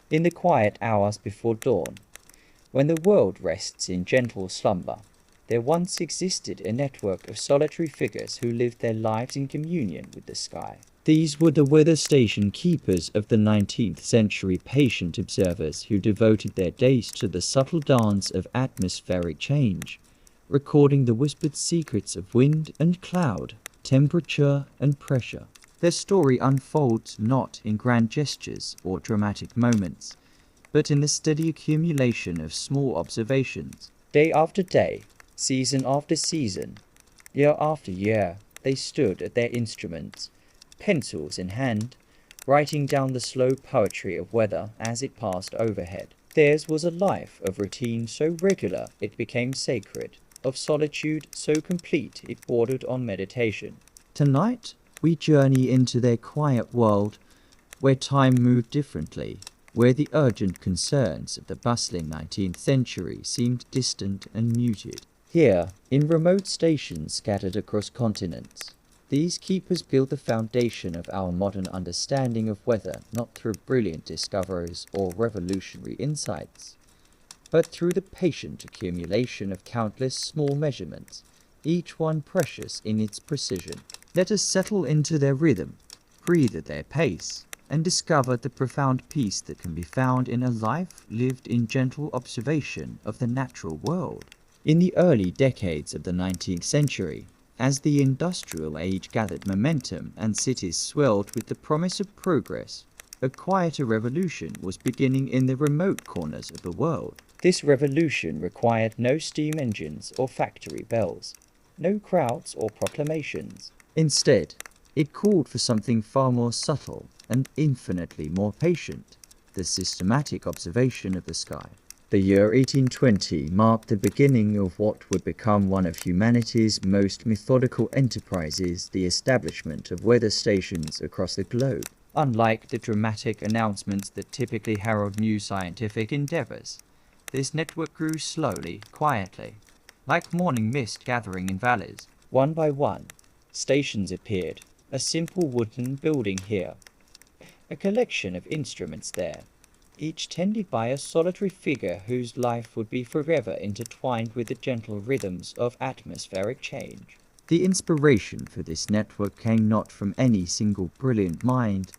In the quiet hours before dawn, when the world rests in gentle slumber, there once existed a network of solitary figures who lived their lives in communion with the sky. These were the weather station keepers of the 19th century, patient observers who devoted their days to the subtle dance of atmospheric change, recording the whispered secrets of wind and cloud, temperature and pressure. Their story unfolds not in grand gestures or dramatic moments, but in the steady accumulation of small observations. Day after day, season after season, year after year, they stood at their instruments, pencils in hand, writing down the slow poetry of weather as it passed overhead. Theirs was a life of routine so regular it became sacred, of solitude so complete it bordered on meditation. Tonight, we journey into their quiet world, where time moved differently, where the urgent concerns of the bustling 19th century seemed distant and muted. Here, in remote stations scattered across continents, these keepers build the foundation of our modern understanding of weather not through brilliant discoveries or revolutionary insights, but through the patient accumulation of countless small measurements, each one precious in its precision. Let us settle into their rhythm, breathe at their pace, and discover the profound peace that can be found in a life lived in gentle observation of the natural world. In the early decades of the 19th century, as the industrial age gathered momentum and cities swelled with the promise of progress, a quieter revolution was beginning in the remote corners of the world. This revolution required no steam engines or factory bells, no crowds or proclamations. Instead, it called for something far more subtle and infinitely more patient, the systematic observation of the sky. The year 1820 marked the beginning of what would become one of humanity's most methodical enterprises, the establishment of weather stations across the globe. Unlike the dramatic announcements that typically herald new scientific endeavors, this network grew slowly, quietly, like morning mist gathering in valleys. One by one, stations appeared, a simple wooden building here, a collection of instruments there, each tended by a solitary figure whose life would be forever intertwined with the gentle rhythms of atmospheric change. The inspiration for this network came not from any single brilliant mind,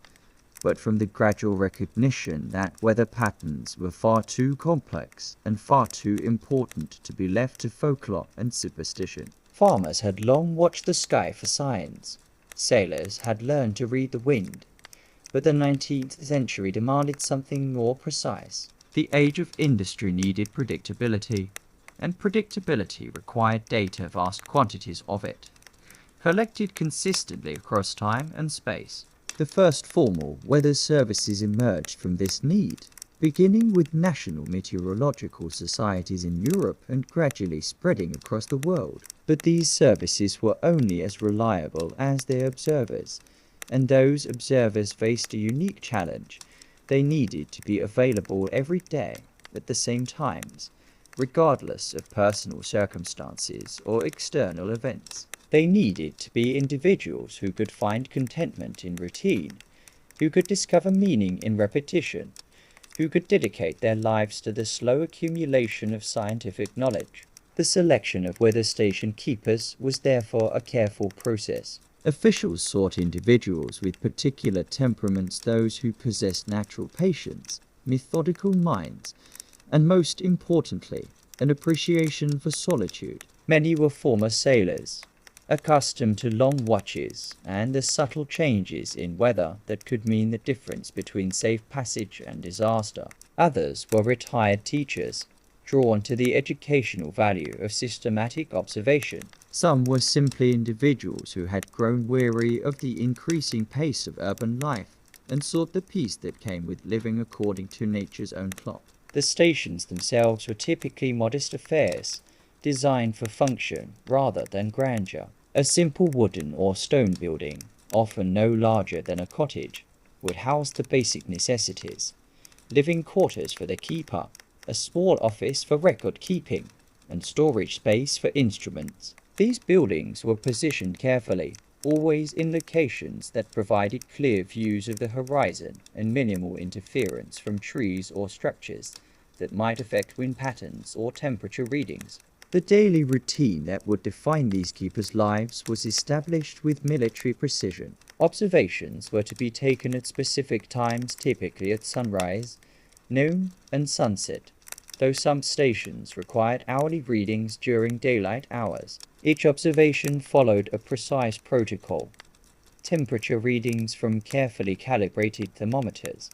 but from the gradual recognition that weather patterns were far too complex and far too important to be left to folklore and superstition. Farmers had long watched the sky for signs. Sailors had learned to read the wind. But the 19th century demanded something more precise. The age of industry needed predictability, and predictability required data, vast quantities of it, collected consistently across time and space. The first formal weather services emerged from this need, beginning with national meteorological societies in Europe and gradually spreading across the world. But these services were only as reliable as their observers, and those observers faced a unique challenge. They needed to be available every day at the same times, regardless of personal circumstances or external events. They needed to be individuals who could find contentment in routine, who could discover meaning in repetition, who could dedicate their lives to the slow accumulation of scientific knowledge. The selection of weather station keepers was therefore a careful process. Officials sought individuals with particular temperaments, those who possessed natural patience, methodical minds, and most importantly, an appreciation for solitude. Many were former sailors, accustomed to long watches and the subtle changes in weather that could mean the difference between safe passage and disaster. Others were retired teachers, drawn to the educational value of systematic observation. Some were simply individuals who had grown weary of the increasing pace of urban life and sought the peace that came with living according to nature's own clock. The stations themselves were typically modest affairs, designed for function rather than grandeur. A simple wooden or stone building, often no larger than a cottage, would house the basic necessities: living quarters for the keeper, a small office for record keeping, and storage space for instruments. These buildings were positioned carefully, always in locations that provided clear views of the horizon and minimal interference from trees or structures that might affect wind patterns or temperature readings. The daily routine that would define these keepers' lives was established with military precision. Observations were to be taken at specific times, typically at sunrise, noon, and sunset, though some stations required hourly readings during daylight hours. Each observation followed a precise protocol. Temperature readings from carefully calibrated thermometers,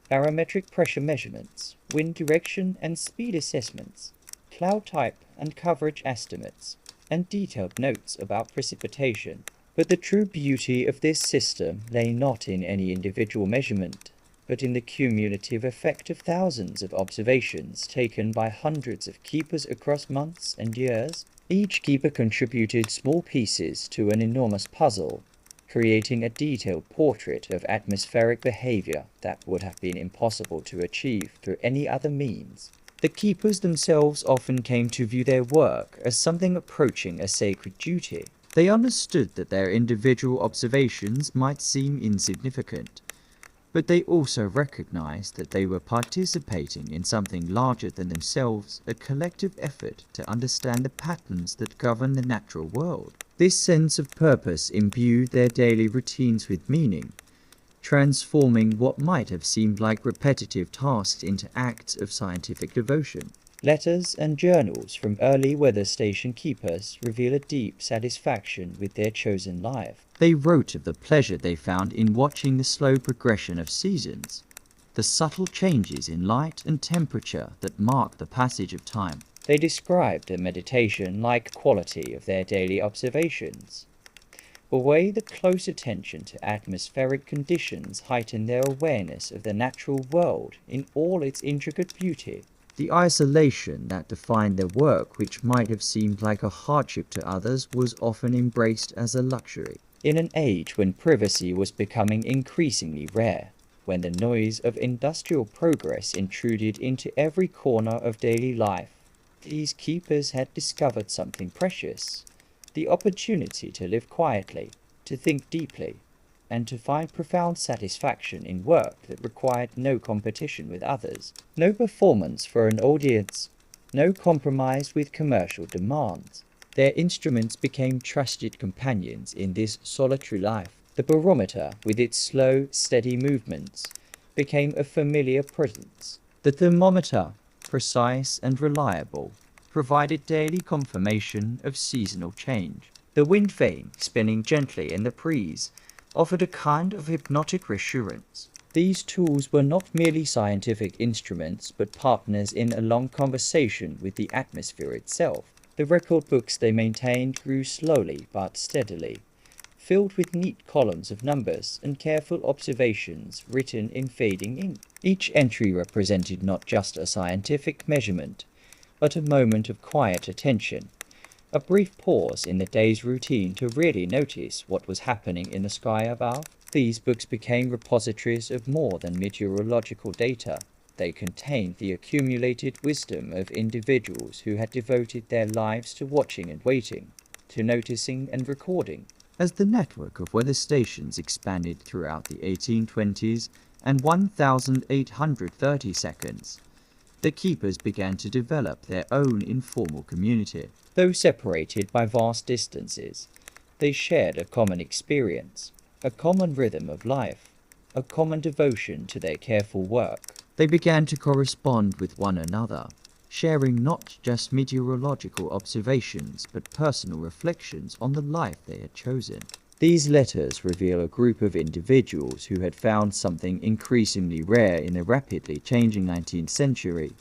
barometric pressure measurements, wind direction and speed assessments, cloud type and coverage estimates, and detailed notes about precipitation. But the true beauty of this system lay not in any individual measurement, but in the cumulative effect of thousands of observations taken by hundreds of keepers across months and years. Each keeper contributed small pieces to an enormous puzzle, creating a detailed portrait of atmospheric behavior that would have been impossible to achieve through any other means. The keepers themselves often came to view their work as something approaching a sacred duty. They understood that their individual observations might seem insignificant, but they also recognized that they were participating in something larger than themselves, a collective effort to understand the patterns that govern the natural world. This sense of purpose imbued their daily routines with meaning, transforming what might have seemed like repetitive tasks into acts of scientific devotion. Letters and journals from early weather station keepers reveal a deep satisfaction with their chosen life. They wrote of the pleasure they found in watching the slow progression of seasons, the subtle changes in light and temperature that mark the passage of time. They described the meditation-like quality of their daily observations. A way the close attention to atmospheric conditions heightened their awareness of the natural world in all its intricate beauty. The isolation that defined their work, which might have seemed like a hardship to others, was often embraced as a luxury. In an age when privacy was becoming increasingly rare, when the noise of industrial progress intruded into every corner of daily life, these keepers had discovered something precious: the opportunity to live quietly, to think deeply, and to find profound satisfaction in work that required no competition with others, no performance for an audience, no compromise with commercial demands. Their instruments became trusted companions in this solitary life. The barometer, with its slow, steady movements, became a familiar presence. The thermometer, precise and reliable, provided daily confirmation of seasonal change. The wind vane, spinning gently in the breeze, offered a kind of hypnotic reassurance. These tools were not merely scientific instruments, but partners in a long conversation with the atmosphere itself. The record books they maintained grew slowly but steadily, filled with neat columns of numbers and careful observations written in fading ink. Each entry represented not just a scientific measurement, but a moment of quiet attention, a brief pause in the day's routine to really notice what was happening in the sky above. These books became repositories of more than meteorological data. They contained the accumulated wisdom of individuals who had devoted their lives to watching and waiting, to noticing and recording. As the network of weather stations expanded throughout the 1820s and 1830 seconds, the keepers began to develop their own informal community. Though separated by vast distances, they shared a common experience, a common rhythm of life, a common devotion to their careful work. They began to correspond with one another, sharing not just meteorological observations but personal reflections on the life they had chosen. These letters reveal a group of individuals who had found something increasingly rare in the rapidly changing 19th century: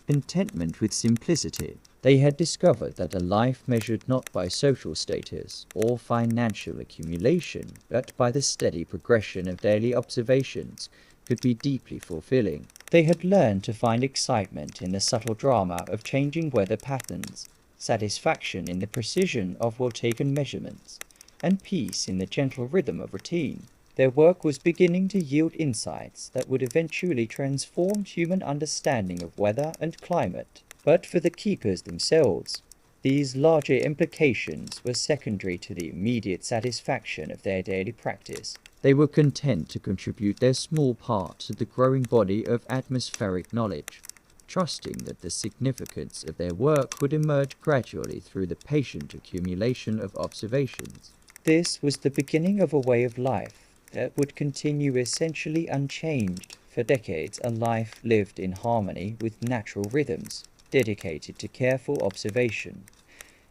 contentment with simplicity. They had discovered that a life measured not by social status or financial accumulation, but by the steady progression of daily observations, could be deeply fulfilling. They had learned to find excitement in the subtle drama of changing weather patterns, satisfaction in the precision of well-taken measurements, and peace in the gentle rhythm of routine. Their work was beginning to yield insights that would eventually transform human understanding of weather and climate. But for the keepers themselves, These larger implications were secondary to the immediate satisfaction of their daily practice. They were content to contribute their small part to the growing body of atmospheric knowledge, trusting that the significance of their work would emerge gradually through the patient accumulation of observations. This was the beginning of a way of life that would continue essentially unchanged for decades, a life lived in harmony with natural rhythms, dedicated to careful observation,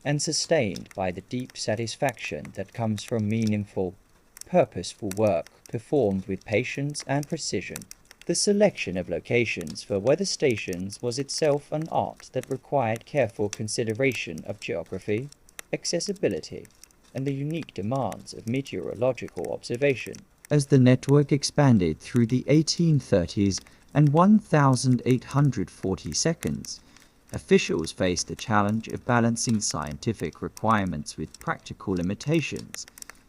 and sustained by the deep satisfaction that comes from meaningful, purposeful work performed with patience and precision. The selection of locations for weather stations was itself an art that required careful consideration of geography, accessibility, and the unique demands of meteorological observation. As the network expanded through the 1830s and 1840 seconds, officials faced the challenge of balancing scientific requirements with practical limitations,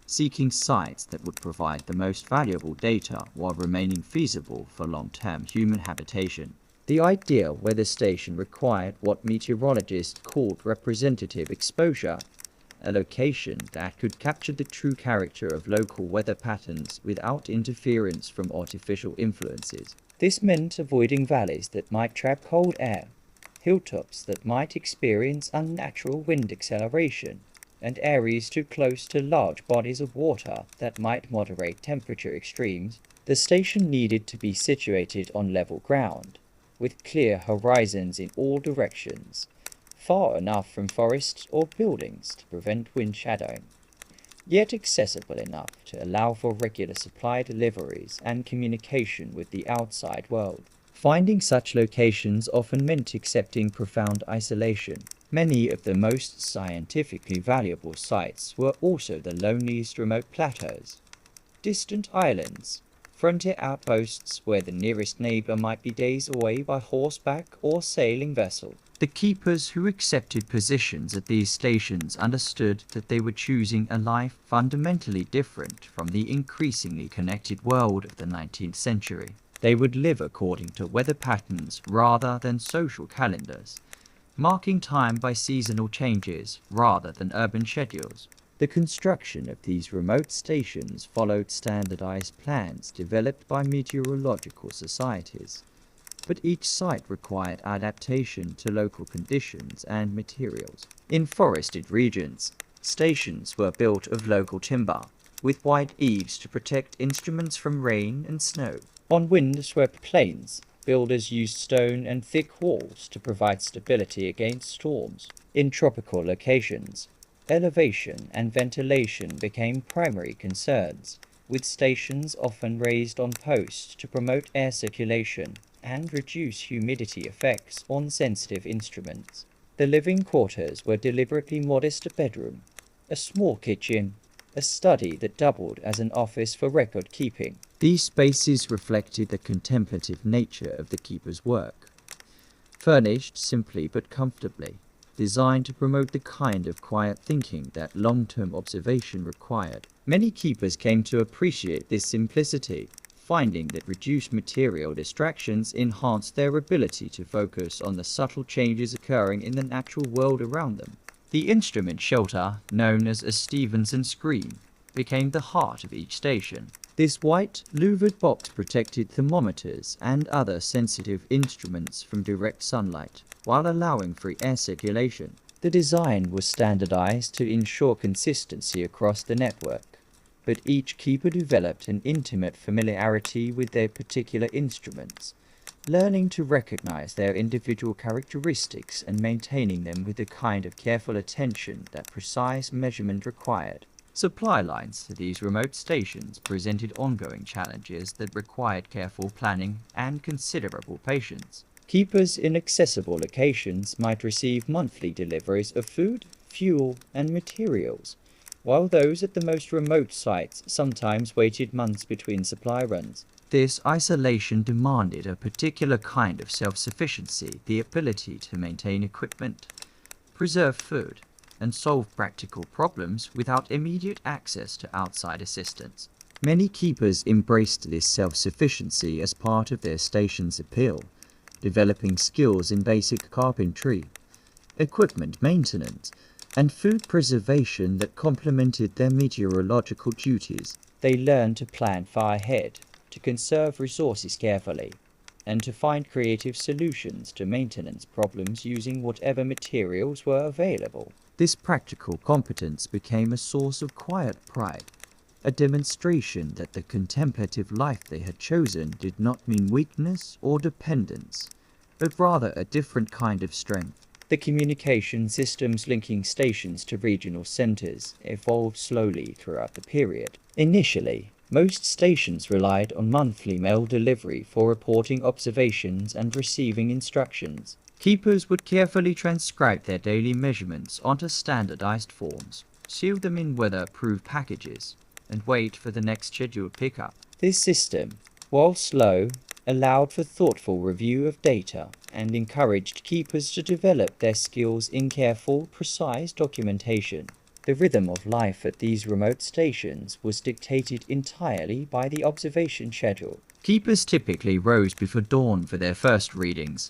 seeking sites that would provide the most valuable data while remaining feasible for long-term human habitation. The ideal weather station required what meteorologists called representative exposure, a location that could capture the true character of local weather patterns without interference from artificial influences. This meant avoiding valleys that might trap cold air, hilltops that might experience unnatural wind acceleration, and areas too close to large bodies of water that might moderate temperature extremes. The station needed to be situated on level ground, with clear horizons in all directions, far enough from forests or buildings to prevent wind shadowing, yet accessible enough to allow for regular supply deliveries and communication with the outside world. Finding such locations often meant accepting profound isolation. Many of the most scientifically valuable sites were also the loneliest remote plateaus, distant islands, frontier outposts where the nearest neighbor might be days away by horseback or sailing vessel. The keepers who accepted positions at these stations understood that they were choosing a life fundamentally different from the increasingly connected world of the 19th century. They would live according to weather patterns rather than social calendars, marking time by seasonal changes rather than urban schedules. The construction of these remote stations followed standardized plans developed by meteorological societies, but each site required adaptation to local conditions and materials. In forested regions, stations were built of local timber, with wide eaves to protect instruments from rain and snow. On wind-swept plains, builders used stone and thick walls to provide stability against storms. In tropical locations, elevation and ventilation became primary concerns, with stations often raised on posts to promote air circulation and reduce humidity effects on sensitive instruments. The living quarters were deliberately modest: a bedroom, a small kitchen, a study that doubled as an office for record keeping. These spaces reflected the contemplative nature of the keeper's work, furnished simply but comfortably, designed to promote the kind of quiet thinking that long-term observation required. Many keepers came to appreciate this simplicity, finding that reduced material distractions enhanced their ability to focus on the subtle changes occurring in the natural world around them. The instrument shelter, known as a Stevenson screen, became the heart of each station. This white, louvered box protected thermometers and other sensitive instruments from direct sunlight, while allowing free air circulation. The design was standardized to ensure consistency across the network, but each keeper developed an intimate familiarity with their particular instruments, learning to recognize their individual characteristics and maintaining them with the kind of careful attention that precise measurement required. Supply lines to these remote stations presented ongoing challenges that required careful planning and considerable patience. Keepers in accessible locations might receive monthly deliveries of food, fuel, and materials, while those at the most remote sites sometimes waited months between supply runs. This isolation demanded a particular kind of self-sufficiency, the ability to maintain equipment, preserve food, and solve practical problems without immediate access to outside assistance. Many keepers embraced this self-sufficiency as part of their station's appeal, developing skills in basic carpentry, equipment maintenance, and food preservation that complemented their meteorological duties. They learned to plan far ahead, to conserve resources carefully, and to find creative solutions to maintenance problems using whatever materials were available. This practical competence became a source of quiet pride, a demonstration that the contemplative life they had chosen did not mean weakness or dependence, but rather a different kind of strength. The communication systems linking stations to regional centers evolved slowly throughout the period. Initially, most stations relied on monthly mail delivery for reporting observations and receiving instructions. Keepers would carefully transcribe their daily measurements onto standardized forms, seal them in weather-approved packages, and wait for the next scheduled pickup. This system, while slow, allowed for thoughtful review of data and encouraged keepers to develop their skills in careful, precise documentation. The rhythm of life at these remote stations was dictated entirely by the observation schedule. Keepers typically rose before dawn for their first readings,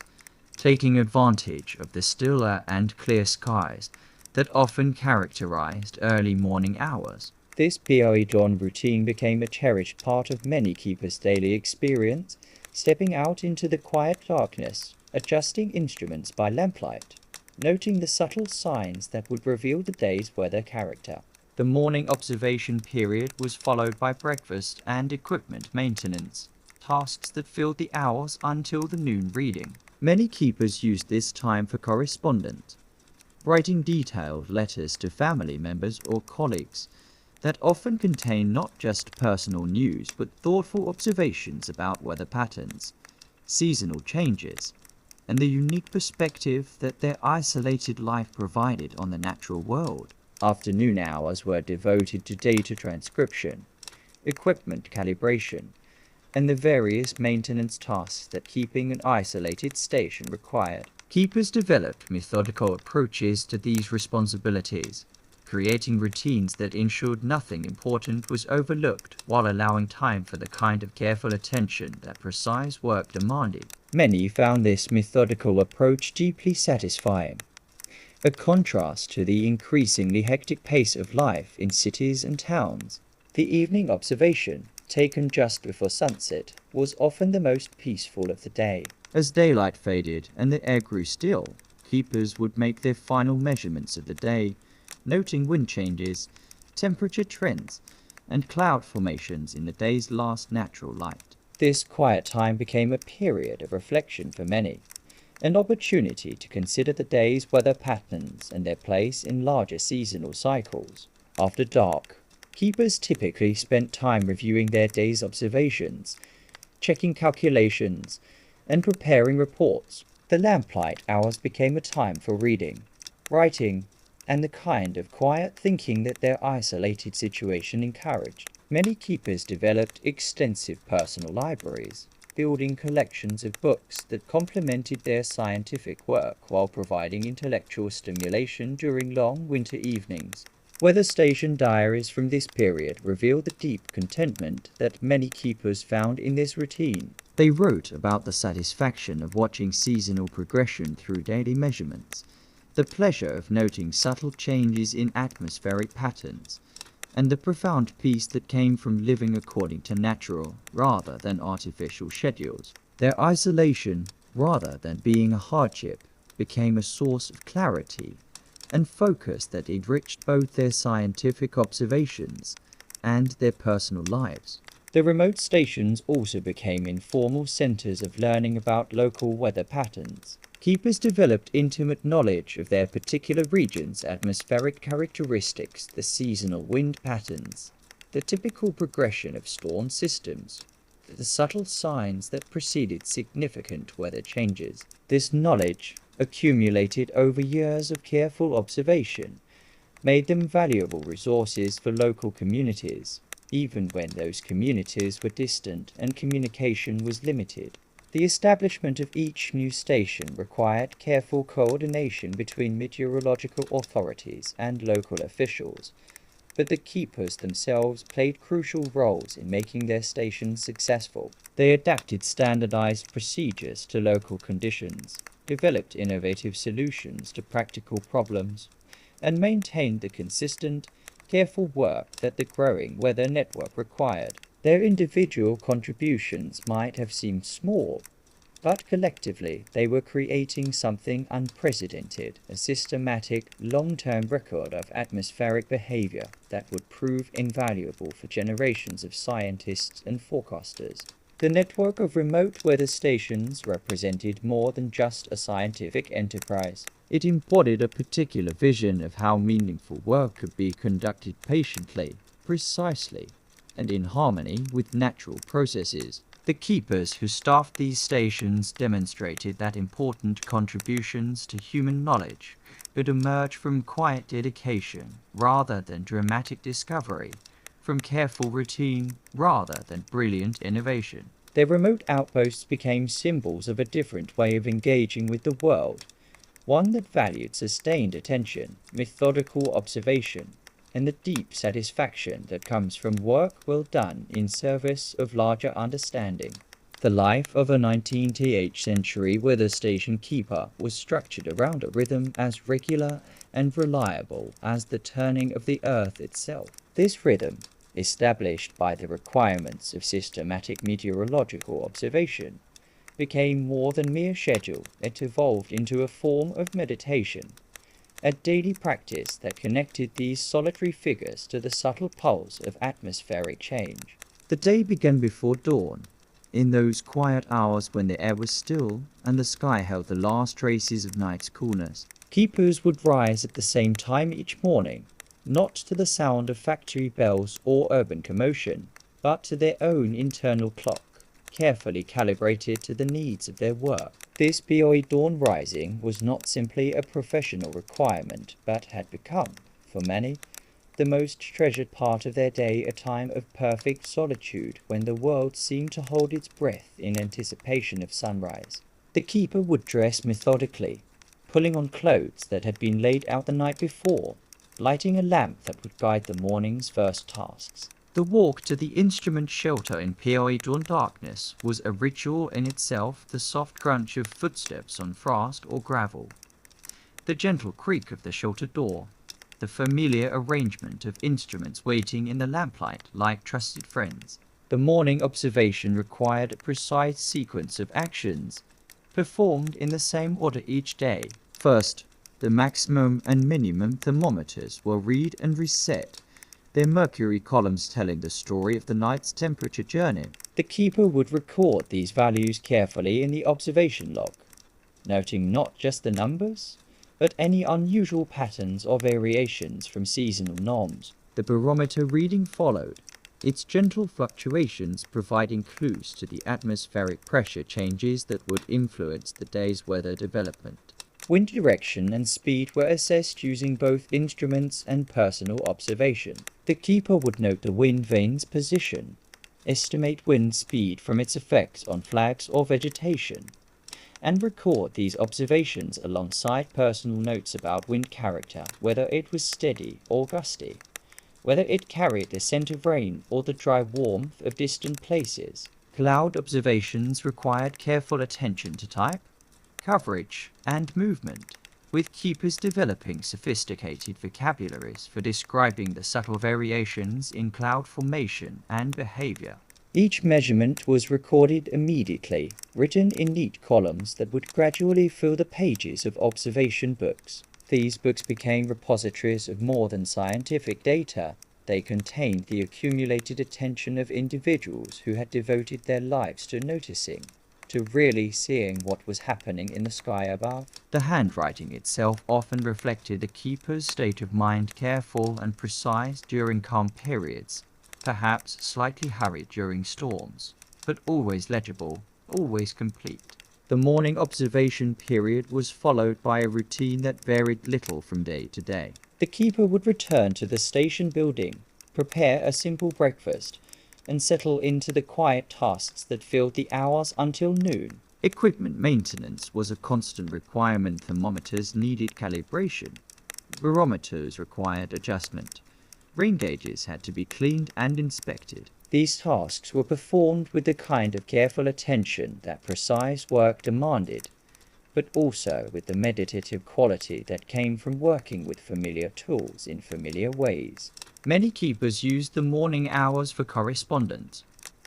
taking advantage of the stiller and clear skies that often characterized early morning hours. This pre-dawn routine became a cherished part of many keepers' daily experience, stepping out into the quiet darkness, adjusting instruments by lamplight, noting the subtle signs that would reveal the day's weather character. The morning observation period was followed by breakfast and equipment maintenance, tasks that filled the hours until the noon reading. Many keepers used this time for correspondence, writing detailed letters to family members or colleagues that often contain not just personal news but thoughtful observations about weather patterns, seasonal changes, and the unique perspective that their isolated life provided on the natural world. Afternoon hours were devoted to data transcription, equipment calibration, and the various maintenance tasks that keeping an isolated station required. Keepers developed methodical approaches to these responsibilities, creating routines that ensured nothing important was overlooked while allowing time for the kind of careful attention that precise work demanded. Many found this methodical approach deeply satisfying, a contrast to the increasingly hectic pace of life in cities and towns. The evening observation, taken just before sunset, was often the most peaceful of the day. As daylight faded and the air grew still, keepers would make their final measurements of the day, noting wind changes, temperature trends, and cloud formations in the day's last natural light. This quiet time became a period of reflection for many, an opportunity to consider the day's weather patterns and their place in larger seasonal cycles. After dark, keepers typically spent time reviewing their day's observations, checking calculations, and preparing reports. The lamplight hours became a time for reading, writing, and the kind of quiet thinking that their isolated situation encouraged. Many keepers developed extensive personal libraries, building collections of books that complemented their scientific work while providing intellectual stimulation during long winter evenings. Weather station diaries from this period reveal the deep contentment that many keepers found in this routine. They wrote about the satisfaction of watching seasonal progression through daily measurements, the pleasure of noting subtle changes in atmospheric patterns, and the profound peace that came from living according to natural rather than artificial schedules. Their isolation, rather than being a hardship, became a source of clarity and focus that enriched both their scientific observations and their personal lives. The remote stations also became informal centers of learning about local weather patterns. Keepers developed intimate knowledge of their particular region's atmospheric characteristics, the seasonal wind patterns, the typical progression of storm systems, the subtle signs that preceded significant weather changes. This knowledge, accumulated over years of careful observation, made them valuable resources for local communities, even when those communities were distant and communication was limited. The establishment of each new station required careful coordination between meteorological authorities and local officials, but the keepers themselves played crucial roles in making their stations successful. They adapted standardized procedures to local conditions, developed innovative solutions to practical problems, and maintained the consistent, careful work that the growing weather network required. Their individual contributions might have seemed small, but collectively they were creating something unprecedented, a systematic, long-term record of atmospheric behavior that would prove invaluable for generations of scientists and forecasters. The network of remote weather stations represented more than just a scientific enterprise. It embodied a particular vision of how meaningful work could be conducted patiently, precisely, and in harmony with natural processes. The keepers who staffed these stations demonstrated that important contributions to human knowledge could emerge from quiet dedication rather than dramatic discovery, from careful routine rather than brilliant innovation. Their remote outposts became symbols of a different way of engaging with the world, one that valued sustained attention, methodical observation, and the deep satisfaction that comes from work well done in service of larger understanding. The life of a 19th century weather station keeper was structured around a rhythm as regular and reliable as the turning of the earth itself. This rhythm, established by the requirements of systematic meteorological observation, became more than mere schedule. It evolved into a form of meditation, a daily practice that connected these solitary figures to the subtle pulse of atmospheric change. The day began before dawn, in those quiet hours when the air was still and the sky held the last traces of night's coolness. Keepers would rise at the same time each morning, not to the sound of factory bells or urban commotion, but to their own internal clock, carefully calibrated to the needs of their work. This BOE dawn rising was not simply a professional requirement, but had become, for many, the most treasured part of their day, a time of perfect solitude when the world seemed to hold its breath in anticipation of sunrise. The keeper would dress methodically, pulling on clothes that had been laid out the night before, lighting a lamp that would guide the morning's first tasks. The walk to the instrument shelter in pale dawn darkness was a ritual in itself, the soft crunch of footsteps on frost or gravel, the gentle creak of the shelter door, the familiar arrangement of instruments waiting in the lamplight like trusted friends. The morning observation required a precise sequence of actions, performed in the same order each day. First, the maximum and minimum thermometers were read and reset, their mercury columns telling the story of the night's temperature journey. The keeper would record these values carefully in the observation log, noting not just the numbers, but any unusual patterns or variations from seasonal norms. The barometer reading followed, its gentle fluctuations providing clues to the atmospheric pressure changes that would influence the day's weather development. Wind direction and speed were assessed using both instruments and personal observation. The keeper would note the wind vane's position, estimate wind speed from its effects on flags or vegetation, and record these observations alongside personal notes about wind character, whether it was steady or gusty, whether it carried the scent of rain or the dry warmth of distant places. Cloud observations required careful attention to type, coverage, and movement, with keepers developing sophisticated vocabularies for describing the subtle variations in cloud formation and behavior. Each measurement was recorded immediately, written in neat columns that would gradually fill the pages of observation books. These books became repositories of more than scientific data. They contained the accumulated attention of individuals who had devoted their lives to noticing, to really seeing what was happening in the sky above. The handwriting itself often reflected the keeper's state of mind, careful and precise during calm periods, perhaps slightly hurried during storms, but always legible, always complete. The morning observation period was followed by a routine that varied little from day to day. The keeper would return to the station building, prepare a simple breakfast, and settle into the quiet tasks that filled the hours until noon. Equipment maintenance was a constant requirement. Thermometers needed calibration. Barometers required adjustment. Rain gauges had to be cleaned and inspected. These tasks were performed with the kind of careful attention that precise work demanded, but also with the meditative quality that came from working with familiar tools in familiar ways. Many keepers used the morning hours for correspondence,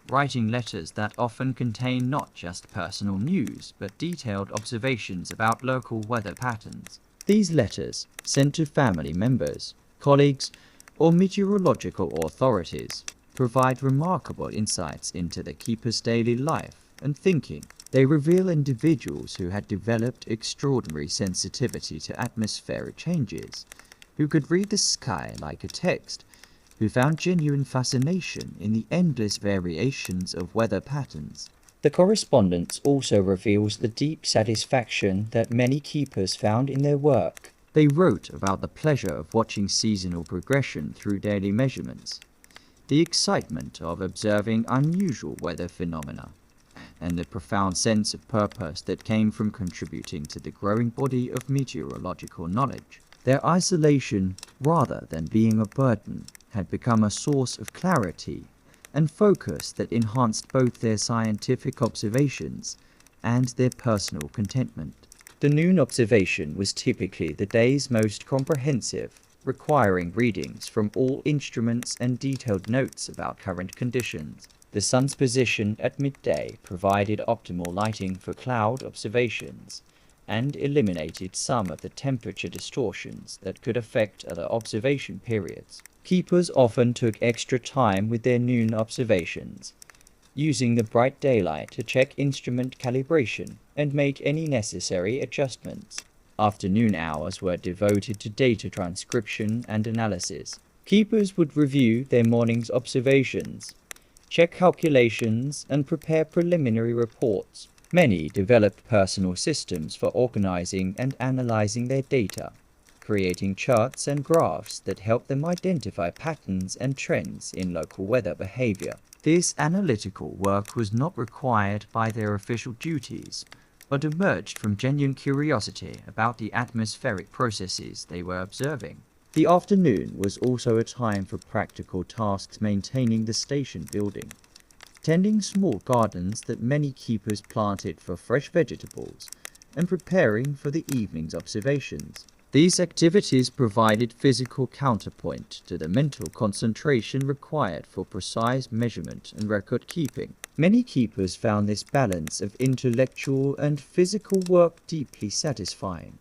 writing letters that often contain not just personal news, but detailed observations about local weather patterns. These letters, sent to family members, colleagues, or meteorological authorities, provide remarkable insights into the keeper's daily life and thinking. They reveal individuals who had developed extraordinary sensitivity to atmospheric changes, who could read the sky like a text, who found genuine fascination in the endless variations of weather patterns. The correspondence also reveals the deep satisfaction that many keepers found in their work. They wrote about the pleasure of watching seasonal progression through daily measurements, the excitement of observing unusual weather phenomena, and the profound sense of purpose that came from contributing to the growing body of meteorological knowledge. Their isolation, rather than being a burden, had become a source of clarity and focus that enhanced both their scientific observations and their personal contentment. The noon observation was typically the day's most comprehensive, requiring readings from all instruments and detailed notes about current conditions. The sun's position at midday provided optimal lighting for cloud observations and eliminated some of the temperature distortions that could affect other observation periods. Keepers often took extra time with their noon observations, using the bright daylight to check instrument calibration and make any necessary adjustments. Afternoon hours were devoted to data transcription and analysis. Keepers would review their morning's observations, check calculations, and prepare preliminary reports. Many developed personal systems for organizing and analyzing their data, creating charts and graphs that help them identify patterns and trends in local weather behavior. This analytical work was not required by their official duties, but emerged from genuine curiosity about the atmospheric processes they were observing. The afternoon was also a time for practical tasks maintaining the station building, tending small gardens that many keepers planted for fresh vegetables, and preparing for the evening's observations. These activities provided physical counterpoint to the mental concentration required for precise measurement and record keeping. Many keepers found this balance of intellectual and physical work deeply satisfying,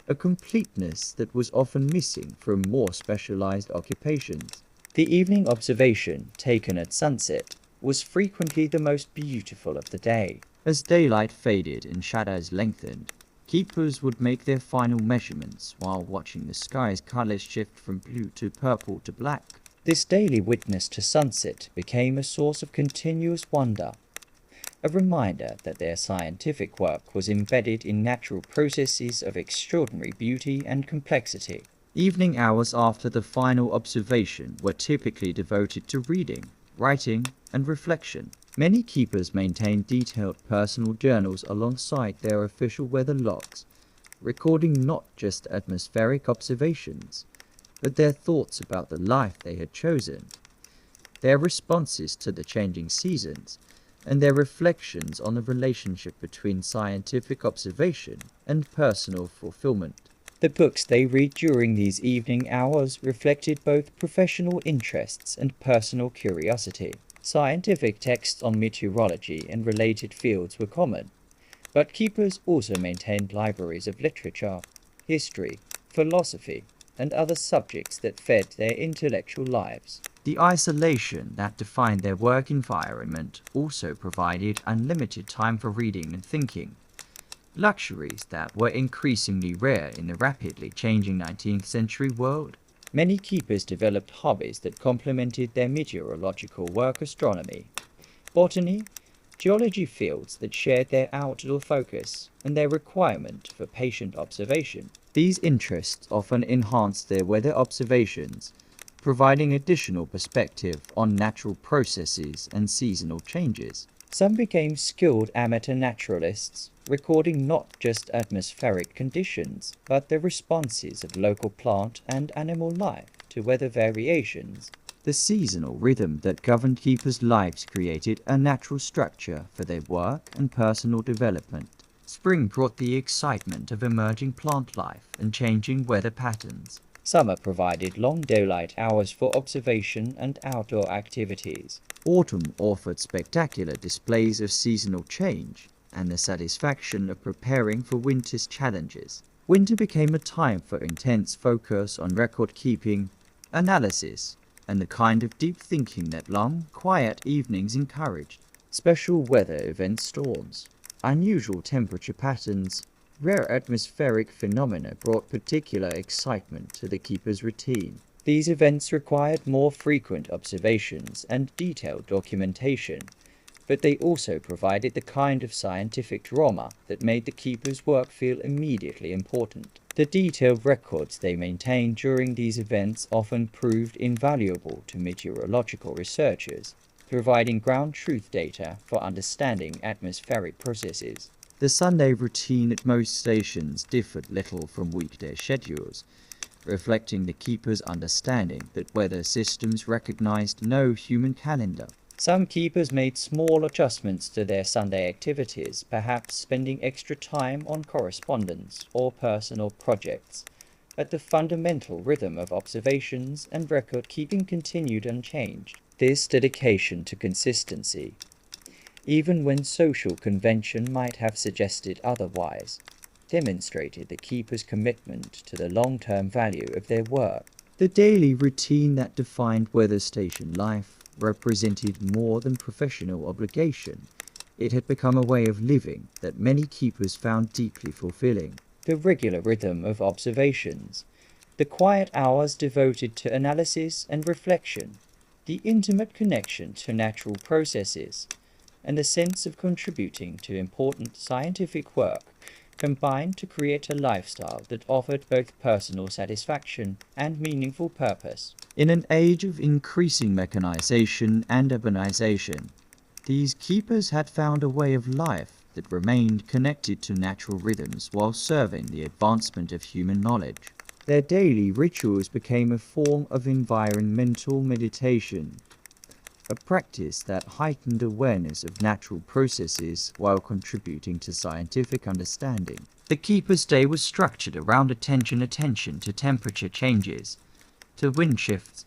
a completeness that was often missing from more specialized occupations. The evening observation, taken at sunset, was frequently the most beautiful of the day. As daylight faded and shadows lengthened, keepers would make their final measurements while watching the sky's colors shift from blue to purple to black. This daily witness to sunset became a source of continuous wonder, a reminder that their scientific work was embedded in natural processes of extraordinary beauty and complexity. Evening hours after the final observation were typically devoted to reading, writing, and reflection. Many keepers maintained detailed personal journals alongside their official weather logs, recording not just atmospheric observations, but their thoughts about the life they had chosen, their responses to the changing seasons, and their reflections on the relationship between scientific observation and personal fulfillment. The books they read during these evening hours reflected both professional interests and personal curiosity. Scientific texts on meteorology and related fields were common, but keepers also maintained libraries of literature, history, philosophy, and other subjects that fed their intellectual lives. The isolation that defined their work environment also provided unlimited time for reading and thinking, luxuries that were increasingly rare in the rapidly changing 19th century world. Many keepers developed hobbies that complemented their meteorological work: astronomy, botany, geology, fields that shared their outdoor focus and their requirement for patient observation. These interests often enhanced their weather observations, providing additional perspective on natural processes and seasonal changes. Some became skilled amateur naturalists, recording not just atmospheric conditions, but the responses of local plant and animal life. to weather variations. The seasonal rhythm that governed keepers' lives created a natural structure for their work and personal development. Spring brought the excitement of emerging plant life and changing weather patterns. Summer provided long daylight hours for observation and outdoor activities. Autumn offered spectacular displays of seasonal change and the satisfaction of preparing for winter's challenges. Winter became a time for intense focus on record-keeping, analysis, and the kind of deep thinking that long, quiet evenings encouraged. Special weather event storms, Unusual temperature patterns, rare atmospheric phenomena brought particular excitement to the keeper's routine. These events required more frequent observations and detailed documentation, but they also provided the kind of scientific drama that made the keeper's work feel immediately important. The detailed records they maintained during these events often proved invaluable to meteorological researchers, providing ground truth data for understanding atmospheric processes. The Sunday routine at most stations differed little from weekday schedules, reflecting the keeper's understanding that weather systems recognized no human calendar. Some keepers made small adjustments to their Sunday activities, perhaps spending extra time on correspondence or personal projects, but the fundamental rhythm of observations and record-keeping continued unchanged. This dedication to consistency, even when social convention might have suggested otherwise, demonstrated the keeper's commitment to the long-term value of their work. The daily routine that defined weather station life represented more than professional obligation. It had become a way of living that many keepers found deeply fulfilling. The regular rhythm of observations, the quiet hours devoted to analysis and reflection, the intimate connection to natural processes, and the sense of contributing to important scientific work combined to create a lifestyle that offered both personal satisfaction and meaningful purpose. In an age of increasing mechanization and urbanization, these keepers had found a way of life that remained connected to natural rhythms while serving the advancement of human knowledge. Their daily rituals became a form of environmental meditation, a practice that heightened awareness of natural processes while contributing to scientific understanding. The keeper's day was structured around attention to temperature changes, to wind shifts,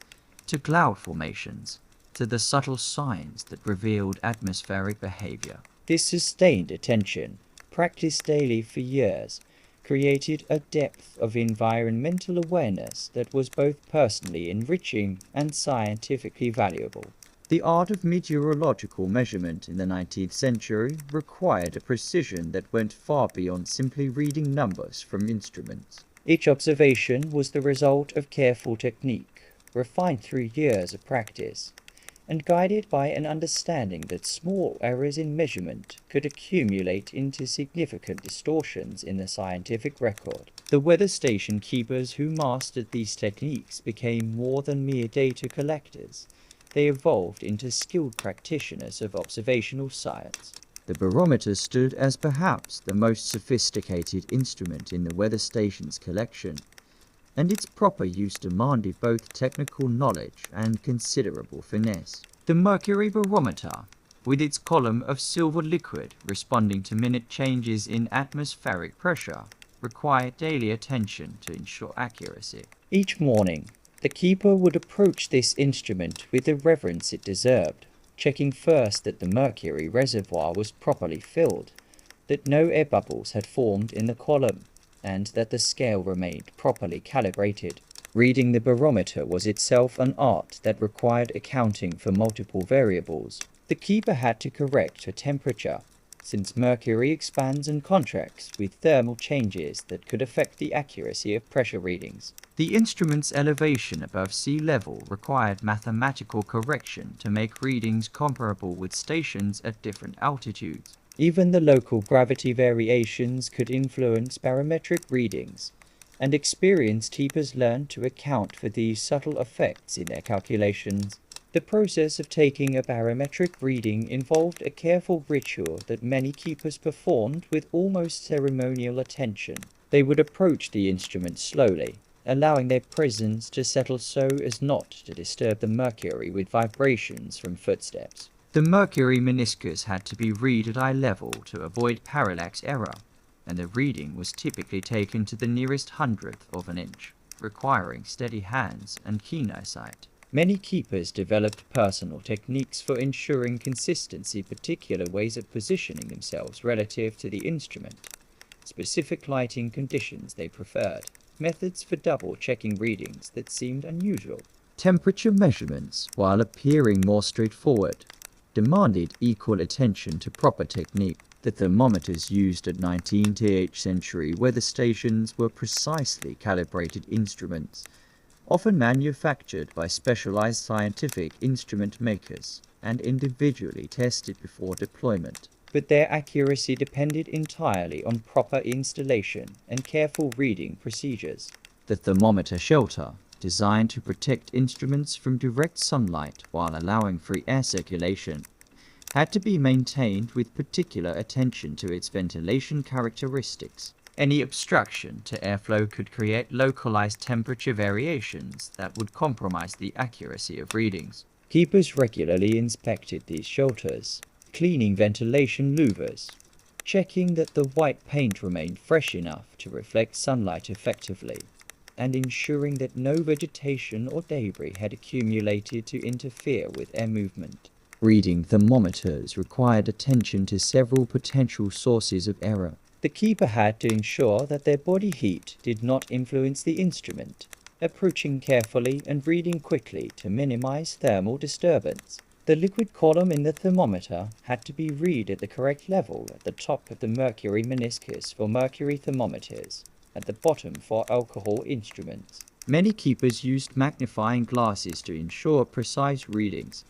to cloud formations, to the subtle signs that revealed atmospheric behavior. This sustained attention, practiced daily for years, created a depth of environmental awareness that was both personally enriching and scientifically valuable. The art of meteorological measurement in the 19th century required a precision that went far beyond simply reading numbers from instruments. Each observation was the result of careful technique, refined through years of practice, and guided by an understanding that small errors in measurement could accumulate into significant distortions in the scientific record. The weather station keepers who mastered these techniques became more than mere data collectors. They evolved into skilled practitioners of observational science. The barometer stood as perhaps the most sophisticated instrument in the weather station's collection, and its proper use demanded both technical knowledge and considerable finesse. The mercury barometer, with its column of silver liquid responding to minute changes in atmospheric pressure, required daily attention to ensure accuracy. Each morning, the keeper would approach this instrument with the reverence it deserved, checking first that the mercury reservoir was properly filled, that no air bubbles had formed in the column, and that the scale remained properly calibrated. Reading the barometer was itself an art that required accounting for multiple variables. The keeper had to correct for temperature, since mercury expands and contracts with thermal changes that could affect the accuracy of pressure readings. The instrument's elevation above sea level required mathematical correction to make readings comparable with stations at different altitudes. Even the local gravity variations could influence barometric readings, and experienced keepers learned to account for these subtle effects in their calculations. The process of taking a barometric reading involved a careful ritual that many keepers performed with almost ceremonial attention. They would approach the instrument slowly, allowing their presence to settle so as not to disturb the mercury with vibrations from footsteps. The mercury meniscus had to be read at eye level to avoid parallax error, and the reading was typically taken to the nearest hundredth of an inch, requiring steady hands and keen eyesight. Many keepers developed personal techniques for ensuring consistency, particular ways of positioning themselves relative to the instrument, specific lighting conditions they preferred, methods for double-checking readings that seemed unusual. Temperature measurements, while appearing more straightforward, demanded equal attention to proper technique. The thermometers used at 19th century weather stations were precisely calibrated instruments, often manufactured by specialized scientific instrument makers and individually tested before deployment. But their accuracy depended entirely on proper installation and careful reading procedures. The thermometer shelter, designed to protect instruments from direct sunlight while allowing free air circulation, had to be maintained with particular attention to its ventilation characteristics. Any obstruction to airflow could create localized temperature variations that would compromise the accuracy of readings. Keepers regularly inspected these shelters, cleaning ventilation louvers, checking that the white paint remained fresh enough to reflect sunlight effectively, and ensuring that no vegetation or debris had accumulated to interfere with air movement. Reading thermometers required attention to several potential sources of error. The keeper had to ensure that their body heat did not influence the instrument, approaching carefully and reading quickly to minimize thermal disturbance. The liquid column in the thermometer had to be read at the correct level at the top of the mercury meniscus for mercury thermometers, at the bottom for alcohol instruments. Many keepers used magnifying glasses to ensure precise readings,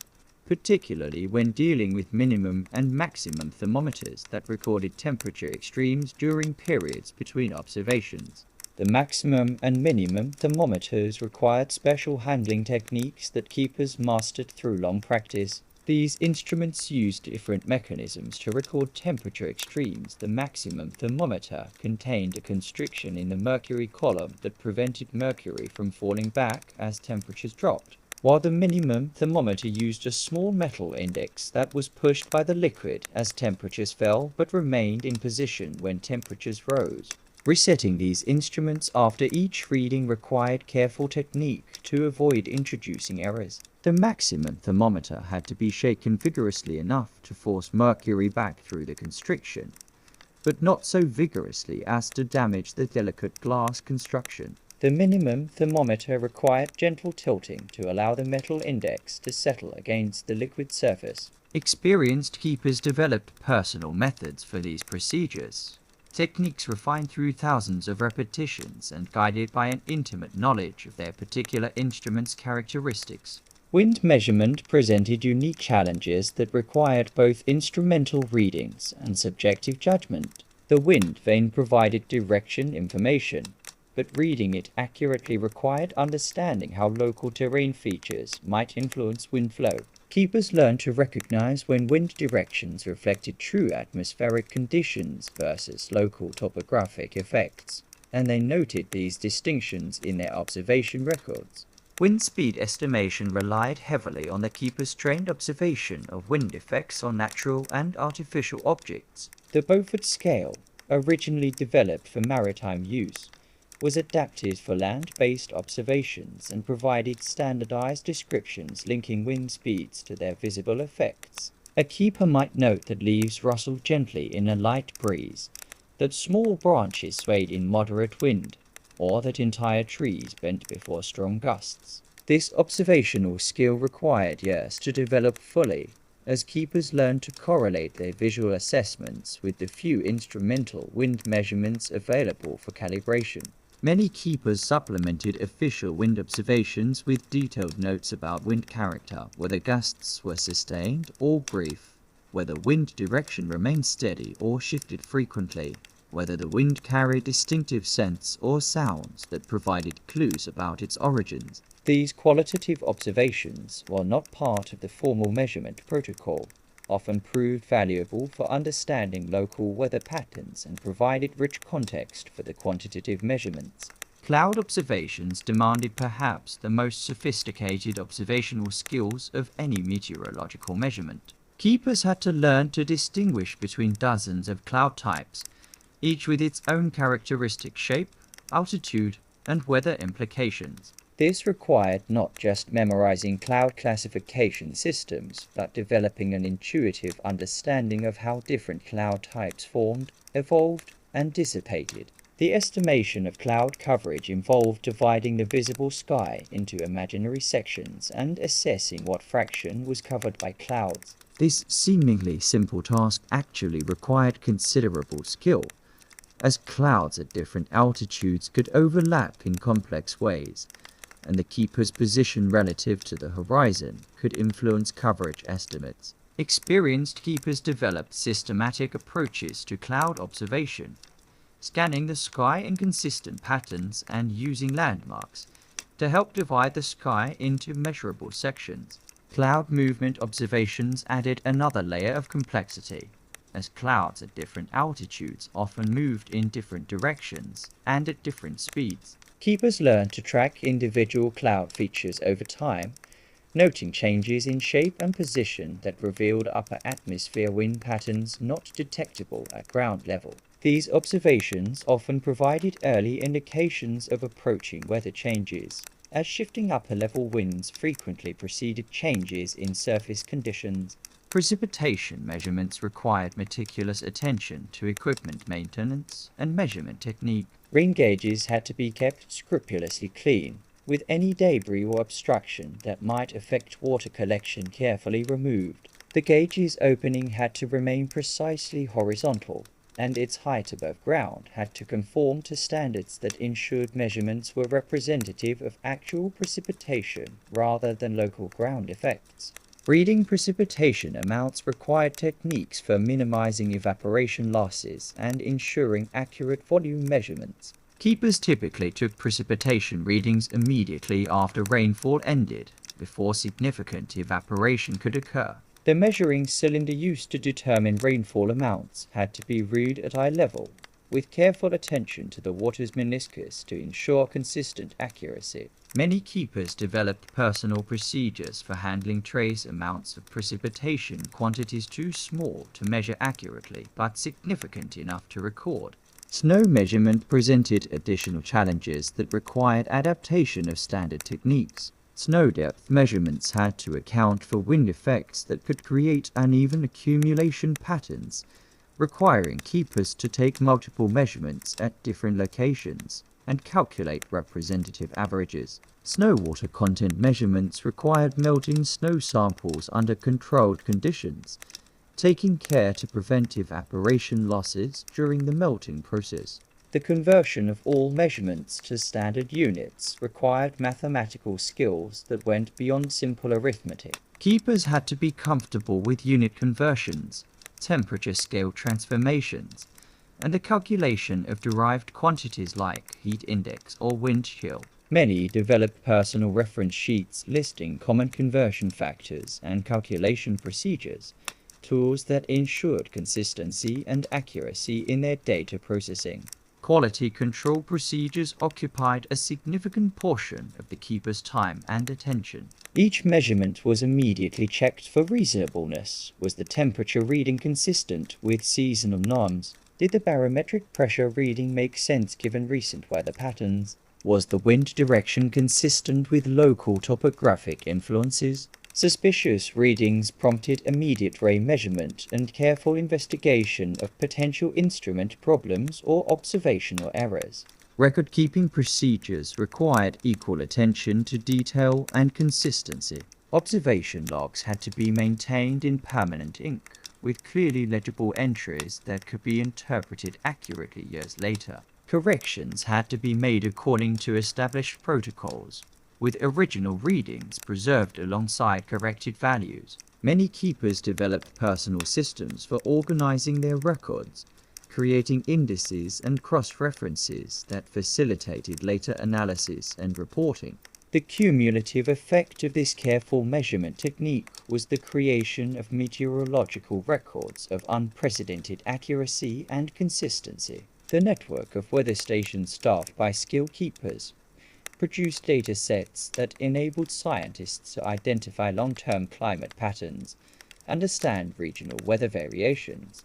particularly when dealing with minimum and maximum thermometers that recorded temperature extremes during periods between observations. The maximum and minimum thermometers required special handling techniques that keepers mastered through long practice. These instruments used different mechanisms to record temperature extremes. The maximum thermometer contained a constriction in the mercury column that prevented mercury from falling back as temperatures dropped, while the minimum thermometer used a small metal index that was pushed by the liquid as temperatures fell but remained in position when temperatures rose. Resetting these instruments after each reading required careful technique to avoid introducing errors. The maximum thermometer had to be shaken vigorously enough to force mercury back through the constriction, but not so vigorously as to damage the delicate glass construction. The minimum thermometer required gentle tilting to allow the metal index to settle against the liquid surface. Experienced keepers developed personal methods for these procedures, techniques refined through thousands of repetitions and guided by an intimate knowledge of their particular instrument's characteristics. Wind measurement presented unique challenges that required both instrumental readings and subjective judgment. The wind vane provided direction information, but reading it accurately required understanding how local terrain features might influence wind flow. Keepers learned to recognize when wind directions reflected true atmospheric conditions versus local topographic effects, and they noted these distinctions in their observation records. Wind speed estimation relied heavily on the keeper's trained observation of wind effects on natural and artificial objects. The Beaufort scale, originally developed for maritime use, was adapted for land-based observations and provided standardized descriptions linking wind speeds to their visible effects. A keeper might note that leaves rustled gently in a light breeze, that small branches swayed in moderate wind, or that entire trees bent before strong gusts. This observational skill required years to develop fully, as keepers learned to correlate their visual assessments with the few instrumental wind measurements available for calibration. Many keepers supplemented official wind observations with detailed notes about wind character, whether gusts were sustained or brief, whether wind direction remained steady or shifted frequently, whether the wind carried distinctive scents or sounds that provided clues about its origins. These qualitative observations, while not part of the formal measurement protocol, often proved valuable for understanding local weather patterns and provided rich context for the quantitative measurements. Cloud observations demanded perhaps the most sophisticated observational skills of any meteorological measurement. Keepers had to learn to distinguish between dozens of cloud types, each with its own characteristic shape, altitude, and weather implications. This required not just memorizing cloud classification systems, but developing an intuitive understanding of how different cloud types formed, evolved, and dissipated. The estimation of cloud coverage involved dividing the visible sky into imaginary sections and assessing what fraction was covered by clouds. This seemingly simple task actually required considerable skill, as clouds at different altitudes could overlap in complex ways, and the keeper's position relative to the horizon could influence coverage estimates. Experienced keepers developed systematic approaches to cloud observation, scanning the sky in consistent patterns and using landmarks to help divide the sky into measurable sections. Cloud movement observations added another layer of complexity, as clouds at different altitudes often moved in different directions and at different speeds. Keepers learned to track individual cloud features over time, noting changes in shape and position that revealed upper atmosphere wind patterns not detectable at ground level. These observations often provided early indications of approaching weather changes, as shifting upper-level winds frequently preceded changes in surface conditions. Precipitation measurements required meticulous attention to equipment maintenance and measurement technique. Rain gauges had to be kept scrupulously clean, with any debris or obstruction that might affect water collection carefully removed. The gauge's opening had to remain precisely horizontal, and its height above ground had to conform to standards that ensured measurements were representative of actual precipitation rather than local ground effects. Reading precipitation amounts required techniques for minimizing evaporation losses and ensuring accurate volume measurements. Keepers typically took precipitation readings immediately after rainfall ended, before significant evaporation could occur. The measuring cylinder used to determine rainfall amounts had to be read at eye level, with careful attention to the water's meniscus to ensure consistent accuracy. Many keepers developed personal procedures for handling trace amounts of precipitation quantities too small to measure accurately, but significant enough to record. Snow measurement presented additional challenges that required adaptation of standard techniques. Snow depth measurements had to account for wind effects that could create uneven accumulation patterns, requiring keepers to take multiple measurements at different locations and calculate representative averages. Snow water content measurements required melting snow samples under controlled conditions, taking care to prevent evaporation losses during the melting process. The conversion of all measurements to standard units required mathematical skills that went beyond simple arithmetic. Keepers had to be comfortable with unit conversions, temperature scale transformations, and the calculation of derived quantities like heat index or wind chill. Many developed personal reference sheets listing common conversion factors and calculation procedures, tools that ensured consistency and accuracy in their data processing. Quality control procedures occupied a significant portion of the keeper's time and attention. Each measurement was immediately checked for reasonableness. Was the temperature reading consistent with seasonal norms? Did the barometric pressure reading make sense given recent weather patterns? Was the wind direction consistent with local topographic influences? Suspicious readings prompted immediate rain measurement and careful investigation of potential instrument problems or observational errors. Record-keeping procedures required equal attention to detail and consistency. Observation logs had to be maintained in permanent ink, with clearly legible entries that could be interpreted accurately years later. Corrections had to be made according to established protocols, with original readings preserved alongside corrected values. Many keepers developed personal systems for organizing their records, creating indices and cross-references that facilitated later analysis and reporting. The cumulative effect of this careful measurement technique was the creation of meteorological records of unprecedented accuracy and consistency. The network of weather stations staffed by skilled keepers produced data sets that enabled scientists to identify long-term climate patterns, understand regional weather variations,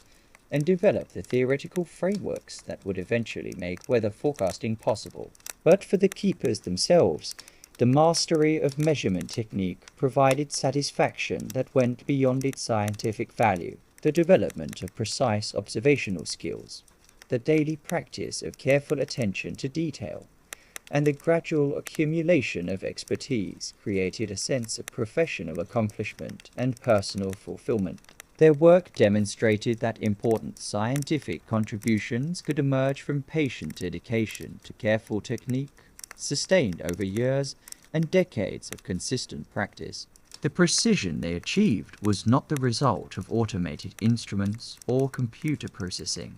and develop the theoretical frameworks that would eventually make weather forecasting possible. But for the keepers themselves, the mastery of measurement technique provided satisfaction that went beyond its scientific value. The development of precise observational skills, the daily practice of careful attention to detail, and the gradual accumulation of expertise created a sense of professional accomplishment and personal fulfillment. Their work demonstrated that important scientific contributions could emerge from patient dedication to careful technique, sustained over years and decades of consistent practice. The precision they achieved was not the result of automated instruments or computer processing,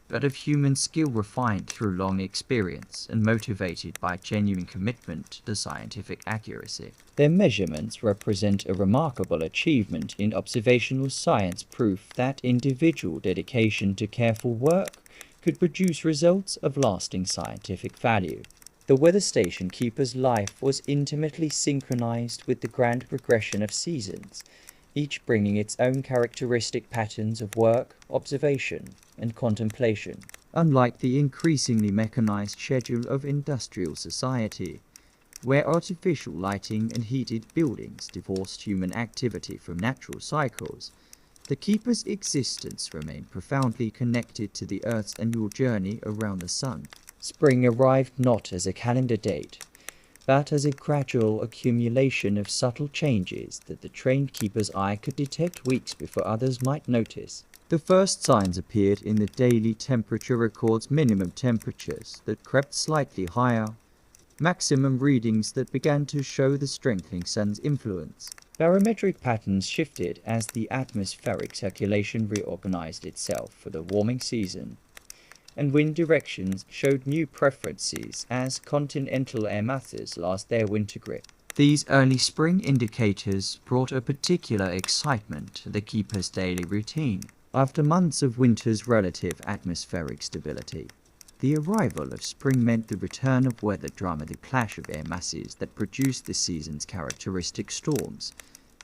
but of human skill refined through long experience and motivated by genuine commitment to scientific accuracy. Their measurements represent a remarkable achievement in observational science, proof that individual dedication to careful work could produce results of lasting scientific value. The weather station keeper's life was intimately synchronized with the grand progression of seasons, each bringing its own characteristic patterns of work, observation, and contemplation. Unlike the increasingly mechanized schedule of industrial society, where artificial lighting and heated buildings divorced human activity from natural cycles, the keeper's existence remained profoundly connected to the Earth's annual journey around the sun. Spring arrived not as a calendar date, but as a gradual accumulation of subtle changes that the trained keeper's eye could detect weeks before others might notice. The first signs appeared in the daily temperature records, minimum temperatures that crept slightly higher, maximum readings that began to show the strengthening sun's influence. Barometric patterns shifted as the atmospheric circulation reorganized itself for the warming season, and wind directions showed new preferences as continental air masses lost their winter grip. These early spring indicators brought a particular excitement to the keeper's daily routine. After months of winter's relative atmospheric stability, the arrival of spring meant the return of weather drama, the clash of air masses that produced the season's characteristic storms,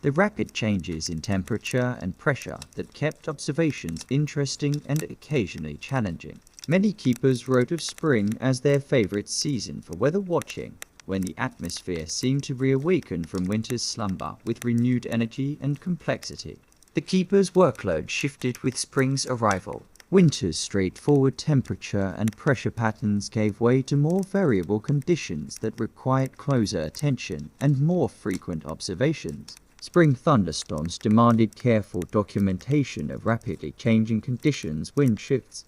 the rapid changes in temperature and pressure that kept observations interesting and occasionally challenging. Many keepers wrote of spring as their favorite season for weather watching, when the atmosphere seemed to reawaken from winter's slumber with renewed energy and complexity. The keeper's workload shifted with spring's arrival. Winter's straightforward temperature and pressure patterns gave way to more variable conditions that required closer attention and more frequent observations. Spring thunderstorms demanded careful documentation of rapidly changing conditions, wind shifts,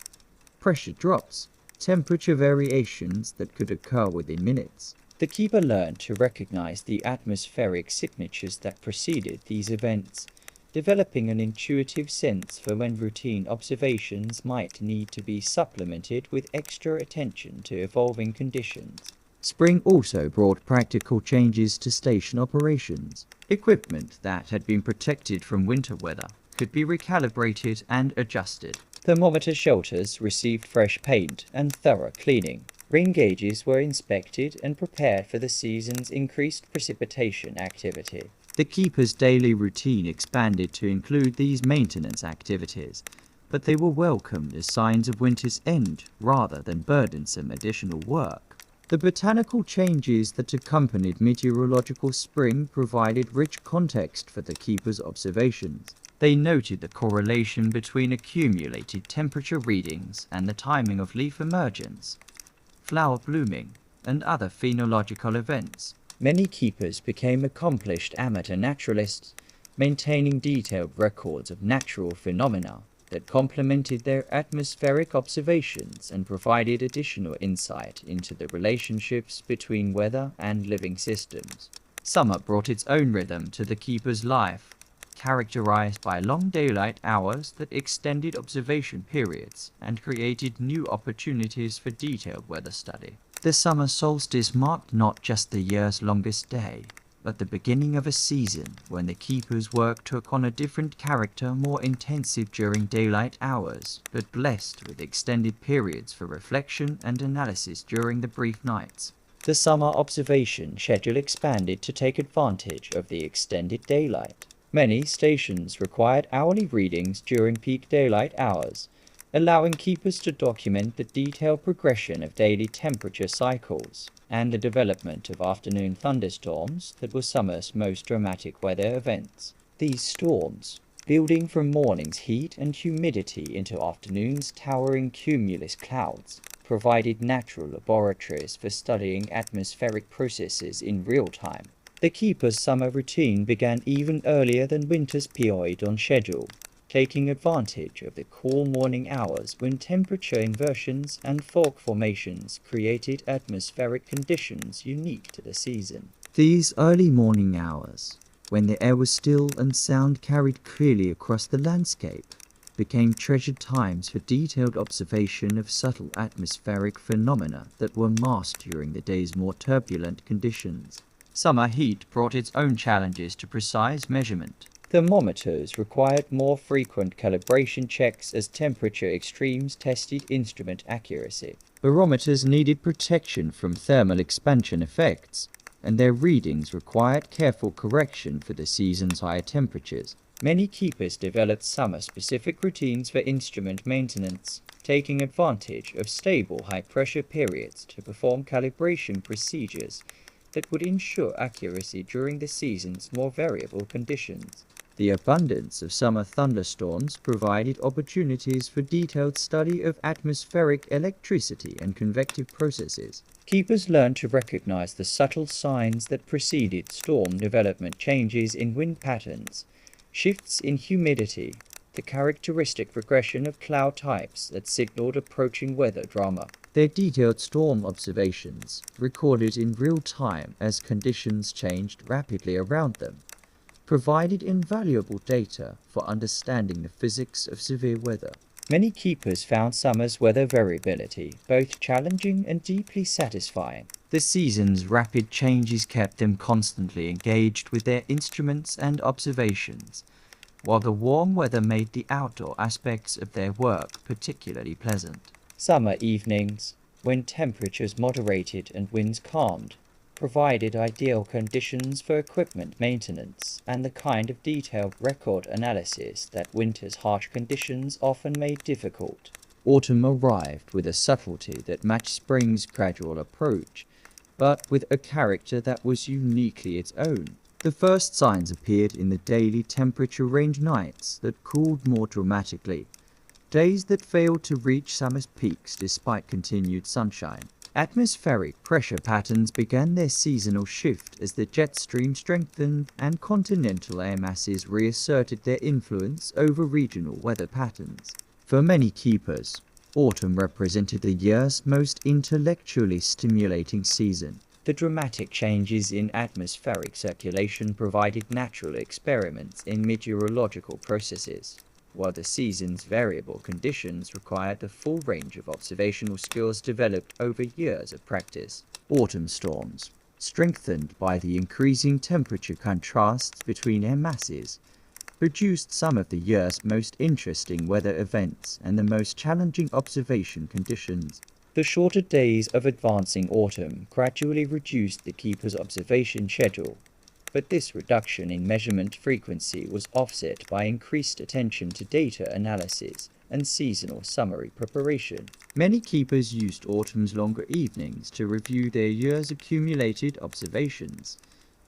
pressure drops, temperature variations that could occur within minutes. The keeper learned to recognize the atmospheric signatures that preceded these events, developing an intuitive sense for when routine observations might need to be supplemented with extra attention to evolving conditions. Spring also brought practical changes to station operations. Equipment that had been protected from winter weather could be recalibrated and adjusted. Thermometer shelters received fresh paint and thorough cleaning. Rain gauges were inspected and prepared for the season's increased precipitation activity. The keeper's daily routine expanded to include these maintenance activities, but they were welcomed as signs of winter's end rather than burdensome additional work. The botanical changes that accompanied meteorological spring provided rich context for the keeper's observations. They noted the correlation between accumulated temperature readings and the timing of leaf emergence, flower blooming, and other phenological events. Many keepers became accomplished amateur naturalists, maintaining detailed records of natural phenomena that complemented their atmospheric observations and provided additional insight into the relationships between weather and living systems. Summer brought its own rhythm to the keeper's life, characterized by long daylight hours that extended observation periods and created new opportunities for detailed weather study. The summer solstice marked not just the year's longest day, at the beginning of a season when the keeper's work took on a different character, more intensive during daylight hours, but blessed with extended periods for reflection and analysis during the brief nights. The summer observation schedule expanded to take advantage of the extended daylight. Many stations required hourly readings during peak daylight hours, allowing keepers to document the detailed progression of daily temperature cycles and the development of afternoon thunderstorms that were summer's most dramatic weather events. These storms, building from morning's heat and humidity into afternoon's towering cumulus clouds, provided natural laboratories for studying atmospheric processes in real time. The keeper's summer routine began even earlier than winter's period on schedule, taking advantage of the cool morning hours when temperature inversions and fog formations created atmospheric conditions unique to the season. These early morning hours, when the air was still and sound carried clearly across the landscape, became treasured times for detailed observation of subtle atmospheric phenomena that were masked during the day's more turbulent conditions. Summer heat brought its own challenges to precise measurement. Thermometers required more frequent calibration checks as temperature extremes tested instrument accuracy. Barometers needed protection from thermal expansion effects, and their readings required careful correction for the season's higher temperatures. Many keepers developed summer-specific routines for instrument maintenance, taking advantage of stable high-pressure periods to perform calibration procedures that would ensure accuracy during the season's more variable conditions. The abundance of summer thunderstorms provided opportunities for detailed study of atmospheric electricity and convective processes. Keepers learned to recognize the subtle signs that preceded storm development: changes in wind patterns, shifts in humidity, the characteristic progression of cloud types that signaled approaching weather drama. Their detailed storm observations, recorded in real time as conditions changed rapidly around them, provided invaluable data for understanding the physics of severe weather. Many keepers found summer's weather variability both challenging and deeply satisfying. The season's rapid changes kept them constantly engaged with their instruments and observations, while the warm weather made the outdoor aspects of their work particularly pleasant. Summer evenings, when temperatures moderated and winds calmed, provided ideal conditions for equipment maintenance and the kind of detailed record analysis that winter's harsh conditions often made difficult. Autumn arrived with a subtlety that matched spring's gradual approach, but with a character that was uniquely its own. The first signs appeared in the daily temperature range nights that cooled more dramatically, days that failed to reach summer's peaks despite continued sunshine. Atmospheric pressure patterns began their seasonal shift as the jet stream strengthened and continental air masses reasserted their influence over regional weather patterns. For many keepers, autumn represented the year's most intellectually stimulating season. The dramatic changes in atmospheric circulation provided natural experiments in meteorological processes, while the season's variable conditions required the full range of observational skills developed over years of practice. Autumn storms, strengthened by the increasing temperature contrasts between air masses, produced some of the year's most interesting weather events and the most challenging observation conditions. The shorter days of advancing autumn gradually reduced the keeper's observation schedule, but this reduction in measurement frequency was offset by increased attention to data analysis and seasonal summary preparation. Many keepers used autumn's longer evenings to review their year's accumulated observations,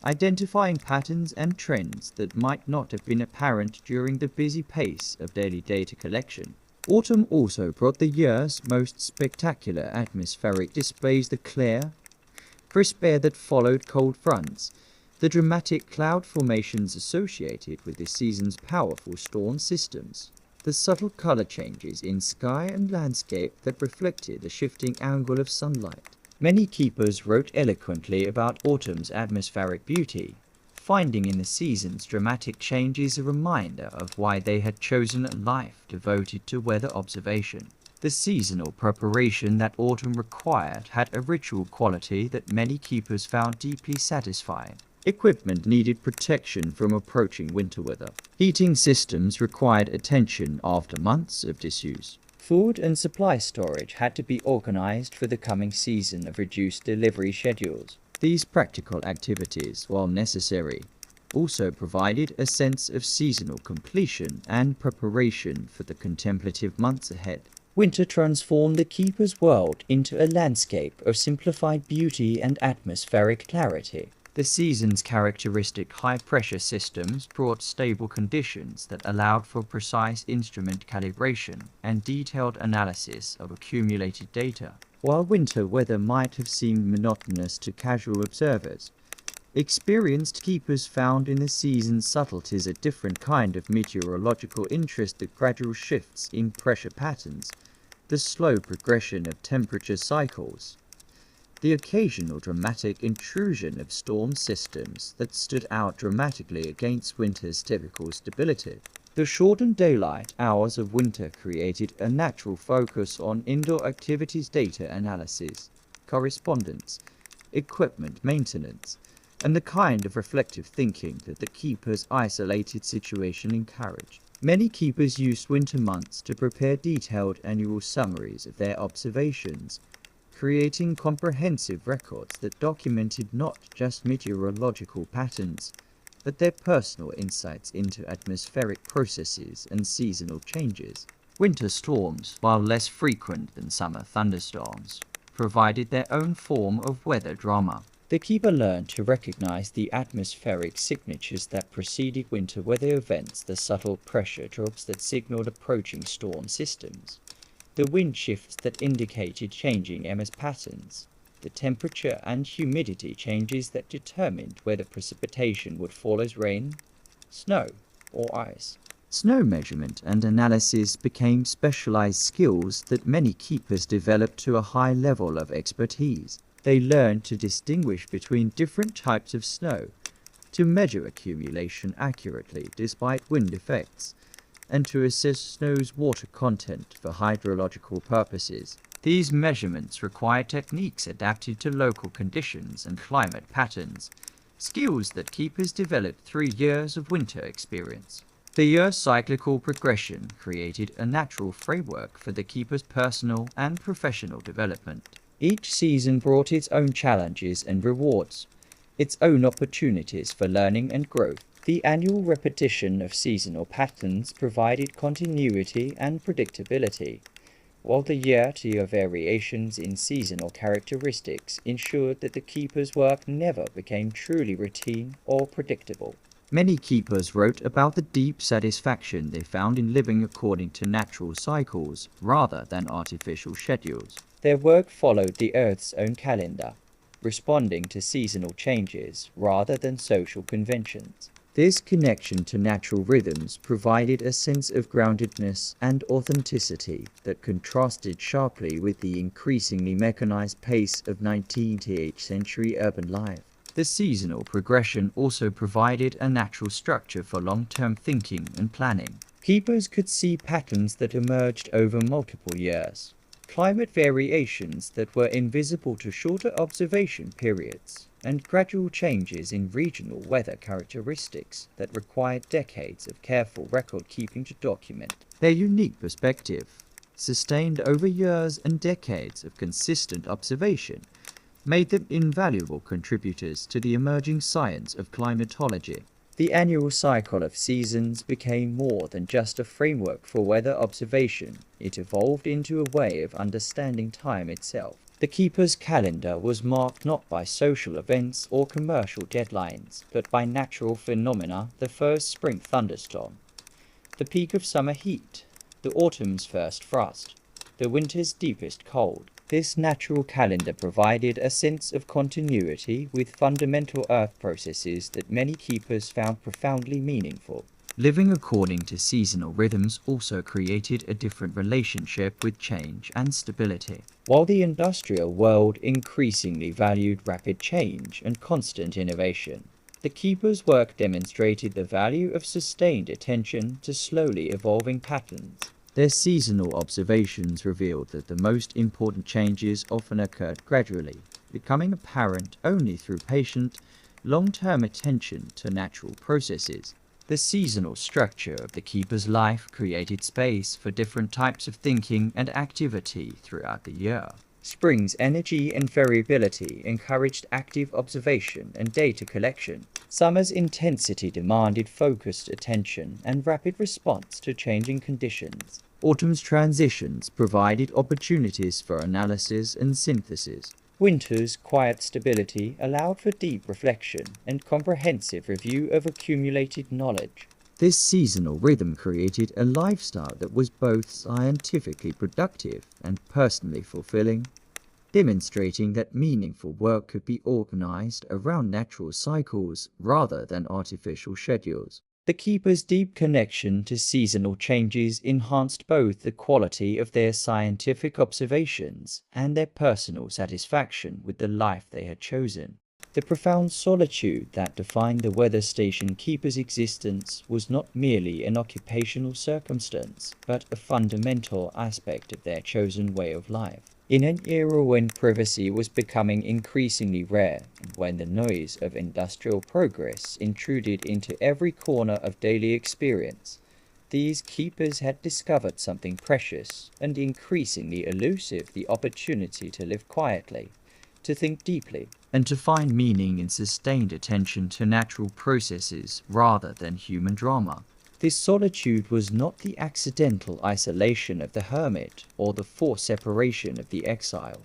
identifying patterns and trends that might not have been apparent during the busy pace of daily data collection. Autumn also brought the year's most spectacular atmospheric displays: the clear, crisp air that followed cold fronts, the dramatic cloud formations associated with the season's powerful storm systems, the subtle color changes in sky and landscape that reflected the shifting angle of sunlight. Many keepers wrote eloquently about autumn's atmospheric beauty, finding in the season's dramatic changes a reminder of why they had chosen a life devoted to weather observation. The seasonal preparation that autumn required had a ritual quality that many keepers found deeply satisfying. Equipment needed protection from approaching winter weather. Heating systems required attention after months of disuse. Food and supply storage had to be organized for the coming season of reduced delivery schedules. These practical activities, while necessary, also provided a sense of seasonal completion and preparation for the contemplative months ahead. Winter transformed the keeper's world into a landscape of simplified beauty and atmospheric clarity. The season's characteristic high-pressure systems brought stable conditions that allowed for precise instrument calibration and detailed analysis of accumulated data. While winter weather might have seemed monotonous to casual observers, experienced keepers found in the season's subtleties a different kind of meteorological interest: the gradual shifts in pressure patterns, the slow progression of temperature cycles, the occasional dramatic intrusion of storm systems that stood out dramatically against winter's typical stability. The shortened daylight hours of winter created a natural focus on indoor activities, data analysis, correspondence, equipment maintenance, and the kind of reflective thinking that the keeper's isolated situation encouraged. Many keepers used winter months to prepare detailed annual summaries of their observations, creating comprehensive records that documented not just meteorological patterns, but their personal insights into atmospheric processes and seasonal changes. Winter storms, while less frequent than summer thunderstorms, provided their own form of weather drama. The keeper learned to recognize the atmospheric signatures that preceded winter weather events, the subtle pressure drops that signaled approaching storm systems, the wind shifts that indicated changing MS patterns, the temperature and humidity changes that determined whether precipitation would fall as rain, snow, or ice. Snow measurement and analysis became specialized skills that many keepers developed to a high level of expertise. They learned to distinguish between different types of snow, to measure accumulation accurately despite wind effects, and to assess snow's water content for hydrological purposes. These measurements require techniques adapted to local conditions and climate patterns, skills that keepers developed through years of winter experience. The year's cyclical progression created a natural framework for the keeper's personal and professional development. Each season brought its own challenges and rewards, its own opportunities for learning and growth. The annual repetition of seasonal patterns provided continuity and predictability, while the year-to-year variations in seasonal characteristics ensured that the keeper's work never became truly routine or predictable. Many keepers wrote about the deep satisfaction they found in living according to natural cycles rather than artificial schedules. Their work followed the Earth's own calendar, responding to seasonal changes rather than social conventions. This connection to natural rhythms provided a sense of groundedness and authenticity that contrasted sharply with the increasingly mechanized pace of 19th century urban life. The seasonal progression also provided a natural structure for long-term thinking and planning. Keepers could see patterns that emerged over multiple years, climate variations that were invisible to shorter observation periods, and gradual changes in regional weather characteristics that required decades of careful record-keeping to document. Their unique perspective, sustained over years and decades of consistent observation, made them invaluable contributors to the emerging science of climatology. The annual cycle of seasons became more than just a framework for weather observation. It evolved into a way of understanding time itself. The keeper's calendar was marked not by social events or commercial deadlines, but by natural phenomena: the first spring thunderstorm, the peak of summer heat, the autumn's first frost, the winter's deepest cold. This natural calendar provided a sense of continuity with fundamental earth processes that many keepers found profoundly meaningful. Living according to seasonal rhythms also created a different relationship with change and stability. While the industrial world increasingly valued rapid change and constant innovation, the keeper's work demonstrated the value of sustained attention to slowly evolving patterns. Their seasonal observations revealed that the most important changes often occurred gradually, becoming apparent only through patient long-term attention to natural processes. The seasonal structure of the keeper's life created space for different types of thinking and activity throughout the year. Spring's energy and variability encouraged active observation and data collection. Summer's intensity demanded focused attention and rapid response to changing conditions. Autumn's transitions provided opportunities for analysis and synthesis. Winter's quiet stability allowed for deep reflection and comprehensive review of accumulated knowledge. This seasonal rhythm created a lifestyle that was both scientifically productive and personally fulfilling, demonstrating that meaningful work could be organized around natural cycles rather than artificial schedules. The keepers' deep connection to seasonal changes enhanced both the quality of their scientific observations and their personal satisfaction with the life they had chosen. The profound solitude that defined the weather station keeper's existence was not merely an occupational circumstance, but a fundamental aspect of their chosen way of life. In an era when privacy was becoming increasingly rare, and when the noise of industrial progress intruded into every corner of daily experience, these keepers had discovered something precious and increasingly elusive: the opportunity to live quietly, to think deeply, and to find meaning in sustained attention to natural processes rather than human drama. This solitude was not the accidental isolation of the hermit or the forced separation of the exile,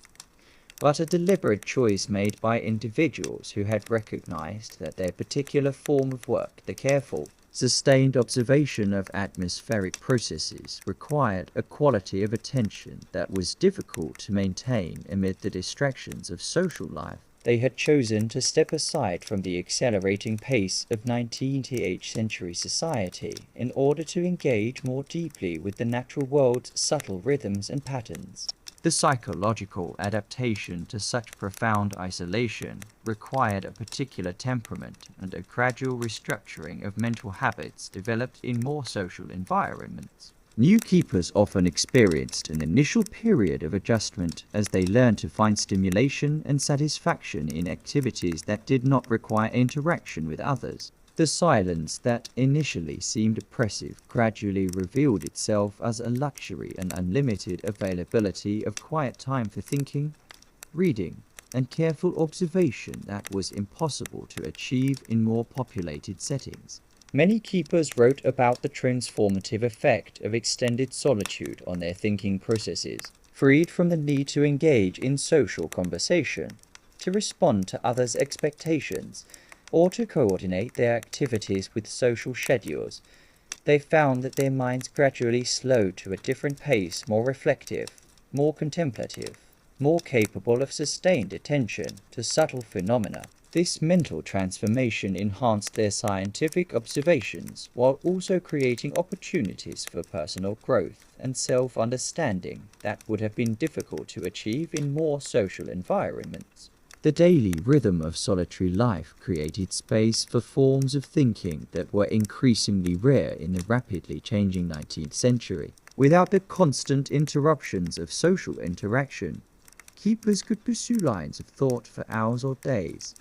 but a deliberate choice made by individuals who had recognized that their particular form of work, the careful, sustained observation of atmospheric processes, required a quality of attention that was difficult to maintain amid the distractions of social life. They had chosen to step aside from the accelerating pace of 19th century society in order to engage more deeply with the natural world's subtle rhythms and patterns. The psychological adaptation to such profound isolation required a particular temperament and a gradual restructuring of mental habits developed in more social environments. New keepers often experienced an initial period of adjustment as they learned to find stimulation and satisfaction in activities that did not require interaction with others. The silence that initially seemed oppressive gradually revealed itself as a luxury and unlimited availability of quiet time for thinking, reading, and careful observation that was impossible to achieve in more populated settings. Many keepers wrote about the transformative effect of extended solitude on their thinking processes. Freed from the need to engage in social conversation, to respond to others' expectations, or to coordinate their activities with social schedules, they found that their minds gradually slowed to a different pace, more reflective, more contemplative, more capable of sustained attention to subtle phenomena. This mental transformation enhanced their scientific observations while also creating opportunities for personal growth and self-understanding that would have been difficult to achieve in more social environments. The daily rhythm of solitary life created space for forms of thinking that were increasingly rare in the rapidly changing 19th century. Without the constant interruptions of social interaction, keepers could pursue lines of thought for hours or days,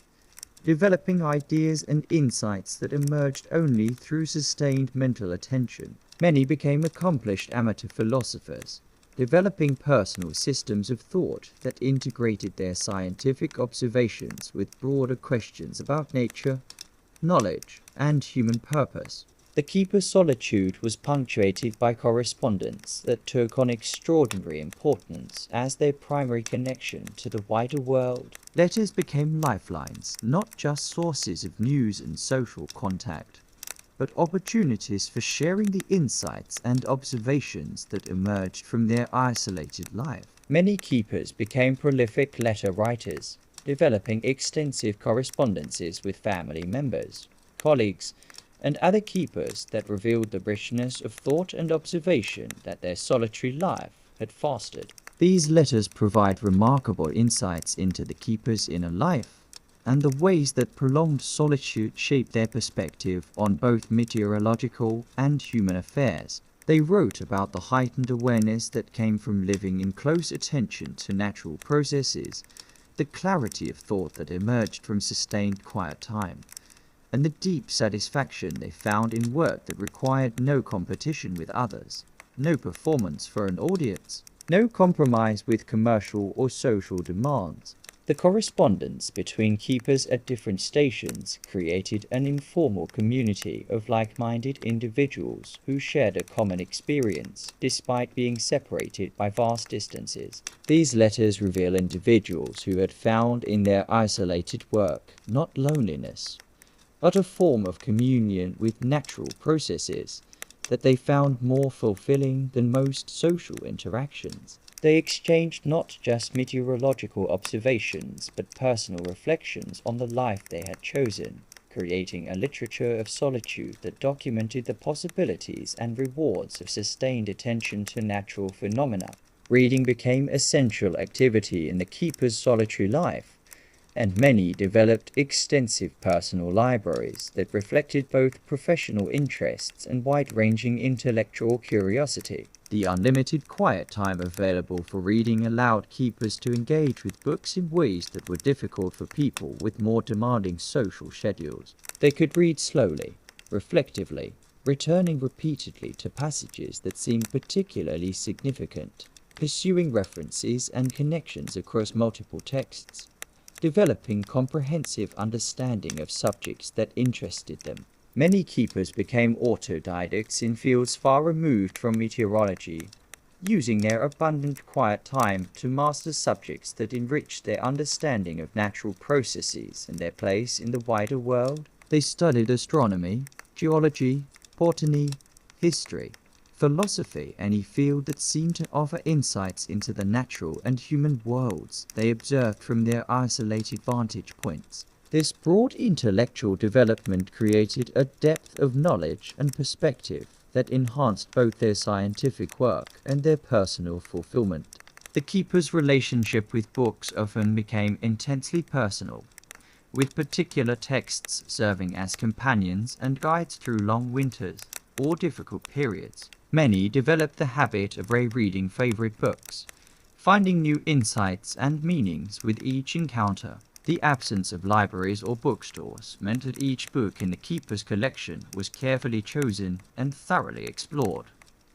developing ideas and insights that emerged only through sustained mental attention. Many became accomplished amateur philosophers, developing personal systems of thought that integrated their scientific observations with broader questions about nature, knowledge, and human purpose. The keeper's solitude was punctuated by correspondence that took on extraordinary importance as their primary connection to the wider world. Letters became lifelines, not just sources of news and social contact, but opportunities for sharing the insights and observations that emerged from their isolated life. Many keepers became prolific letter writers, developing extensive correspondences with family members, colleagues, and other keepers that revealed the richness of thought and observation that their solitary life had fostered. These letters provide remarkable insights into the keeper's inner life and the ways that prolonged solitude shaped their perspective on both meteorological and human affairs. They wrote about the heightened awareness that came from living in close attention to natural processes, the clarity of thought that emerged from sustained quiet time, and the deep satisfaction they found in work that required no competition with others, no performance for an audience, no compromise with commercial or social demands. The correspondence between keepers at different stations created an informal community of like-minded individuals who shared a common experience despite being separated by vast distances. These letters reveal individuals who had found in their isolated work not loneliness, but a form of communion with natural processes that they found more fulfilling than most social interactions. They exchanged not just meteorological observations, but personal reflections on the life they had chosen, creating a literature of solitude that documented the possibilities and rewards of sustained attention to natural phenomena. Reading became a central activity in the keeper's solitary life, and many developed extensive personal libraries that reflected both professional interests and wide-ranging intellectual curiosity. The unlimited quiet time available for reading allowed keepers to engage with books in ways that were difficult for people with more demanding social schedules. They could read slowly, reflectively, returning repeatedly to passages that seemed particularly significant, pursuing references and connections across multiple texts, developing comprehensive understanding of subjects that interested them. Many keepers became autodidacts in fields far removed from meteorology, using their abundant quiet time to master subjects that enriched their understanding of natural processes and their place in the wider world. They studied astronomy, geology, botany, history, philosophy, any field that seemed to offer insights into the natural and human worlds they observed from their isolated vantage points. This broad intellectual development created a depth of knowledge and perspective that enhanced both their scientific work and their personal fulfillment. The keeper's relationship with books often became intensely personal, with particular texts serving as companions and guides through long winters or difficult periods. Many developed the habit of rereading favorite books, finding new insights and meanings with each encounter. The absence of libraries or bookstores meant that each book in the keeper's collection was carefully chosen and thoroughly explored,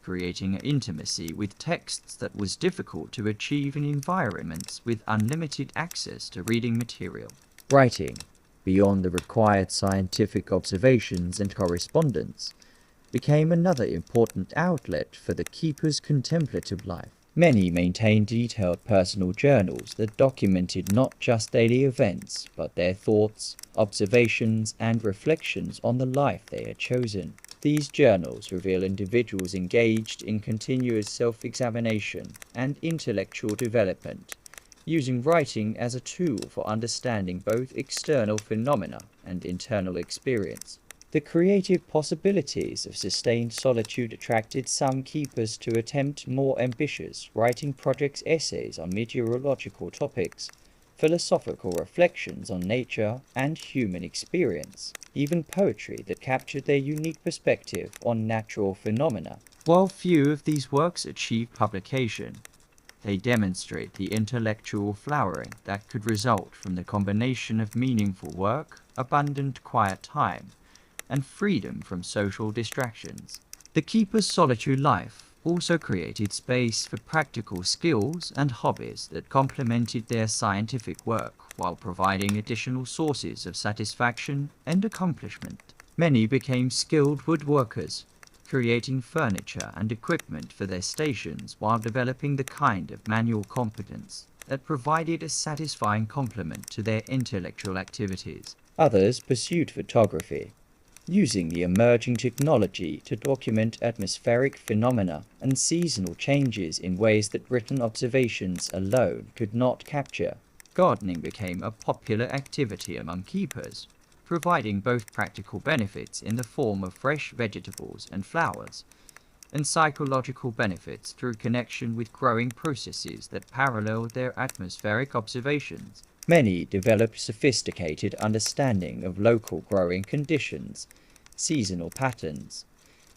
creating an intimacy with texts that was difficult to achieve in environments with unlimited access to reading material. Writing, beyond the required scientific observations and correspondence, became another important outlet for the keeper's contemplative life. Many maintained detailed personal journals that documented not just daily events, but their thoughts, observations, and reflections on the life they had chosen. These journals reveal individuals engaged in continuous self-examination and intellectual development, using writing as a tool for understanding both external phenomena and internal experience. The creative possibilities of sustained solitude attracted some keepers to attempt more ambitious writing projects, essays on meteorological topics, philosophical reflections on nature and human experience, even poetry that captured their unique perspective on natural phenomena. While few of these works achieved publication, they demonstrate the intellectual flowering that could result from the combination of meaningful work, abundant quiet time, and freedom from social distractions. The keeper's solitary life also created space for practical skills and hobbies that complemented their scientific work while providing additional sources of satisfaction and accomplishment. Many became skilled woodworkers, creating furniture and equipment for their stations while developing the kind of manual competence that provided a satisfying complement to their intellectual activities. Others pursued photography, using the emerging technology to document atmospheric phenomena and seasonal changes in ways that written observations alone could not capture. Gardening became a popular activity among keepers, providing both practical benefits in the form of fresh vegetables and flowers, and psychological benefits through connection with growing processes that paralleled their atmospheric observations. Many developed sophisticated understanding of local growing conditions, seasonal patterns,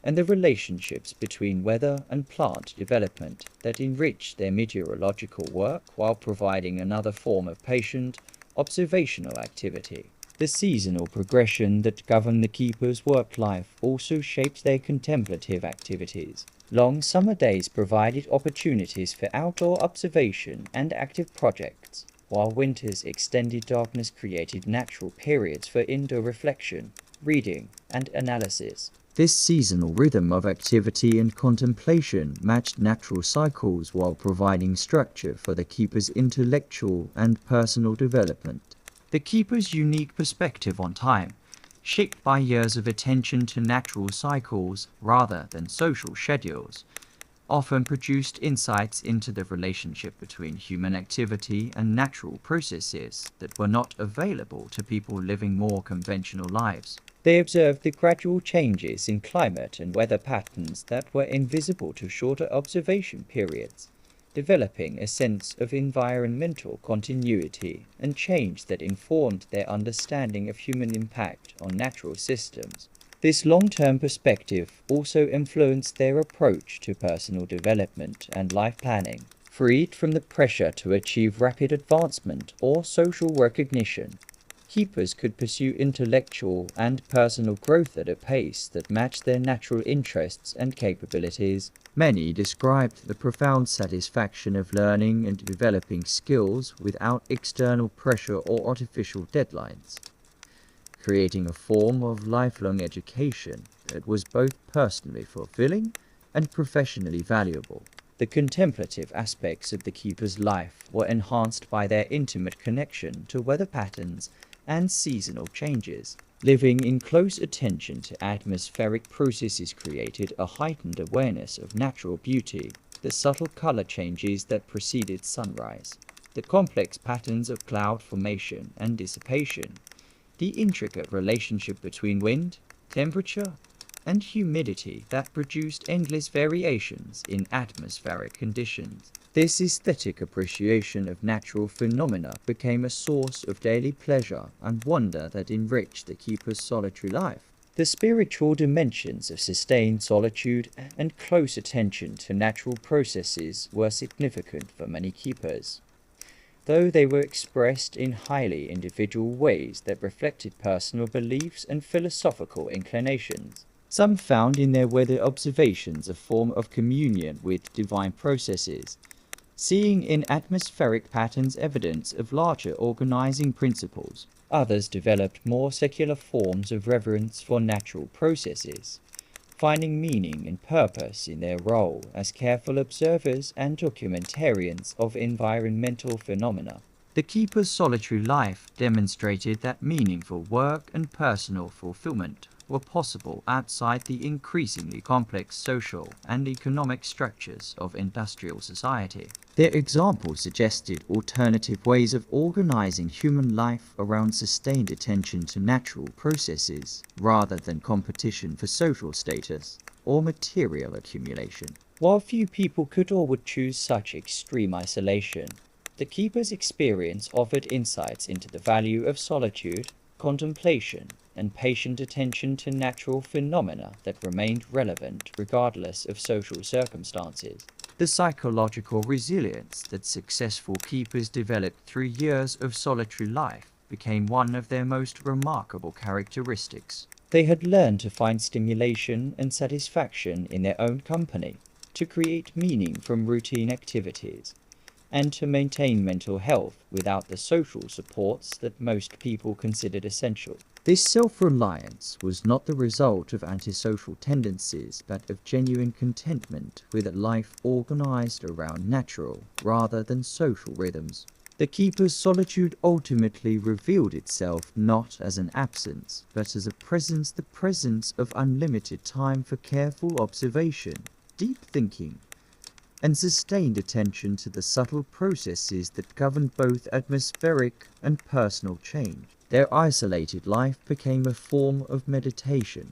and the relationships between weather and plant development that enrich their meteorological work while providing another form of patient, observational activity. The seasonal progression that governed the keepers' work life also shaped their contemplative activities. Long summer days provided opportunities for outdoor observation and active projects, while winter's extended darkness created natural periods for indoor reflection, reading, and analysis. This seasonal rhythm of activity and contemplation matched natural cycles while providing structure for the keeper's intellectual and personal development. The keeper's unique perspective on time, shaped by years of attention to natural cycles rather than social schedules, often produced insights into the relationship between human activity and natural processes that were not available to people living more conventional lives. They observed the gradual changes in climate and weather patterns that were invisible to shorter observation periods, developing a sense of environmental continuity and change that informed their understanding of human impact on natural systems. This long-term perspective also influenced their approach to personal development and life planning. Freed from the pressure to achieve rapid advancement or social recognition, keepers could pursue intellectual and personal growth at a pace that matched their natural interests and capabilities. Many described the profound satisfaction of learning and developing skills without external pressure or artificial deadlines, creating a form of lifelong education that was both personally fulfilling and professionally valuable. The contemplative aspects of the keeper's life were enhanced by their intimate connection to weather patterns and seasonal changes. Living in close attention to atmospheric processes created a heightened awareness of natural beauty, the subtle color changes that preceded sunrise, the complex patterns of cloud formation and dissipation, the intricate relationship between wind, temperature, and humidity that produced endless variations in atmospheric conditions. This aesthetic appreciation of natural phenomena became a source of daily pleasure and wonder that enriched the keeper's solitary life. The spiritual dimensions of sustained solitude and close attention to natural processes were significant for many keepers, though they were expressed in highly individual ways that reflected personal beliefs and philosophical inclinations. Some found in their weather observations a form of communion with divine processes, seeing in atmospheric patterns evidence of larger organizing principles. Others developed more secular forms of reverence for natural processes, finding meaning and purpose in their role as careful observers and documentarians of environmental phenomena. The keeper's solitary life demonstrated that meaningful work and personal fulfillment were possible outside the increasingly complex social and economic structures of industrial society. Their example suggested alternative ways of organizing human life around sustained attention to natural processes, rather than competition for social status or material accumulation. While few people could or would choose such extreme isolation, the keeper's experience offered insights into the value of solitude, contemplation, and patient attention to natural phenomena that remained relevant regardless of social circumstances. The psychological resilience that successful keepers developed through years of solitary life became one of their most remarkable characteristics. They had learned to find stimulation and satisfaction in their own company, to create meaning from routine activities, and to maintain mental health without the social supports that most people considered essential. This self-reliance was not the result of antisocial tendencies, but of genuine contentment with a life organized around natural rather than social rhythms. The keeper's solitude ultimately revealed itself not as an absence, but as a presence, the presence of unlimited time for careful observation, deep thinking, and sustained attention to the subtle processes that govern both atmospheric and personal change. Their isolated life became a form of meditation,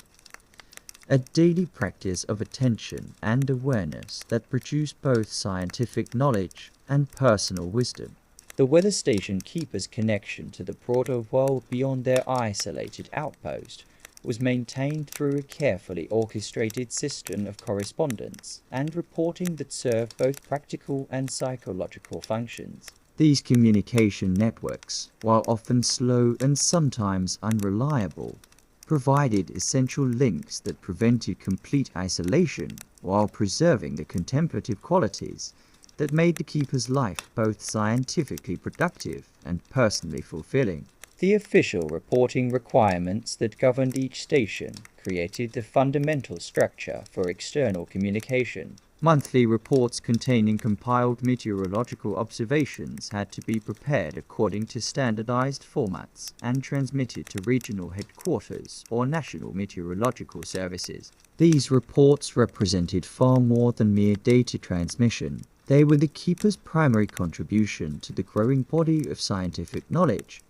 a daily practice of attention and awareness that produced both scientific knowledge and personal wisdom. The weather station keeper's connection to the broader world beyond their isolated outpost was maintained through a carefully orchestrated system of correspondence and reporting that served both practical and psychological functions. These communication networks, while often slow and sometimes unreliable, provided essential links that prevented complete isolation while preserving the contemplative qualities that made the keeper's life both scientifically productive and personally fulfilling. The official reporting requirements that governed each station created the fundamental structure for external communication. Monthly reports containing compiled meteorological observations had to be prepared according to standardized formats and transmitted to regional headquarters or national meteorological services. These reports represented far more than mere data transmission. They were the keeper's primary contribution to the growing body of scientific knowledge,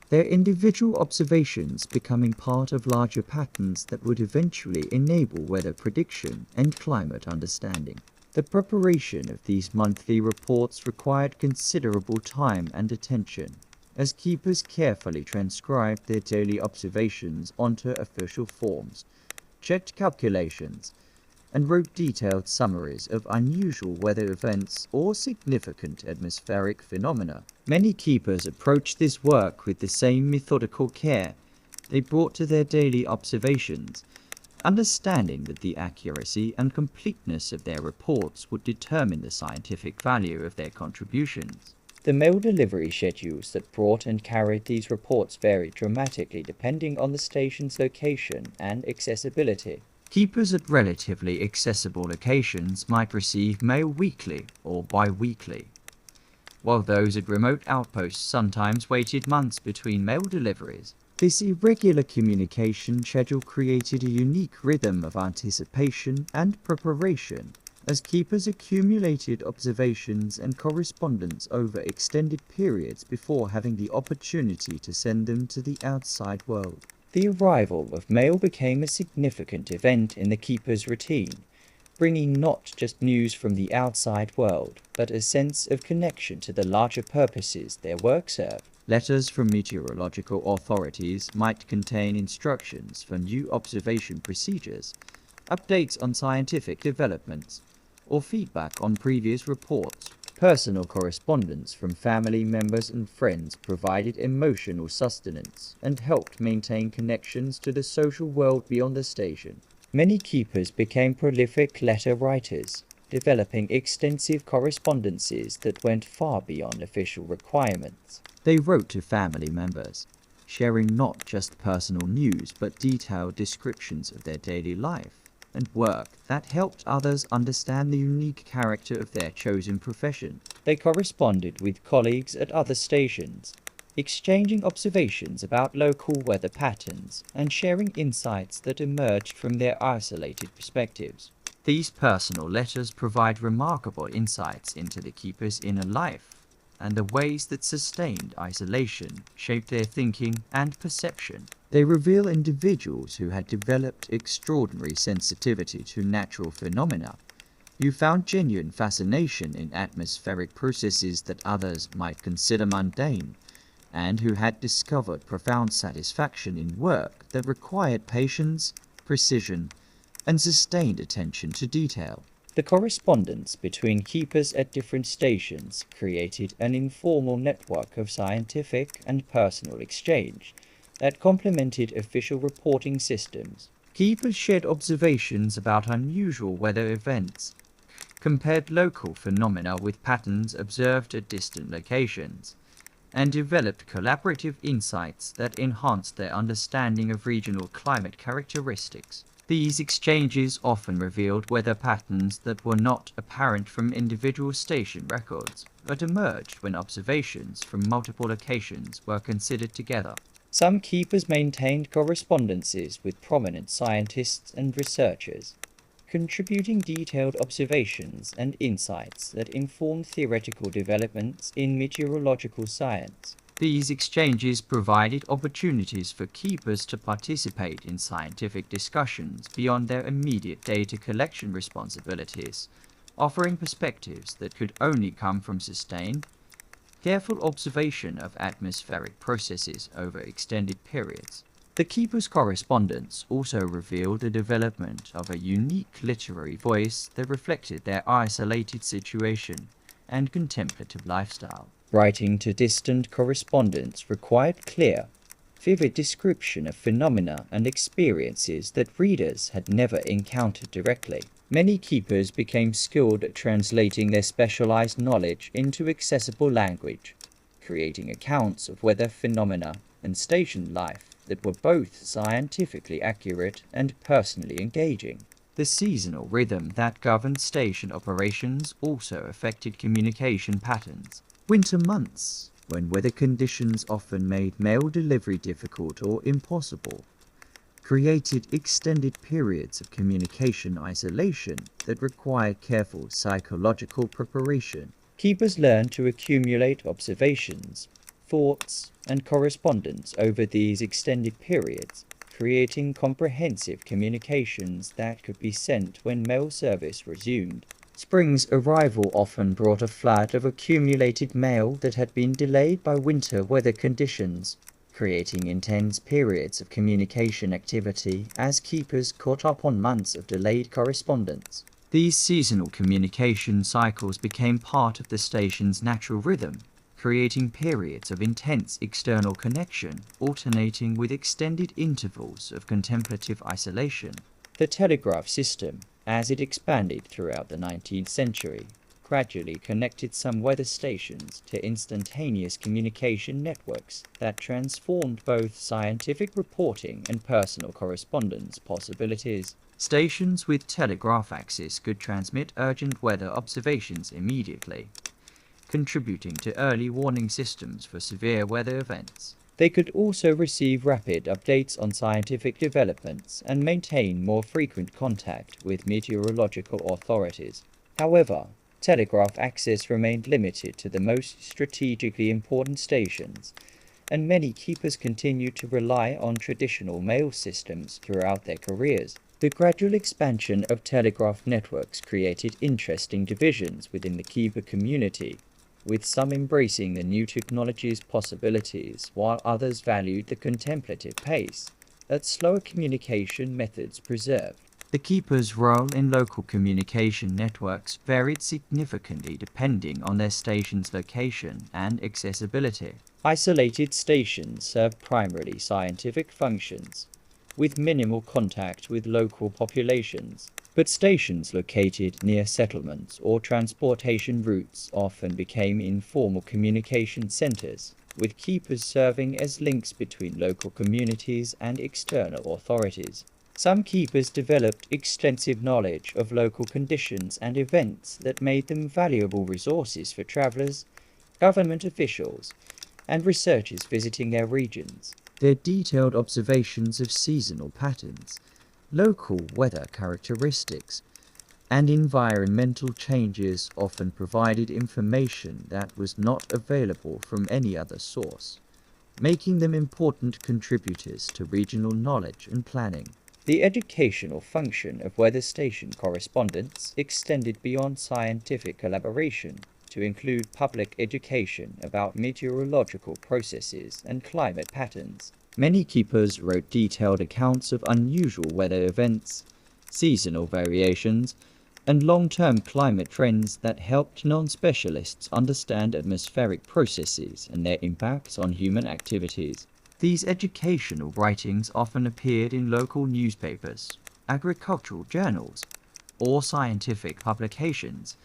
their individual observations becoming part of larger patterns that would eventually enable weather prediction and climate understanding. The preparation of these monthly reports required considerable time and attention, as keepers carefully transcribed their daily observations onto official forms, checked calculations, and wrote detailed summaries of unusual weather events or significant atmospheric phenomena. Many keepers approached this work with the same methodical care they brought to their daily observations, understanding that the accuracy and completeness of their reports would determine the scientific value of their contributions. The mail delivery schedules that brought and carried these reports varied dramatically depending on the station's location and accessibility. Keepers at relatively accessible locations might receive mail weekly or bi-weekly, while those at remote outposts sometimes waited months between mail deliveries. This irregular communication schedule created a unique rhythm of anticipation and preparation, as keepers accumulated observations and correspondence over extended periods before having the opportunity to send them to the outside world. The arrival of mail became a significant event in the keeper's routine, bringing not just news from the outside world, but a sense of connection to the larger purposes their work served. Letters from meteorological authorities might contain instructions for new observation procedures, updates on scientific developments, or feedback on previous reports. Personal correspondence from family members and friends provided emotional sustenance and helped maintain connections to the social world beyond the station. Many keepers became prolific letter writers, developing extensive correspondences that went far beyond official requirements. They wrote to family members, sharing not just personal news but detailed descriptions of their daily life and work that helped others understand the unique character of their chosen profession. They corresponded with colleagues at other stations, exchanging observations about local weather patterns and sharing insights that emerged from their isolated perspectives. These personal letters provide remarkable insights into the keeper's inner life and the ways that sustained isolation shaped their thinking and perception. They reveal individuals who had developed extraordinary sensitivity to natural phenomena, who found genuine fascination in atmospheric processes that others might consider mundane, and who had discovered profound satisfaction in work that required patience, precision, and sustained attention to detail. The correspondence between keepers at different stations created an informal network of scientific and personal exchange that complemented official reporting systems. Keepers shared observations about unusual weather events, compared local phenomena with patterns observed at distant locations, and developed collaborative insights that enhanced their understanding of regional climate characteristics. These exchanges often revealed weather patterns that were not apparent from individual station records, but emerged when observations from multiple locations were considered together. Some keepers maintained correspondences with prominent scientists and researchers, contributing detailed observations and insights that informed theoretical developments in meteorological science. These exchanges provided opportunities for keepers to participate in scientific discussions beyond their immediate data collection responsibilities, offering perspectives that could only come from sustained, careful observation of atmospheric processes over extended periods. The keeper's correspondence also revealed the development of a unique literary voice that reflected their isolated situation and contemplative lifestyle. Writing to distant correspondents required clear, vivid description of phenomena and experiences that readers had never encountered directly. Many keepers became skilled at translating their specialized knowledge into accessible language, creating accounts of weather phenomena and station life that were both scientifically accurate and personally engaging. The seasonal rhythm that governed station operations also affected communication patterns. Winter months, when weather conditions often made mail delivery difficult or impossible, created extended periods of communication isolation that required careful psychological preparation. Keepers learned to accumulate observations, thoughts, and correspondence over these extended periods, creating comprehensive communications that could be sent when mail service resumed. Spring's arrival often brought a flood of accumulated mail that had been delayed by winter weather conditions, creating intense periods of communication activity as keepers caught up on months of delayed correspondence. These seasonal communication cycles became part of the station's natural rhythm, creating periods of intense external connection, alternating with extended intervals of contemplative isolation. The telegraph system, as it expanded throughout the 19th century, gradually connected some weather stations to instantaneous communication networks that transformed both scientific reporting and personal correspondence possibilities. Stations with telegraph access could transmit urgent weather observations immediately, contributing to early warning systems for severe weather events. They could also receive rapid updates on scientific developments and maintain more frequent contact with meteorological authorities. However, telegraph access remained limited to the most strategically important stations, and many keepers continued to rely on traditional mail systems throughout their careers. The gradual expansion of telegraph networks created interesting divisions within the keeper community, with some embracing the new technology's possibilities, while others valued the contemplative pace that slower communication methods preserved. The keeper's role in local communication networks varied significantly depending on their station's location and accessibility. Isolated stations served primarily scientific functions, with minimal contact with local populations, but stations located near settlements or transportation routes often became informal communication centers, with keepers serving as links between local communities and external authorities. Some keepers developed extensive knowledge of local conditions and events that made them valuable resources for travelers, government officials, and researchers visiting their regions. Their detailed observations of seasonal patterns, local weather characteristics, and environmental changes often provided information that was not available from any other source, making them important contributors to regional knowledge and planning. The educational function of weather station correspondence extended beyond scientific collaboration to include public education about meteorological processes and climate patterns. Many keepers wrote detailed accounts of unusual weather events, seasonal variations, and long-term climate trends that helped non-specialists understand atmospheric processes and their impacts on human activities. These educational writings often appeared in local newspapers, agricultural journals, or scientific publications,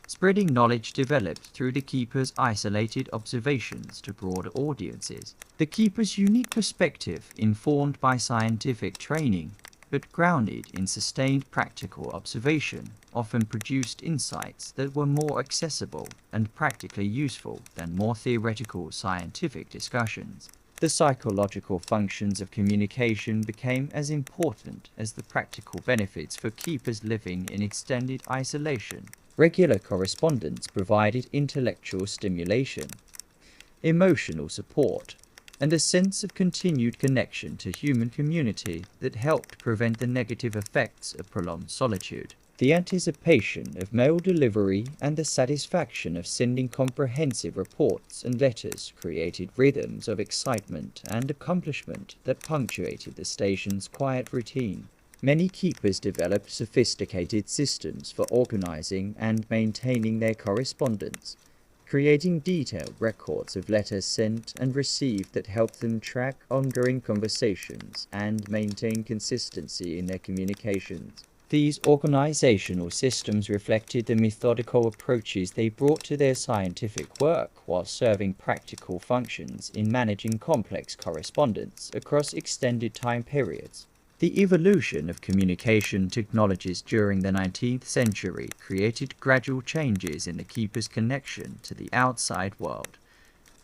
spreading knowledge developed through the keeper's isolated observations to broader audiences. The keeper's unique perspective, informed by scientific training, but grounded in sustained practical observation, often produced insights that were more accessible and practically useful than more theoretical scientific discussions. The psychological functions of communication became as important as the practical benefits for keepers living in extended isolation. Regular correspondence provided intellectual stimulation, emotional support, and a sense of continued connection to human community that helped prevent the negative effects of prolonged solitude. The anticipation of mail delivery and the satisfaction of sending comprehensive reports and letters created rhythms of excitement and accomplishment that punctuated the station's quiet routine. Many keepers developed sophisticated systems for organizing and maintaining their correspondence, creating detailed records of letters sent and received that helped them track ongoing conversations and maintain consistency in their communications. These organizational systems reflected the methodical approaches they brought to their scientific work while serving practical functions in managing complex correspondence across extended time periods. The evolution of communication technologies during the 19th century created gradual changes in the keeper's connection to the outside world,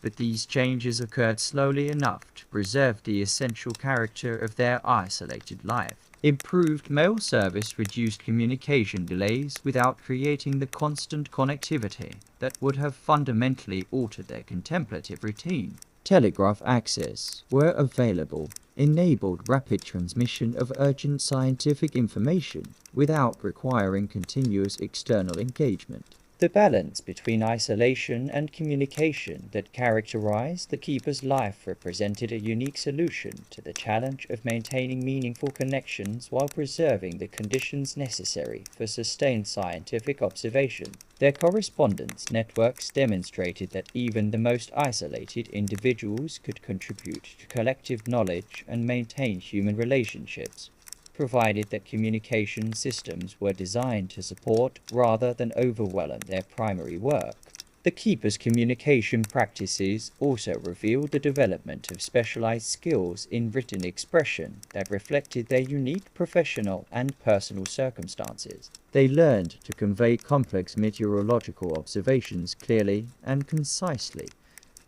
but these changes occurred slowly enough to preserve the essential character of their isolated life. Improved mail service reduced communication delays without creating the constant connectivity that would have fundamentally altered their contemplative routine. Telegraph access, where available, enabled rapid transmission of urgent scientific information without requiring continuous external engagement. The balance between isolation and communication that characterized the keeper's life represented a unique solution to the challenge of maintaining meaningful connections while preserving the conditions necessary for sustained scientific observation. Their correspondence networks demonstrated that even the most isolated individuals could contribute to collective knowledge and maintain human relationships, provided that communication systems were designed to support rather than overwhelm their primary work. The keeper's communication practices also revealed the development of specialized skills in written expression that reflected their unique professional and personal circumstances. They learned to convey complex meteorological observations clearly and concisely,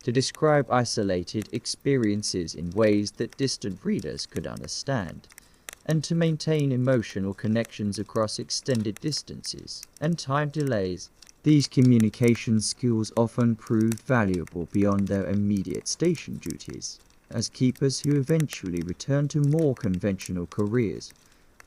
to describe isolated experiences in ways that distant readers could understand, and to maintain emotional connections across extended distances and time delays. These communication skills often proved valuable beyond their immediate station duties, as keepers who eventually returned to more conventional careers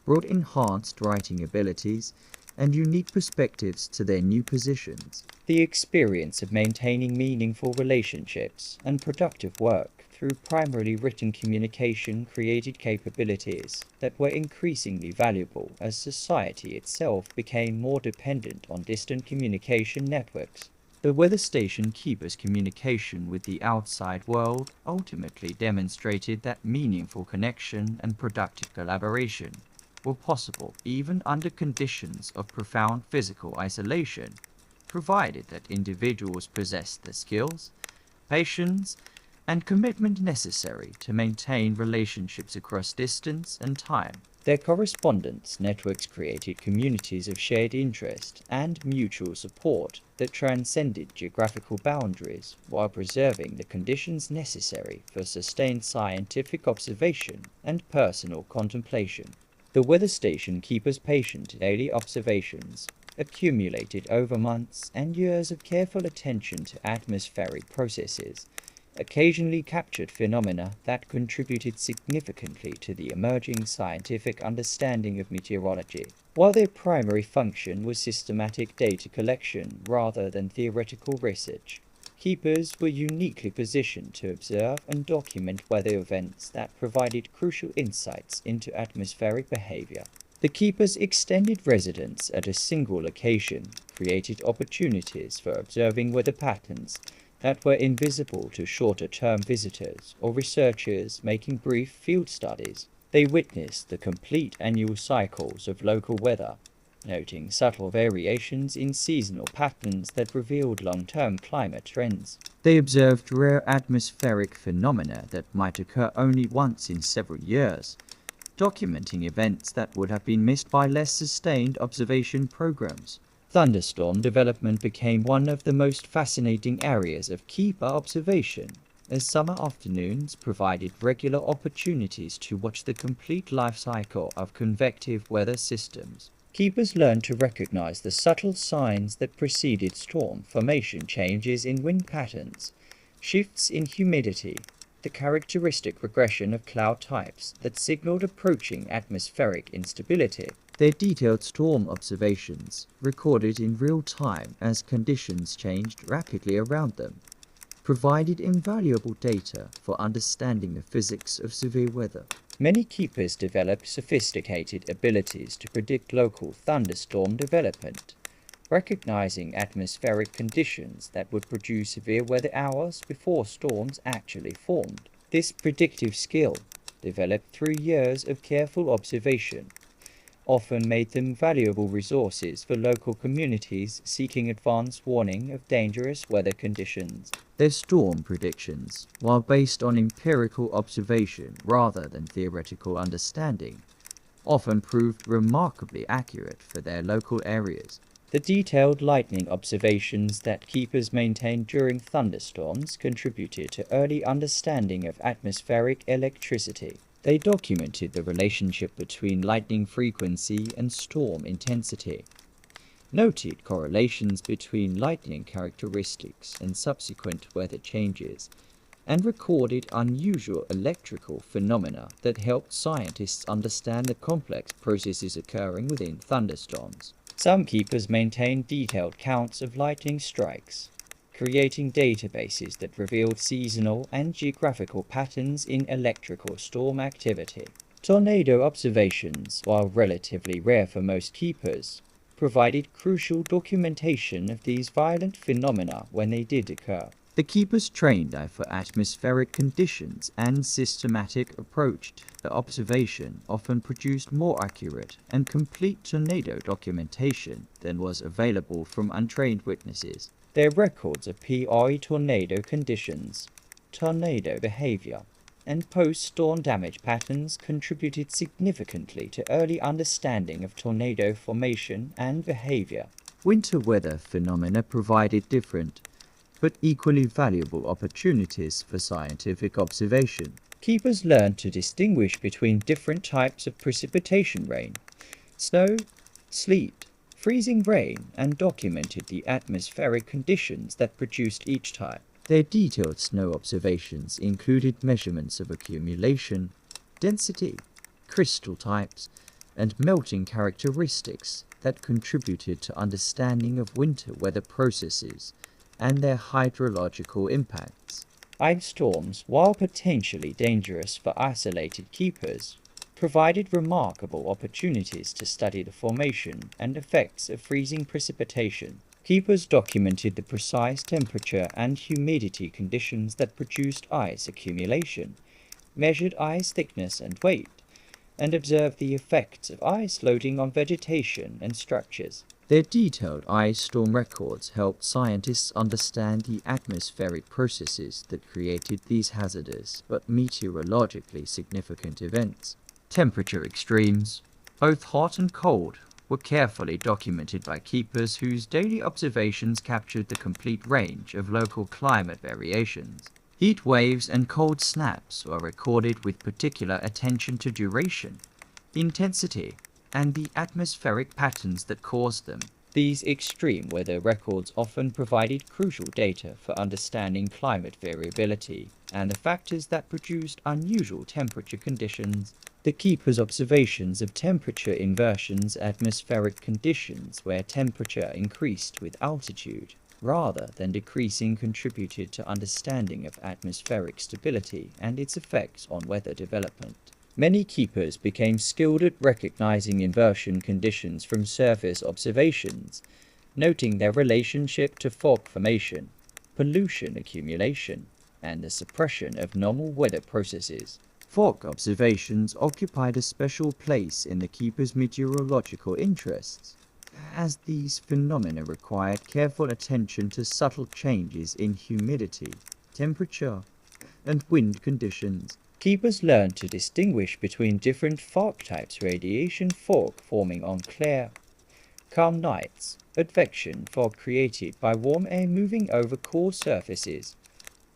brought enhanced writing abilities and unique perspectives to their new positions. The experience of maintaining meaningful relationships and productive work through primarily written communication created capabilities that were increasingly valuable as society itself became more dependent on distant communication networks. The weather station keeper's communication with the outside world ultimately demonstrated that meaningful connection and productive collaboration were possible even under conditions of profound physical isolation, provided that individuals possessed the skills, patience, and commitment necessary to maintain relationships across distance and time. Their correspondence networks created communities of shared interest and mutual support that transcended geographical boundaries while preserving the conditions necessary for sustained scientific observation and personal contemplation. The weather station keeper's patient daily observations, accumulated over months and years of careful attention to atmospheric processes, occasionally captured phenomena that contributed significantly to the emerging scientific understanding of meteorology. While their primary function was systematic data collection rather than theoretical research, keepers were uniquely positioned to observe and document weather events that provided crucial insights into atmospheric behavior. The keeper's extended residence at a single location created opportunities for observing weather patterns that were invisible to shorter-term visitors or researchers making brief field studies. They witnessed the complete annual cycles of local weather, noting subtle variations in seasonal patterns that revealed long-term climate trends. They observed rare atmospheric phenomena that might occur only once in several years, documenting events that would have been missed by less sustained observation programs. Thunderstorm development became one of the most fascinating areas of keeper observation, as summer afternoons provided regular opportunities to watch the complete life cycle of convective weather systems. Keepers learned to recognize the subtle signs that preceded storm formation, changes in wind patterns, shifts in humidity, the characteristic regression of cloud types that signaled approaching atmospheric instability. Their detailed storm observations, recorded in real time as conditions changed rapidly around them, provided invaluable data for understanding the physics of severe weather. Many keepers developed sophisticated abilities to predict local thunderstorm development, recognizing atmospheric conditions that would produce severe weather hours before storms actually formed. This predictive skill, developed through years of careful observation, often made them valuable resources for local communities seeking advance warning of dangerous weather conditions. Their storm predictions, while based on empirical observation rather than theoretical understanding, often proved remarkably accurate for their local areas. The detailed lightning observations that keepers maintained during thunderstorms contributed to early understanding of atmospheric electricity. They documented the relationship between lightning frequency and storm intensity, noted correlations between lightning characteristics and subsequent weather changes, and recorded unusual electrical phenomena that helped scientists understand the complex processes occurring within thunderstorms. Some keepers maintained detailed counts of lightning strikes, creating databases that revealed seasonal and geographical patterns in electrical storm activity. Tornado observations, while relatively rare for most keepers, provided crucial documentation of these violent phenomena when they did occur. The keepers trained for atmospheric conditions and systematic approach to observation often produced more accurate and complete tornado documentation than was available from untrained witnesses. Their records of pre-tornado conditions, tornado behavior, and post-storm damage patterns contributed significantly to early understanding of tornado formation and behavior. Winter weather phenomena provided different, but equally valuable opportunities for scientific observation. Keepers learned to distinguish between different types of precipitation rain, snow, sleet, freezing rain, and documented the atmospheric conditions that produced each type. Their detailed snow observations included measurements of accumulation, density, crystal types, and melting characteristics that contributed to understanding of winter weather processes and their hydrological impacts. Ice storms, while potentially dangerous for isolated keepers, provided remarkable opportunities to study the formation and effects of freezing precipitation. Keepers documented the precise temperature and humidity conditions that produced ice accumulation, measured ice thickness and weight, and observed the effects of ice loading on vegetation and structures. Their detailed ice storm records helped scientists understand the atmospheric processes that created these hazardous but meteorologically significant events. Temperature extremes, both hot and cold, were carefully documented by keepers whose daily observations captured the complete range of local climate variations. Heat waves and cold snaps were recorded with particular attention to duration, intensity, and the atmospheric patterns that caused them. These extreme weather records often provided crucial data for understanding climate variability and the factors that produced unusual temperature conditions. The keepers' observations of temperature inversions, atmospheric conditions where temperature increased with altitude rather than decreasing, contributed to understanding of atmospheric stability and its effects on weather development. Many keepers became skilled at recognizing inversion conditions from surface observations, noting their relationship to fog formation, pollution accumulation, and the suppression of normal weather processes. Fog observations occupied a special place in the keepers' meteorological interests, as these phenomena required careful attention to subtle changes in humidity, temperature, and wind conditions. Keepers learned to distinguish between different fog types: radiation fog forming on clear, calm nights, advection fog created by warm air moving over cool surfaces,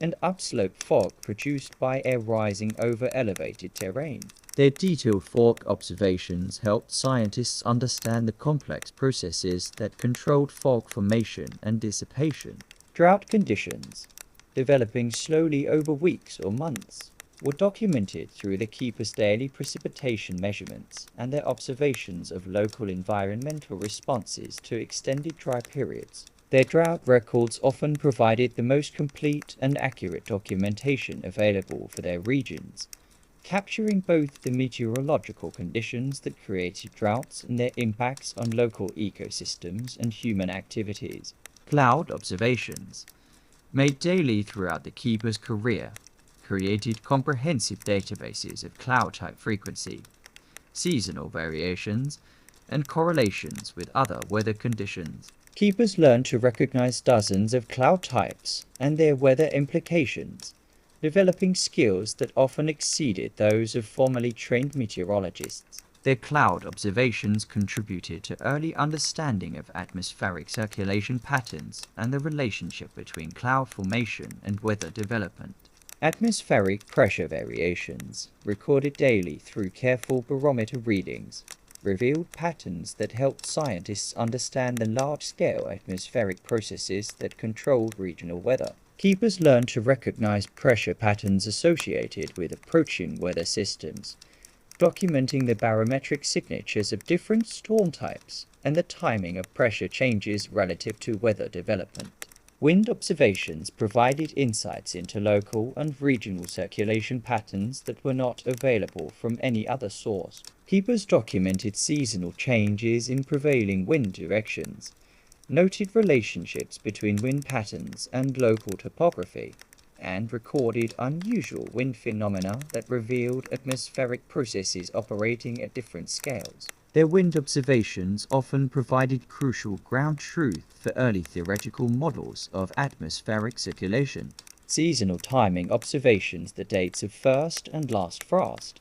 and upslope fog produced by air rising over elevated terrain. Their detailed fog observations helped scientists understand the complex processes that controlled fog formation and dissipation. Drought conditions, developing slowly over weeks or months, were documented through the keepers' daily precipitation measurements and their observations of local environmental responses to extended dry periods. Their drought records often provided the most complete and accurate documentation available for their regions, capturing both the meteorological conditions that created droughts and their impacts on local ecosystems and human activities. Cloud observations, made daily throughout the keeper's career, created comprehensive databases of cloud type frequency, seasonal variations, and correlations with other weather conditions. Keepers learned to recognize dozens of cloud types and their weather implications, developing skills that often exceeded those of formerly trained meteorologists. Their cloud observations contributed to early understanding of atmospheric circulation patterns and the relationship between cloud formation and weather development. Atmospheric pressure variations, recorded daily through careful barometer readings, revealed patterns that helped scientists understand the large-scale atmospheric processes that controlled regional weather. Keepers learned to recognize pressure patterns associated with approaching weather systems, documenting the barometric signatures of different storm types and the timing of pressure changes relative to weather development. Wind observations provided insights into local and regional circulation patterns that were not available from any other source. Keepers documented seasonal changes in prevailing wind directions, noted relationships between wind patterns and local topography, and recorded unusual wind phenomena that revealed atmospheric processes operating at different scales. Their wind observations often provided crucial ground truth for early theoretical models of atmospheric circulation. Seasonal timing observations the dates of first and last frost,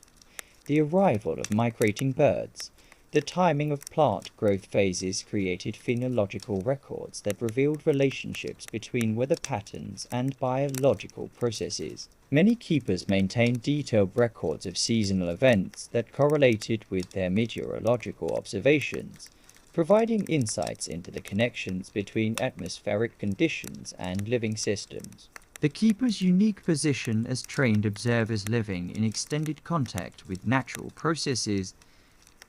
the arrival of migrating birds, the timing of plant growth phases created phenological records that revealed relationships between weather patterns and biological processes. Many keepers maintained detailed records of seasonal events that correlated with their meteorological observations, providing insights into the connections between atmospheric conditions and living systems. The keeper's unique position as trained observers living in extended contact with natural processes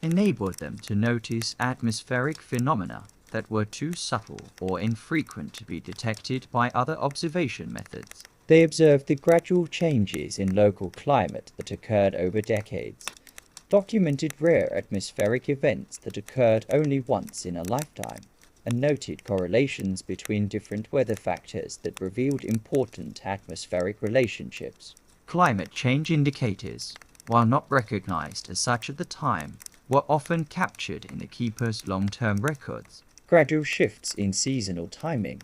enabled them to notice atmospheric phenomena that were too subtle or infrequent to be detected by other observation methods. They observed the gradual changes in local climate that occurred over decades, documented rare atmospheric events that occurred only once in a lifetime, and noted correlations between different weather factors that revealed important atmospheric relationships. Climate change indicators, while not recognized as such at the time, were often captured in the keeper's long-term records. Gradual shifts in seasonal timing,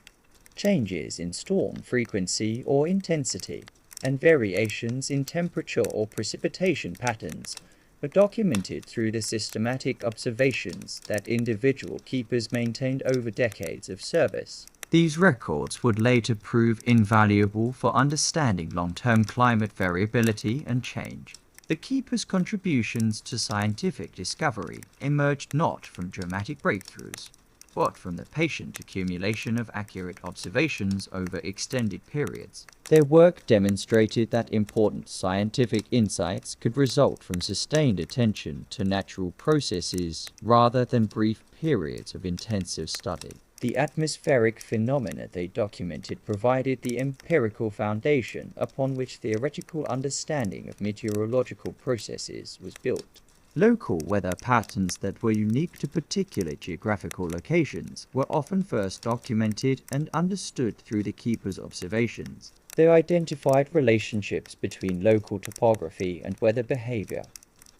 changes in storm frequency or intensity, and variations in temperature or precipitation patterns were documented through the systematic observations that individual keepers maintained over decades of service. These records would later prove invaluable for understanding long-term climate variability and change. The keeper's contributions to scientific discovery emerged not from dramatic breakthroughs, but from the patient accumulation of accurate observations over extended periods. Their work demonstrated that important scientific insights could result from sustained attention to natural processes rather than brief periods of intensive study. The atmospheric phenomena they documented provided the empirical foundation upon which theoretical understanding of meteorological processes was built. Local weather patterns that were unique to particular geographical locations were often first documented and understood through the keeper's observations. They identified relationships between local topography and weather behavior,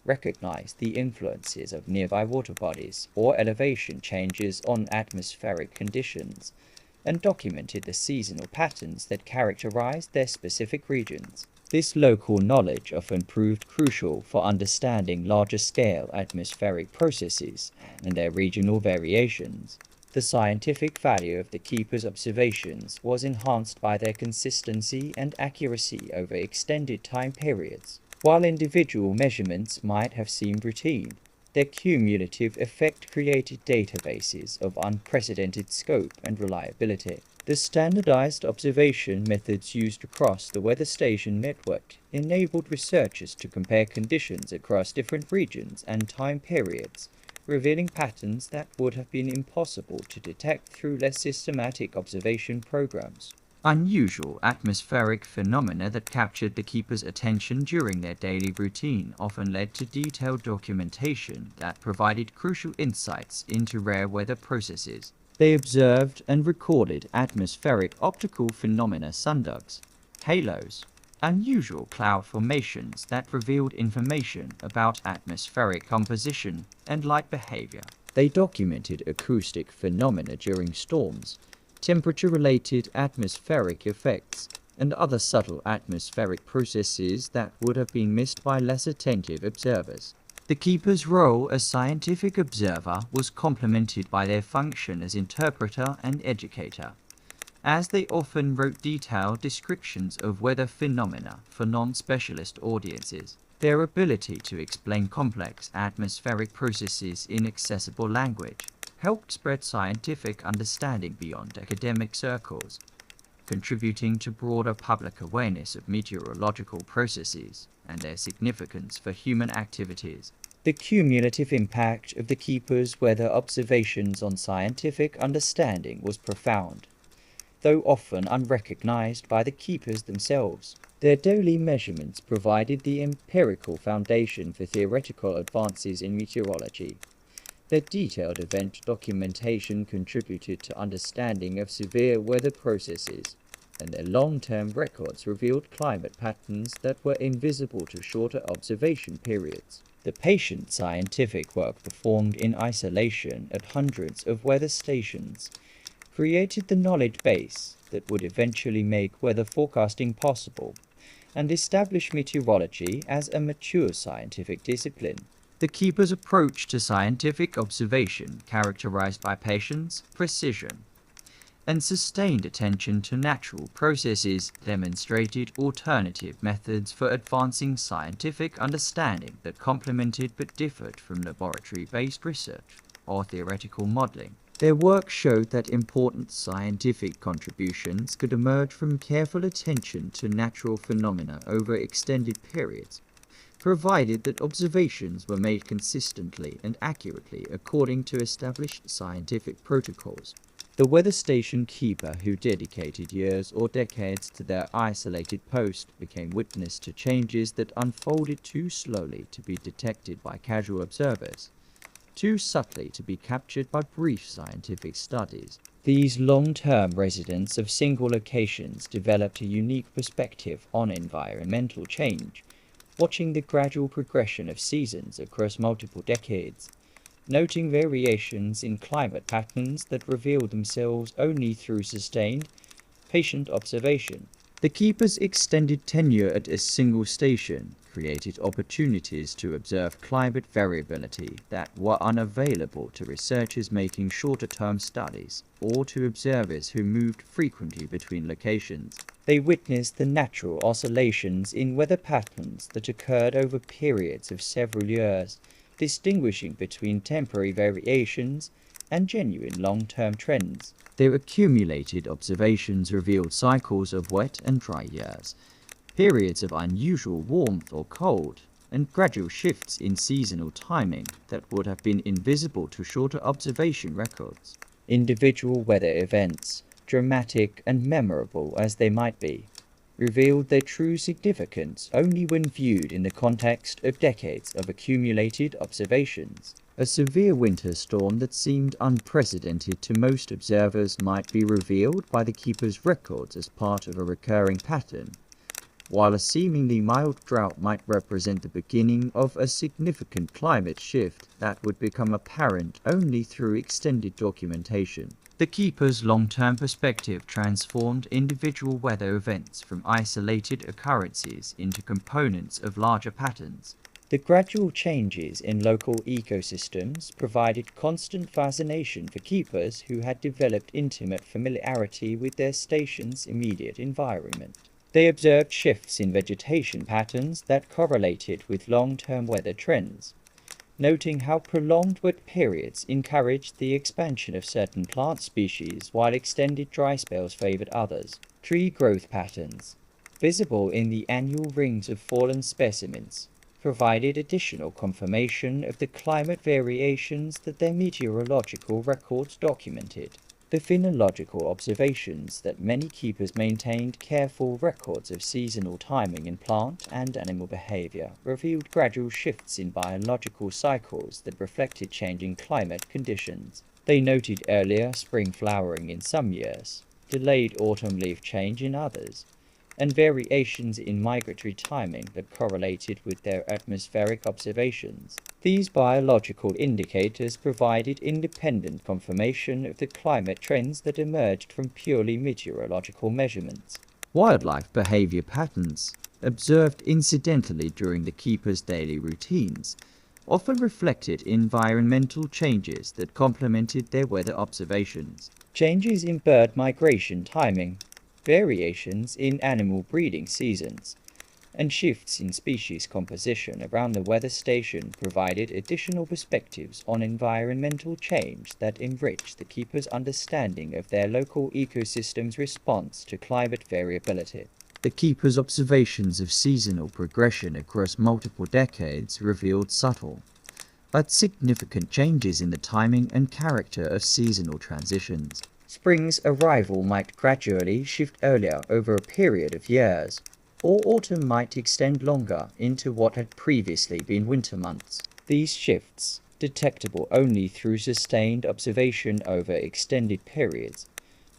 recognized the influences of nearby water bodies or elevation changes on atmospheric conditions, and documented the seasonal patterns that characterized their specific regions. This local knowledge often proved crucial for understanding larger-scale atmospheric processes and their regional variations. The scientific value of the keeper's observations was enhanced by their consistency and accuracy over extended time periods. While individual measurements might have seemed routine, their cumulative effect created databases of unprecedented scope and reliability. The standardized observation methods used across the weather station network enabled researchers to compare conditions across different regions and time periods, revealing patterns that would have been impossible to detect through less systematic observation programs. Unusual atmospheric phenomena that captured the keepers' attention during their daily routine often led to detailed documentation that provided crucial insights into rare weather processes. They observed and recorded atmospheric optical phenomena, sundugs, halos, unusual cloud formations that revealed information about atmospheric composition and light behavior. They documented acoustic phenomena during storms, temperature-related atmospheric effects, and other subtle atmospheric processes that would have been missed by less attentive observers. The keeper's role as scientific observer was complemented by their function as interpreter and educator, as they often wrote detailed descriptions of weather phenomena for non-specialist audiences. Their ability to explain complex atmospheric processes in accessible language helped spread scientific understanding beyond academic circles, contributing to broader public awareness of meteorological processes and their significance for human activities. The cumulative impact of the keepers' weather observations on scientific understanding was profound, though often unrecognized by the keepers themselves. Their daily measurements provided the empirical foundation for theoretical advances in meteorology. Their detailed event documentation contributed to understanding of severe weather processes, and their long-term records revealed climate patterns that were invisible to shorter observation periods. The patient scientific work performed in isolation at hundreds of weather stations created the knowledge base that would eventually make weather forecasting possible and establish meteorology as a mature scientific discipline. The keeper's approach to scientific observation, characterized by patience, precision, and sustained attention to natural processes, demonstrated alternative methods for advancing scientific understanding that complemented but differed from laboratory-based research or theoretical modeling. Their work showed that important scientific contributions could emerge from careful attention to natural phenomena over extended periods, provided that observations were made consistently and accurately according to established scientific protocols. The weather station keeper who dedicated years or decades to their isolated post became witness to changes that unfolded too slowly to be detected by casual observers, too subtly to be captured by brief scientific studies. These long-term residents of single locations developed a unique perspective on environmental change, watching the gradual progression of seasons across multiple decades, noting variations in climate patterns that reveal themselves only through sustained, patient observation. The keeper's extended tenure at a single station created opportunities to observe climate variability that were unavailable to researchers making shorter-term studies or to observers who moved frequently between locations. They witnessed the natural oscillations in weather patterns that occurred over periods of several years, distinguishing between temporary variations and genuine long-term trends. Their accumulated observations revealed cycles of wet and dry years, periods of unusual warmth or cold, and gradual shifts in seasonal timing that would have been invisible to shorter observation records. Individual weather events, dramatic and memorable as they might be, revealed their true significance only when viewed in the context of decades of accumulated observations. A severe winter storm that seemed unprecedented to most observers might be revealed by the keeper's records as part of a recurring pattern, while a seemingly mild drought might represent the beginning of a significant climate shift that would become apparent only through extended documentation. The keeper's long-term perspective transformed individual weather events from isolated occurrences into components of larger patterns. The gradual changes in local ecosystems provided constant fascination for keepers who had developed intimate familiarity with their station's immediate environment. They observed shifts in vegetation patterns that correlated with long-term weather trends, noting how prolonged wet periods encouraged the expansion of certain plant species while extended dry spells favored others. Tree growth patterns, visible in the annual rings of fallen specimens, provided additional confirmation of the climate variations that their meteorological records documented. The phenological observations that many keepers maintained careful records of seasonal timing in plant and animal behavior revealed gradual shifts in biological cycles that reflected changing climate conditions. They noted earlier spring flowering in some years, delayed autumn leaf change in others, and variations in migratory timing that correlated with their atmospheric observations. These biological indicators provided independent confirmation of the climate trends that emerged from purely meteorological measurements. Wildlife behavior patterns, observed incidentally during the keepers' daily routines, often reflected environmental changes that complemented their weather observations. Changes in bird migration timing, variations in animal breeding seasons, and shifts in species composition around the weather station provided additional perspectives on environmental change that enriched the keepers' understanding of their local ecosystem's response to climate variability. The keepers' observations of seasonal progression across multiple decades revealed subtle, but significant changes in the timing and character of seasonal transitions. Spring's arrival might gradually shift earlier over a period of years, or autumn might extend longer into what had previously been winter months. These shifts, detectable only through sustained observation over extended periods,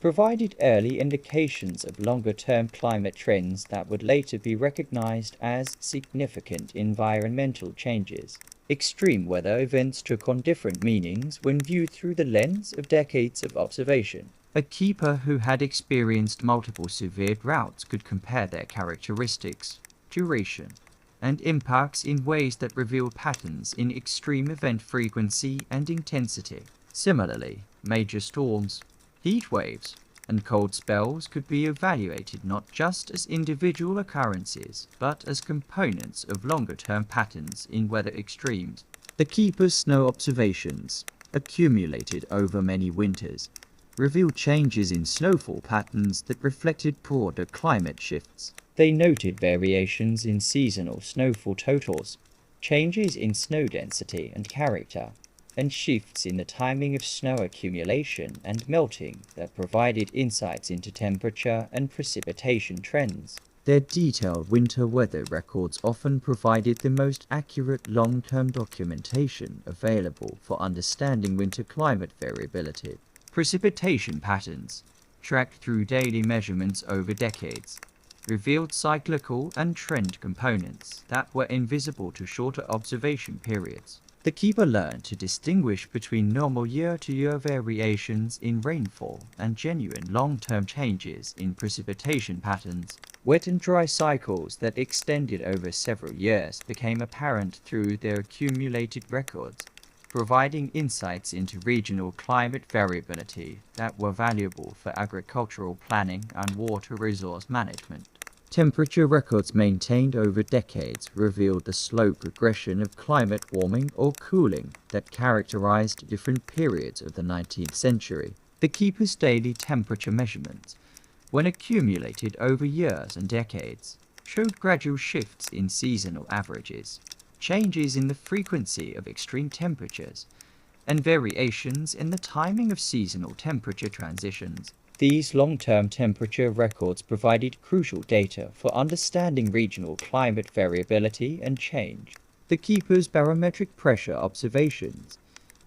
provided early indications of longer-term climate trends that would later be recognized as significant environmental changes. Extreme weather events took on different meanings when viewed through the lens of decades of observation. A keeper who had experienced multiple severe droughts could compare their characteristics, duration, and impacts in ways that revealed patterns in extreme event frequency and intensity. Similarly, major storms, heat waves, and cold spells could be evaluated not just as individual occurrences, but as components of longer-term patterns in weather extremes. The keeper's snow observations, accumulated over many winters, revealed changes in snowfall patterns that reflected broader climate shifts. They noted variations in seasonal snowfall totals, changes in snow density and character, and shifts in the timing of snow accumulation and melting that provided insights into temperature and precipitation trends. Their detailed winter weather records often provided the most accurate long-term documentation available for understanding winter climate variability. Precipitation patterns, tracked through daily measurements over decades, revealed cyclical and trend components that were invisible to shorter observation periods. The keeper learned to distinguish between normal year-to-year variations in rainfall and genuine long-term changes in precipitation patterns. Wet and dry cycles that extended over several years became apparent through their accumulated records, providing insights into regional climate variability that were valuable for agricultural planning and water resource management. Temperature records maintained over decades revealed the slow progression of climate warming or cooling that characterized different periods of the 19th century. The keeper's daily temperature measurements, when accumulated over years and decades, showed gradual shifts in seasonal averages, changes in the frequency of extreme temperatures, and variations in the timing of seasonal temperature transitions. These long-term temperature records provided crucial data for understanding regional climate variability and change. The keeper's barometric pressure observations,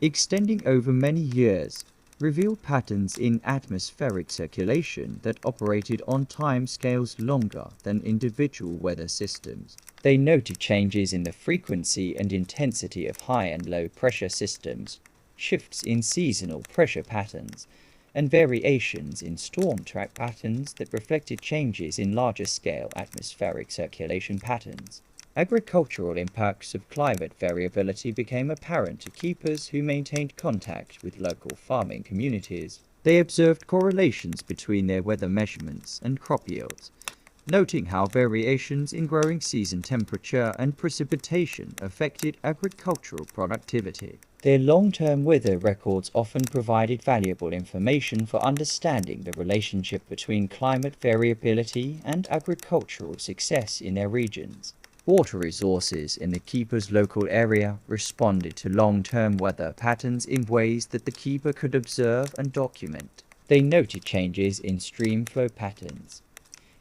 extending over many years, revealed patterns in atmospheric circulation that operated on time scales longer than individual weather systems. They noted changes in the frequency and intensity of high and low pressure systems, shifts in seasonal pressure patterns, and variations in storm track patterns that reflected changes in larger-scale atmospheric circulation patterns. Agricultural impacts of climate variability became apparent to keepers who maintained contact with local farming communities. They observed correlations between their weather measurements and crop yields, noting how variations in growing season temperature and precipitation affected agricultural productivity. Their long-term weather records often provided valuable information for understanding the relationship between climate variability and agricultural success in their regions. Water resources in the keeper's local area responded to long-term weather patterns in ways that the keeper could observe and document. They noted changes in stream flow patterns,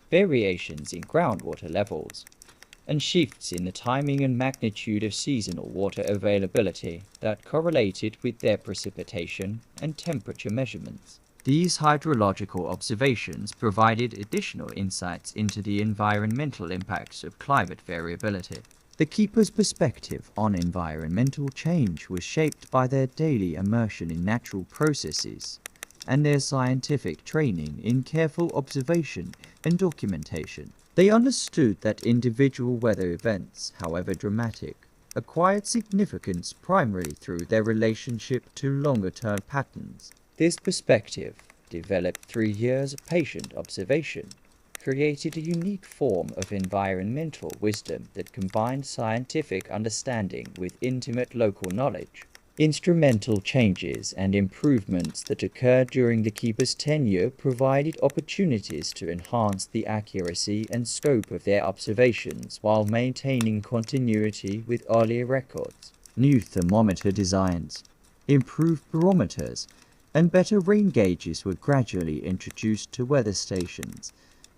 variations in groundwater levels, and shifts in the timing and magnitude of seasonal water availability that correlated with their precipitation and temperature measurements. These hydrological observations provided additional insights into the environmental impacts of climate variability. The keeper's perspective on environmental change was shaped by their daily immersion in natural processes and their scientific training in careful observation and documentation. They understood that individual weather events, however dramatic, acquired significance primarily through their relationship to longer-term patterns. This perspective, developed through years of patient observation, created a unique form of environmental wisdom that combined scientific understanding with intimate local knowledge. Instrumental changes and improvements that occurred during the keeper's tenure provided opportunities to enhance the accuracy and scope of their observations while maintaining continuity with earlier records. New thermometer designs, improved barometers, and better rain gauges were gradually introduced to weather stations,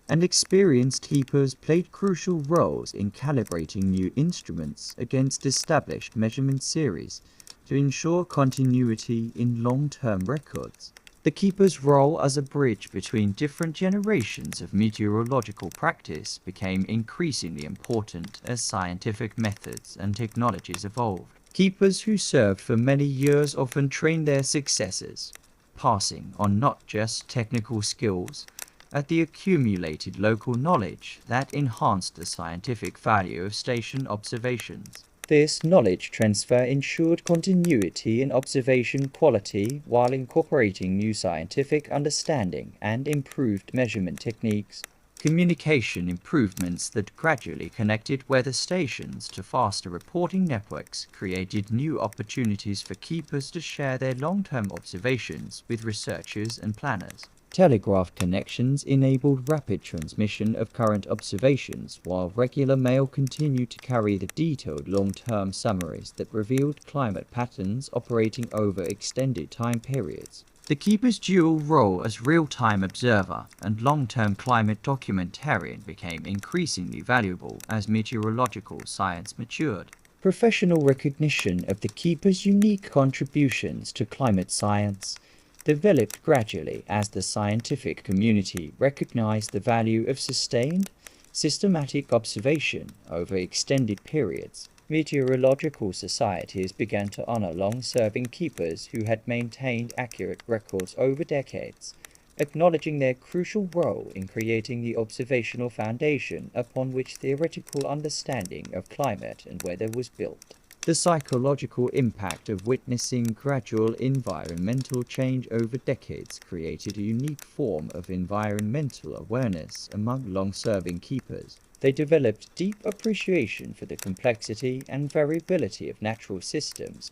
and experienced keepers played crucial roles in calibrating new instruments against established measurement series to ensure continuity in long-term records. The keeper's role as a bridge between different generations of meteorological practice became increasingly important as scientific methods and technologies evolved. Keepers who served for many years often trained their successors, passing on not just technical skills, but the accumulated local knowledge that enhanced the scientific value of station observations. This knowledge transfer ensured continuity in observation quality while incorporating new scientific understanding and improved measurement techniques. Communication improvements that gradually connected weather stations to faster reporting networks created new opportunities for keepers to share their long-term observations with researchers and planners. Telegraph connections enabled rapid transmission of current observations, while regular mail continued to carry the detailed long-term summaries that revealed climate patterns operating over extended time periods. The keeper's dual role as real-time observer and long-term climate documentarian became increasingly valuable as meteorological science matured. Professional recognition of the keeper's unique contributions to climate science developed gradually as the scientific community recognized the value of sustained, systematic observation over extended periods. Meteorological societies began to honor long-serving keepers who had maintained accurate records over decades, acknowledging their crucial role in creating the observational foundation upon which theoretical understanding of climate and weather was built. The psychological impact of witnessing gradual environmental change over decades created a unique form of environmental awareness among long-serving keepers. They developed deep appreciation for the complexity and variability of natural systems,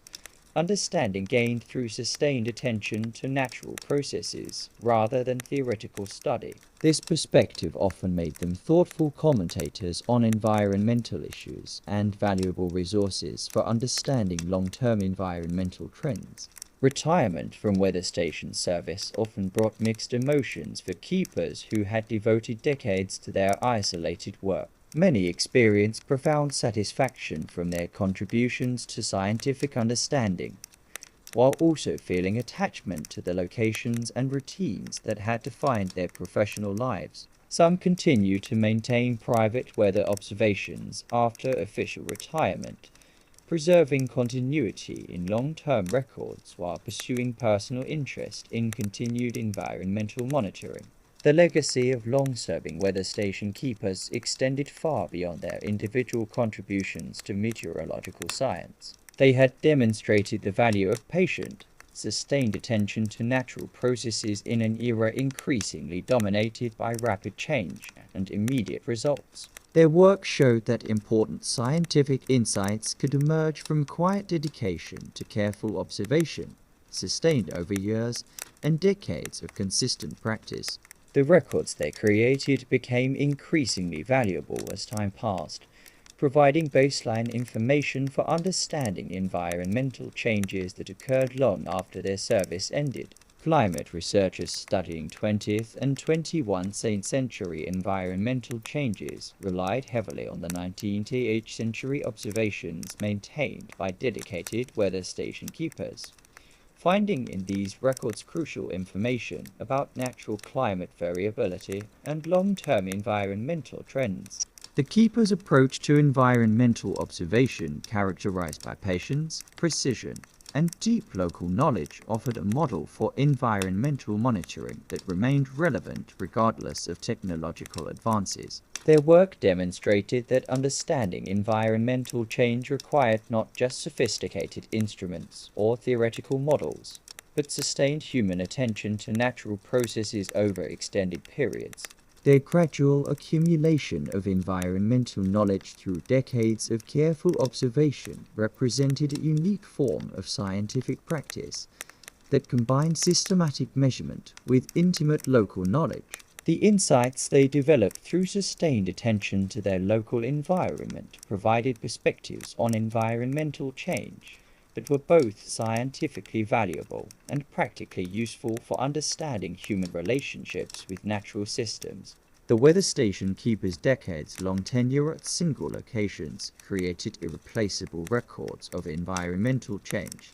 understanding gained through sustained attention to natural processes rather than theoretical study. This perspective often made them thoughtful commentators on environmental issues and valuable resources for understanding long-term environmental trends. Retirement from weather station service often brought mixed emotions for keepers who had devoted decades to their isolated work. Many experienced profound satisfaction from their contributions to scientific understanding, while also feeling attachment to the locations and routines that had defined their professional lives. Some continue to maintain private weather observations after official retirement, preserving continuity in long-term records while pursuing personal interest in continued environmental monitoring. The legacy of long-serving weather station keepers extended far beyond their individual contributions to meteorological science. They had demonstrated the value of patient, sustained attention to natural processes in an era increasingly dominated by rapid change and immediate results. Their work showed that important scientific insights could emerge from quiet dedication to careful observation, sustained over years and decades of consistent practice. The records they created became increasingly valuable as time passed, providing baseline information for understanding environmental changes that occurred long after their service ended. Climate researchers studying 20th and 21st century environmental changes relied heavily on the 19th century observations maintained by dedicated weather station keepers, finding in these records crucial information about natural climate variability and long-term environmental trends. The keepers' approach to environmental observation, characterized by patience, precision, and deep local knowledge, offered a model for environmental monitoring that remained relevant regardless of technological advances. Their work demonstrated that understanding environmental change required not just sophisticated instruments or theoretical models, but sustained human attention to natural processes over extended periods. Their gradual accumulation of environmental knowledge through decades of careful observation represented a unique form of scientific practice that combined systematic measurement with intimate local knowledge. The insights they developed through sustained attention to their local environment provided perspectives on environmental change that were both scientifically valuable and practically useful for understanding human relationships with natural systems. The weather station keepers' decades-long tenure at single locations created irreplaceable records of environmental change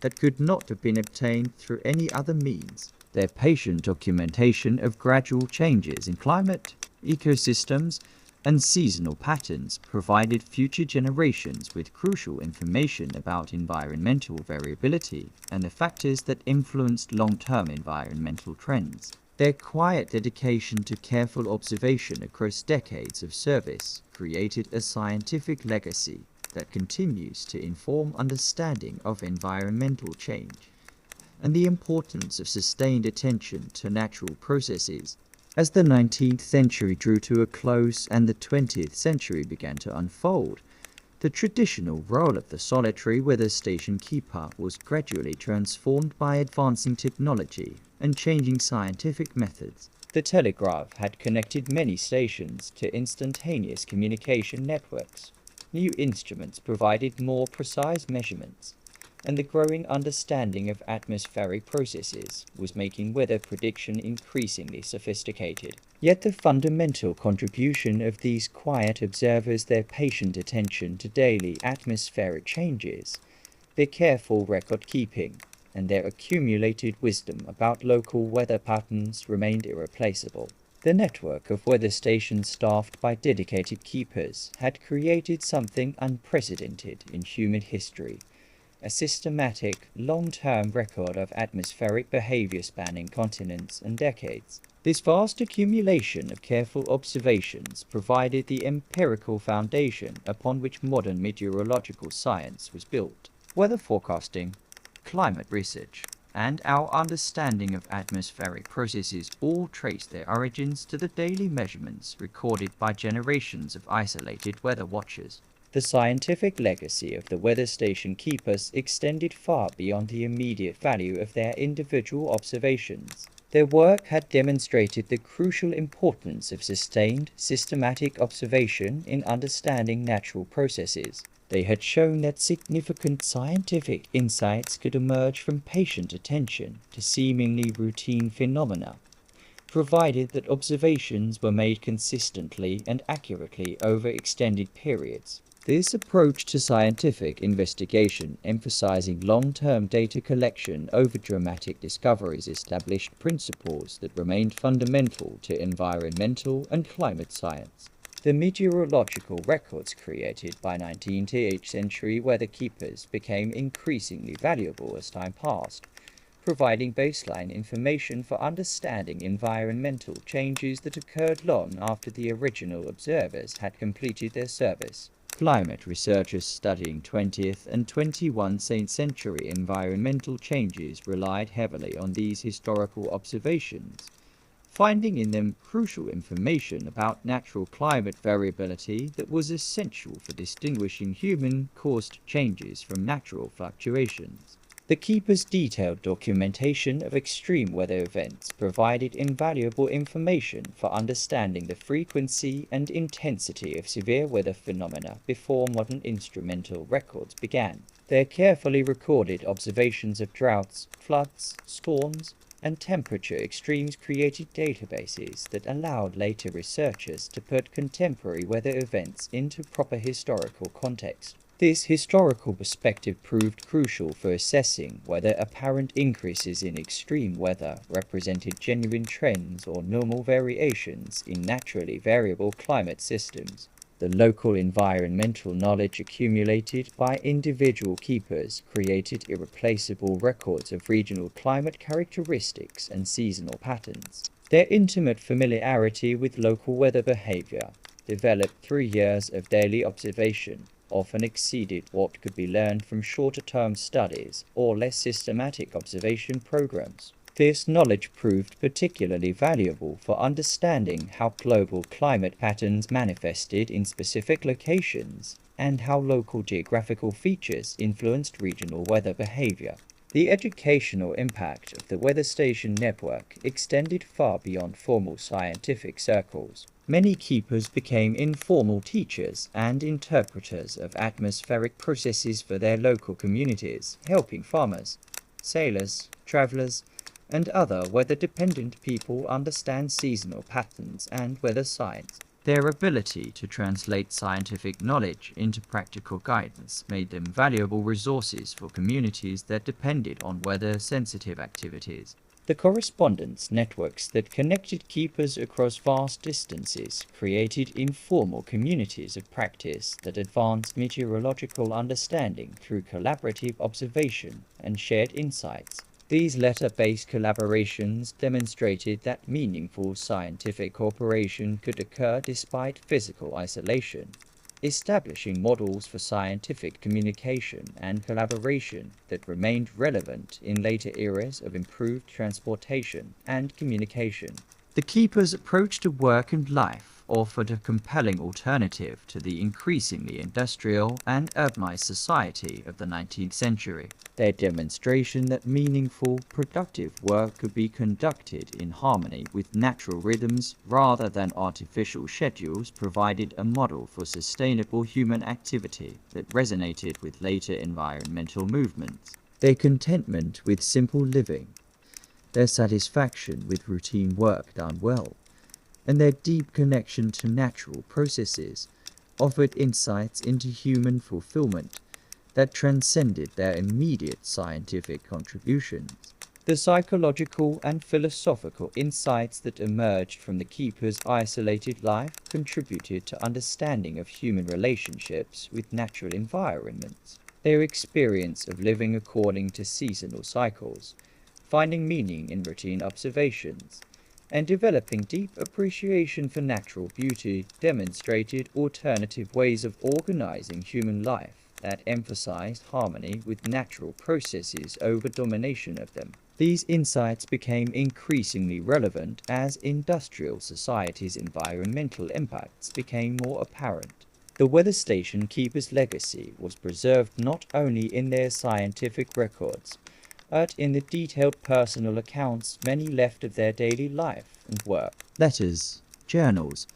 that could not have been obtained through any other means. Their patient documentation of gradual changes in climate, ecosystems, and seasonal patterns provided future generations with crucial information about environmental variability and the factors that influenced long-term environmental trends. Their quiet dedication to careful observation across decades of service created a scientific legacy that continues to inform understanding of environmental change and the importance of sustained attention to natural processes. As the 19th century drew to a close and the 20th century began to unfold, the traditional role of the solitary weather station keeper was gradually transformed by advancing technology and changing scientific methods. The telegraph had connected many stations to instantaneous communication networks. New instruments provided more precise measurements, and the growing understanding of atmospheric processes was making weather prediction increasingly sophisticated. Yet the fundamental contribution of these quiet observers, their patient attention to daily atmospheric changes, their careful record keeping, and their accumulated wisdom about local weather patterns remained irreplaceable. The network of weather stations staffed by dedicated keepers had created something unprecedented in human history: a systematic, long-term record of atmospheric behavior spanning continents and decades. This vast accumulation of careful observations provided the empirical foundation upon which modern meteorological science was built. Weather forecasting, climate research, and our understanding of atmospheric processes all trace their origins to the daily measurements recorded by generations of isolated weather watchers. The scientific legacy of the weather station keepers extended far beyond the immediate value of their individual observations. Their work had demonstrated the crucial importance of sustained, systematic observation in understanding natural processes. They had shown that significant scientific insights could emerge from patient attention to seemingly routine phenomena, provided that observations were made consistently and accurately over extended periods. This approach to scientific investigation, emphasizing long-term data collection over dramatic discoveries, established principles that remained fundamental to environmental and climate science. The meteorological records created by 19th century weather keepers became increasingly valuable as time passed, providing baseline information for understanding environmental changes that occurred long after the original observers had completed their service. climate researchers studying 20th and 21st century environmental changes relied heavily on these historical observations, finding in them crucial information about natural climate variability that was essential for distinguishing human-caused changes from natural fluctuations. The keepers' detailed documentation of extreme weather events provided invaluable information for understanding the frequency and intensity of severe weather phenomena before modern instrumental records began. Their carefully recorded observations of droughts, floods, storms, and temperature extremes created databases that allowed later researchers to put contemporary weather events into proper historical context. This historical perspective proved crucial for assessing whether apparent increases in extreme weather represented genuine trends or normal variations in naturally variable climate systems. The local environmental knowledge accumulated by individual keepers created irreplaceable records of regional climate characteristics and seasonal patterns. Their intimate familiarity with local weather behavior, developed through years of daily observation, often exceeded what could be learned from shorter-term studies or less systematic observation programs. This knowledge proved particularly valuable for understanding how global climate patterns manifested in specific locations and how local geographical features influenced regional weather behavior. The educational impact of the weather station network extended far beyond formal scientific circles. Many keepers became informal teachers and interpreters of atmospheric processes for their local communities, helping farmers, sailors, travelers, and other weather-dependent people understand seasonal patterns and weather science. Their ability to translate scientific knowledge into practical guidance made them valuable resources for communities that depended on weather-sensitive activities. The correspondence networks that connected keepers across vast distances created informal communities of practice that advanced meteorological understanding through collaborative observation and shared insights. These letter-based collaborations demonstrated that meaningful scientific cooperation could occur despite physical isolation, establishing models for scientific communication and collaboration that remained relevant in later eras of improved transportation and communication. The keepers' approach to work and life offered a compelling alternative to the increasingly industrial and urbanized society of the 19th century. Their demonstration that meaningful, productive work could be conducted in harmony with natural rhythms rather than artificial schedules provided a model for sustainable human activity that resonated with later environmental movements. Their contentment with simple living, their satisfaction with routine work done well, and their deep connection to natural processes offered insights into human fulfillment that transcended their immediate scientific contributions. The psychological and philosophical insights that emerged from the keepers' isolated life contributed to understanding of human relationships with natural environments. Their experience of living according to seasonal cycles, finding meaning in routine observations, and developing deep appreciation for natural beauty demonstrated alternative ways of organizing human life that emphasized harmony with natural processes over domination of them. These insights became increasingly relevant as industrial society's environmental impacts became more apparent. The weather station keepers' legacy was preserved not only in their scientific records, but in the detailed personal accounts many left of their daily life and work. Letters, journals,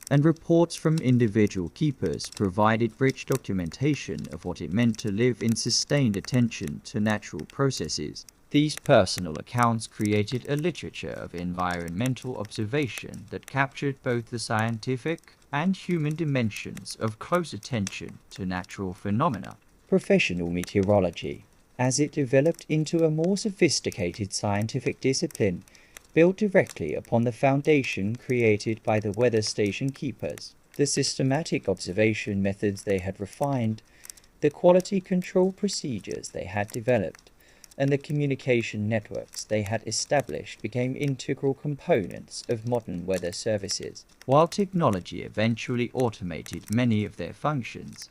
and reports from individual keepers provided rich documentation of what it meant to live in sustained attention to natural processes. These personal accounts created a literature of environmental observation that captured both the scientific and human dimensions of close attention to natural phenomena. Professional meteorology, as it developed into a more sophisticated scientific discipline, built directly upon the foundation created by the weather station keepers. The systematic observation methods they had refined, the quality control procedures they had developed, and the communication networks they had established became integral components of modern weather services. While technology eventually automated many of their functions,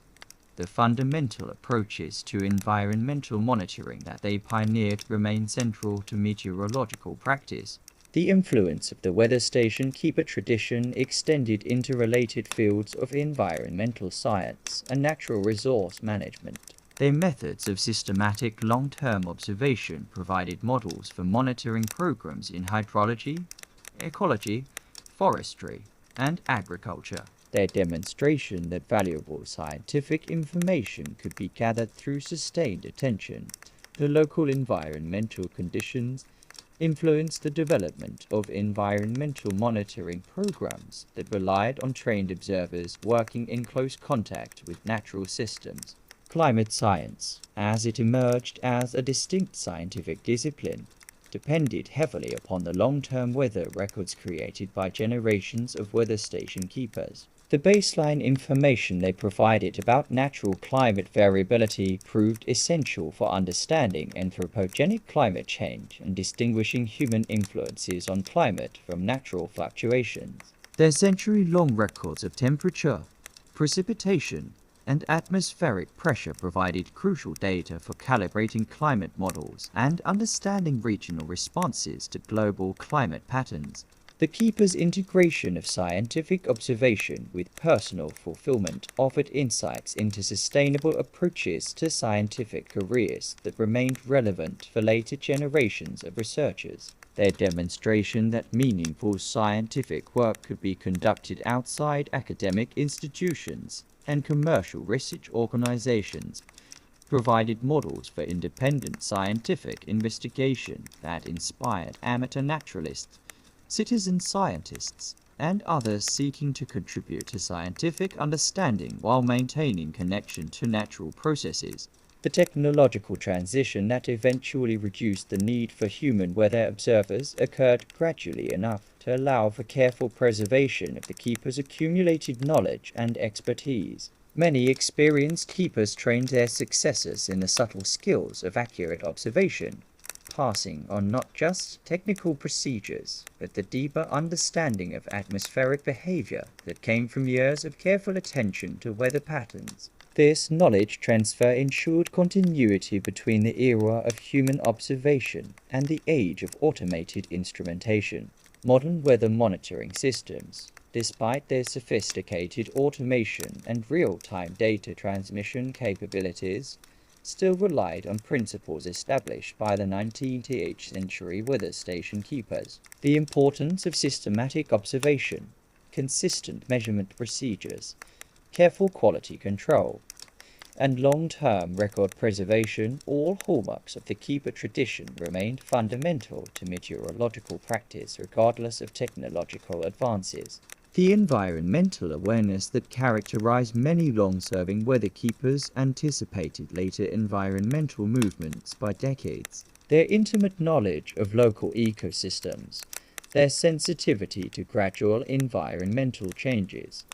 the fundamental approaches to environmental monitoring that they pioneered remain central to meteorological practice. The influence of the weather station keeper tradition extended into related fields of environmental science and natural resource management. Their methods of systematic long-term observation provided models for monitoring programs in hydrology, ecology, forestry, and agriculture. Their demonstration that valuable scientific information could be gathered through sustained attention to local environmental conditions influenced the development of environmental monitoring programs that relied on trained observers working in close contact with natural systems. Climate science, as it emerged as a distinct scientific discipline, depended heavily upon the long-term weather records created by generations of weather station keepers. The baseline information they provided about natural climate variability proved essential for understanding anthropogenic climate change and distinguishing human influences on climate from natural fluctuations. Their century-long records of temperature, precipitation, and atmospheric pressure provided crucial data for calibrating climate models and understanding regional responses to global climate patterns. The keepers' integration of scientific observation with personal fulfillment offered insights into sustainable approaches to scientific careers that remained relevant for later generations of researchers. Their demonstration that meaningful scientific work could be conducted outside academic institutions and commercial research organizations provided models for independent scientific investigation that inspired amateur naturalists, citizen scientists, and others seeking to contribute to scientific understanding while maintaining connection to natural processes. The technological transition that eventually reduced the need for human weather observers occurred gradually enough to allow for careful preservation of the keepers' accumulated knowledge and expertise. Many experienced keepers trained their successors in the subtle skills of accurate observation, passing on not just technical procedures, but the deeper understanding of atmospheric behavior that came from years of careful attention to weather patterns. This knowledge transfer ensured continuity between the era of human observation and the age of automated instrumentation. Modern weather monitoring systems, despite their sophisticated automation and real-time data transmission capabilities, still relied on principles established by the 19th century weather station keepers. The importance of systematic observation, consistent measurement procedures, careful quality control, and long-term record preservation, all hallmarks of the keeper tradition, remained fundamental to meteorological practice regardless of technological advances. The environmental awareness that characterized many long-serving weather keepers anticipated later environmental movements by decades. Their intimate knowledge of local ecosystems, their sensitivity to gradual environmental changes,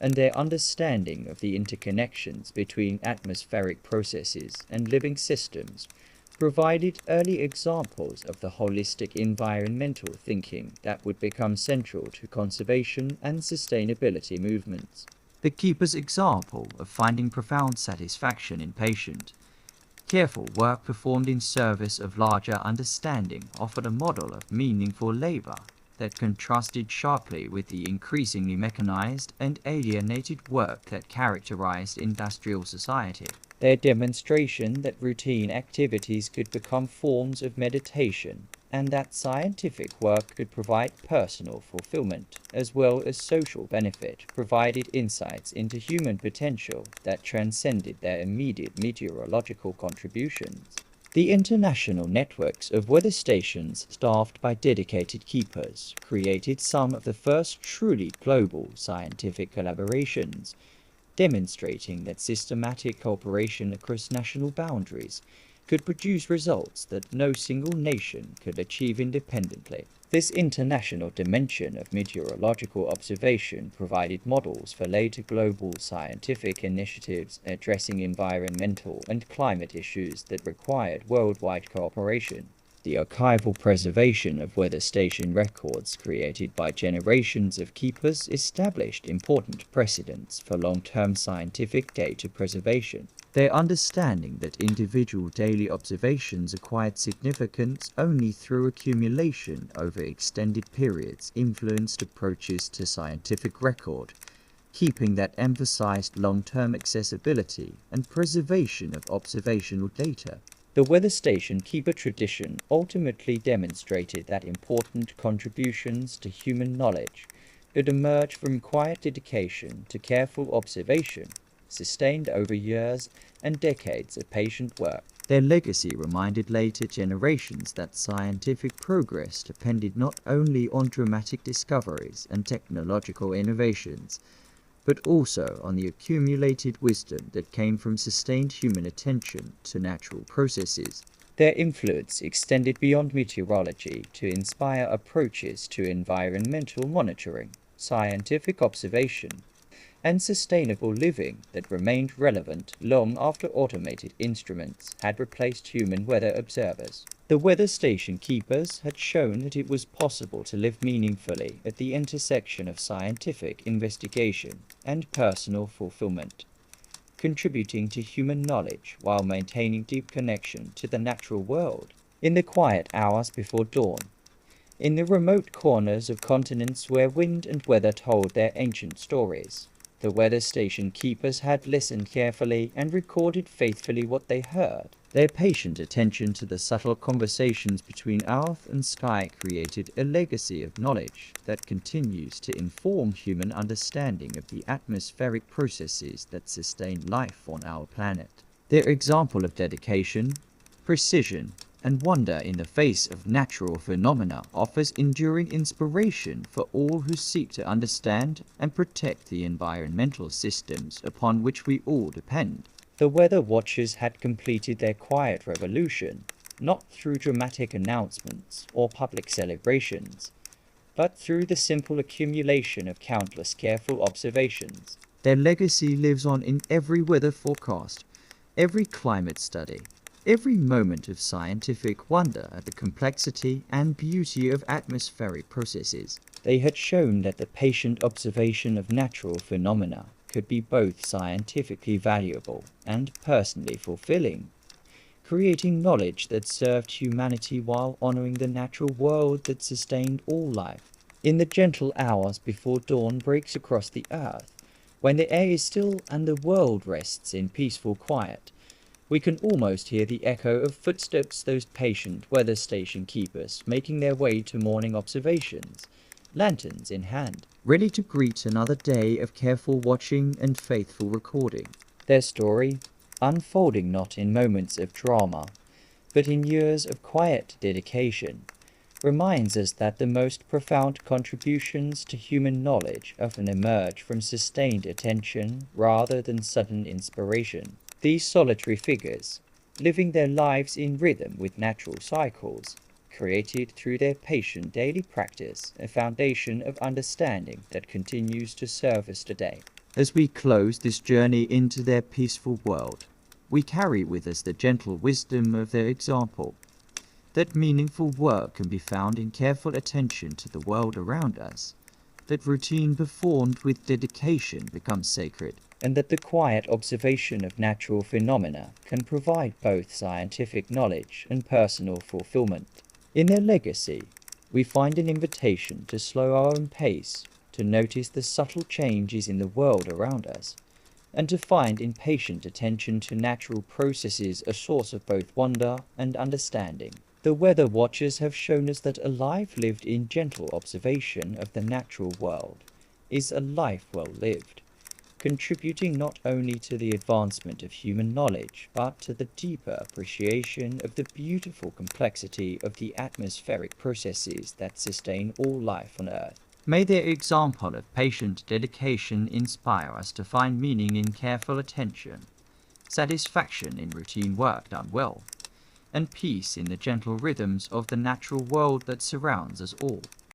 and their understanding of the interconnections between atmospheric processes and living systems provided early examples of the holistic environmental thinking that would become central to conservation and sustainability movements. The keeper's example of finding profound satisfaction in patient, careful work performed in service of larger understanding offered a model of meaningful labor that contrasted sharply with the increasingly mechanized and alienated work that characterized industrial society. Their demonstration that routine activities could become forms of meditation, and that scientific work could provide personal fulfillment as well as social benefit, provided insights into human potential that transcended their immediate meteorological contributions. The international networks of weather stations staffed by dedicated keepers created some of the first truly global scientific collaborations, demonstrating that systematic cooperation across national boundaries could produce results that no single nation could achieve independently. This international dimension of meteorological observation provided models for later global scientific initiatives addressing environmental and climate issues that required worldwide cooperation. The archival preservation of weather station records created by generations of keepers established important precedents for long-term scientific data preservation. Their understanding that individual daily observations acquired significance only through accumulation over extended periods influenced approaches to scientific record, keeping that emphasized long-term accessibility and preservation of observational data. The weather station keeper tradition ultimately demonstrated that important contributions to human knowledge could emerge from quiet dedication to careful observation, sustained over years and decades of patient work. Their legacy reminded later generations that scientific progress depended not only on dramatic discoveries and technological innovations, but also on the accumulated wisdom that came from sustained human attention to natural processes. Their influence extended beyond meteorology to inspire approaches to environmental monitoring, scientific observation, and sustainable living that remained relevant long after automated instruments had replaced human weather observers. The weather station keepers had shown that it was possible to live meaningfully at the intersection of scientific investigation and personal fulfillment, contributing to human knowledge while maintaining deep connection to the natural world. In the quiet hours before dawn, in the remote corners of continents where wind and weather told their ancient stories, the weather station keepers had listened carefully and recorded faithfully what they heard. Their patient attention to the subtle conversations between earth and sky created a legacy of knowledge that continues to inform human understanding of the atmospheric processes that sustain life on our planet. Their example of dedication, precision, and wonder in the face of natural phenomena offers enduring inspiration for all who seek to understand and protect the environmental systems upon which we all depend. The weather watchers had completed their quiet revolution, not through dramatic announcements or public celebrations, but through the simple accumulation of countless careful observations. Their legacy lives on in every weather forecast, every climate study, every moment of scientific wonder at the complexity and beauty of atmospheric processes. They had shown that the patient observation of natural phenomena could be both scientifically valuable and personally fulfilling, creating knowledge that served humanity while honoring the natural world that sustained all life. In the gentle hours before dawn breaks across the earth, when the air is still and the world rests in peaceful quiet, we can almost hear the echo of footsteps, those patient weather station keepers making their way to morning observations, lanterns in hand, ready to greet another day of careful watching and faithful recording. Their story, unfolding not in moments of drama, but in years of quiet dedication, reminds us that the most profound contributions to human knowledge often emerge from sustained attention rather than sudden inspiration. These solitary figures, living their lives in rhythm with natural cycles, created through their patient daily practice a foundation of understanding that continues to serve us today. As we close this journey into their peaceful world, we carry with us the gentle wisdom of their example, that meaningful work can be found in careful attention to the world around us, that routine performed with dedication becomes sacred, and that the quiet observation of natural phenomena can provide both scientific knowledge and personal fulfillment. In their legacy, we find an invitation to slow our own pace, to notice the subtle changes in the world around us, and to find in patient attention to natural processes a source of both wonder and understanding. The weather watchers have shown us that a life lived in gentle observation of the natural world is a life well lived, contributing not only to the advancement of human knowledge, but to the deeper appreciation of the beautiful complexity of the atmospheric processes that sustain all life on Earth. May their example of patient dedication inspire us to find meaning in careful attention, satisfaction in routine work done well, and peace in the gentle rhythms of the natural world that surrounds us all.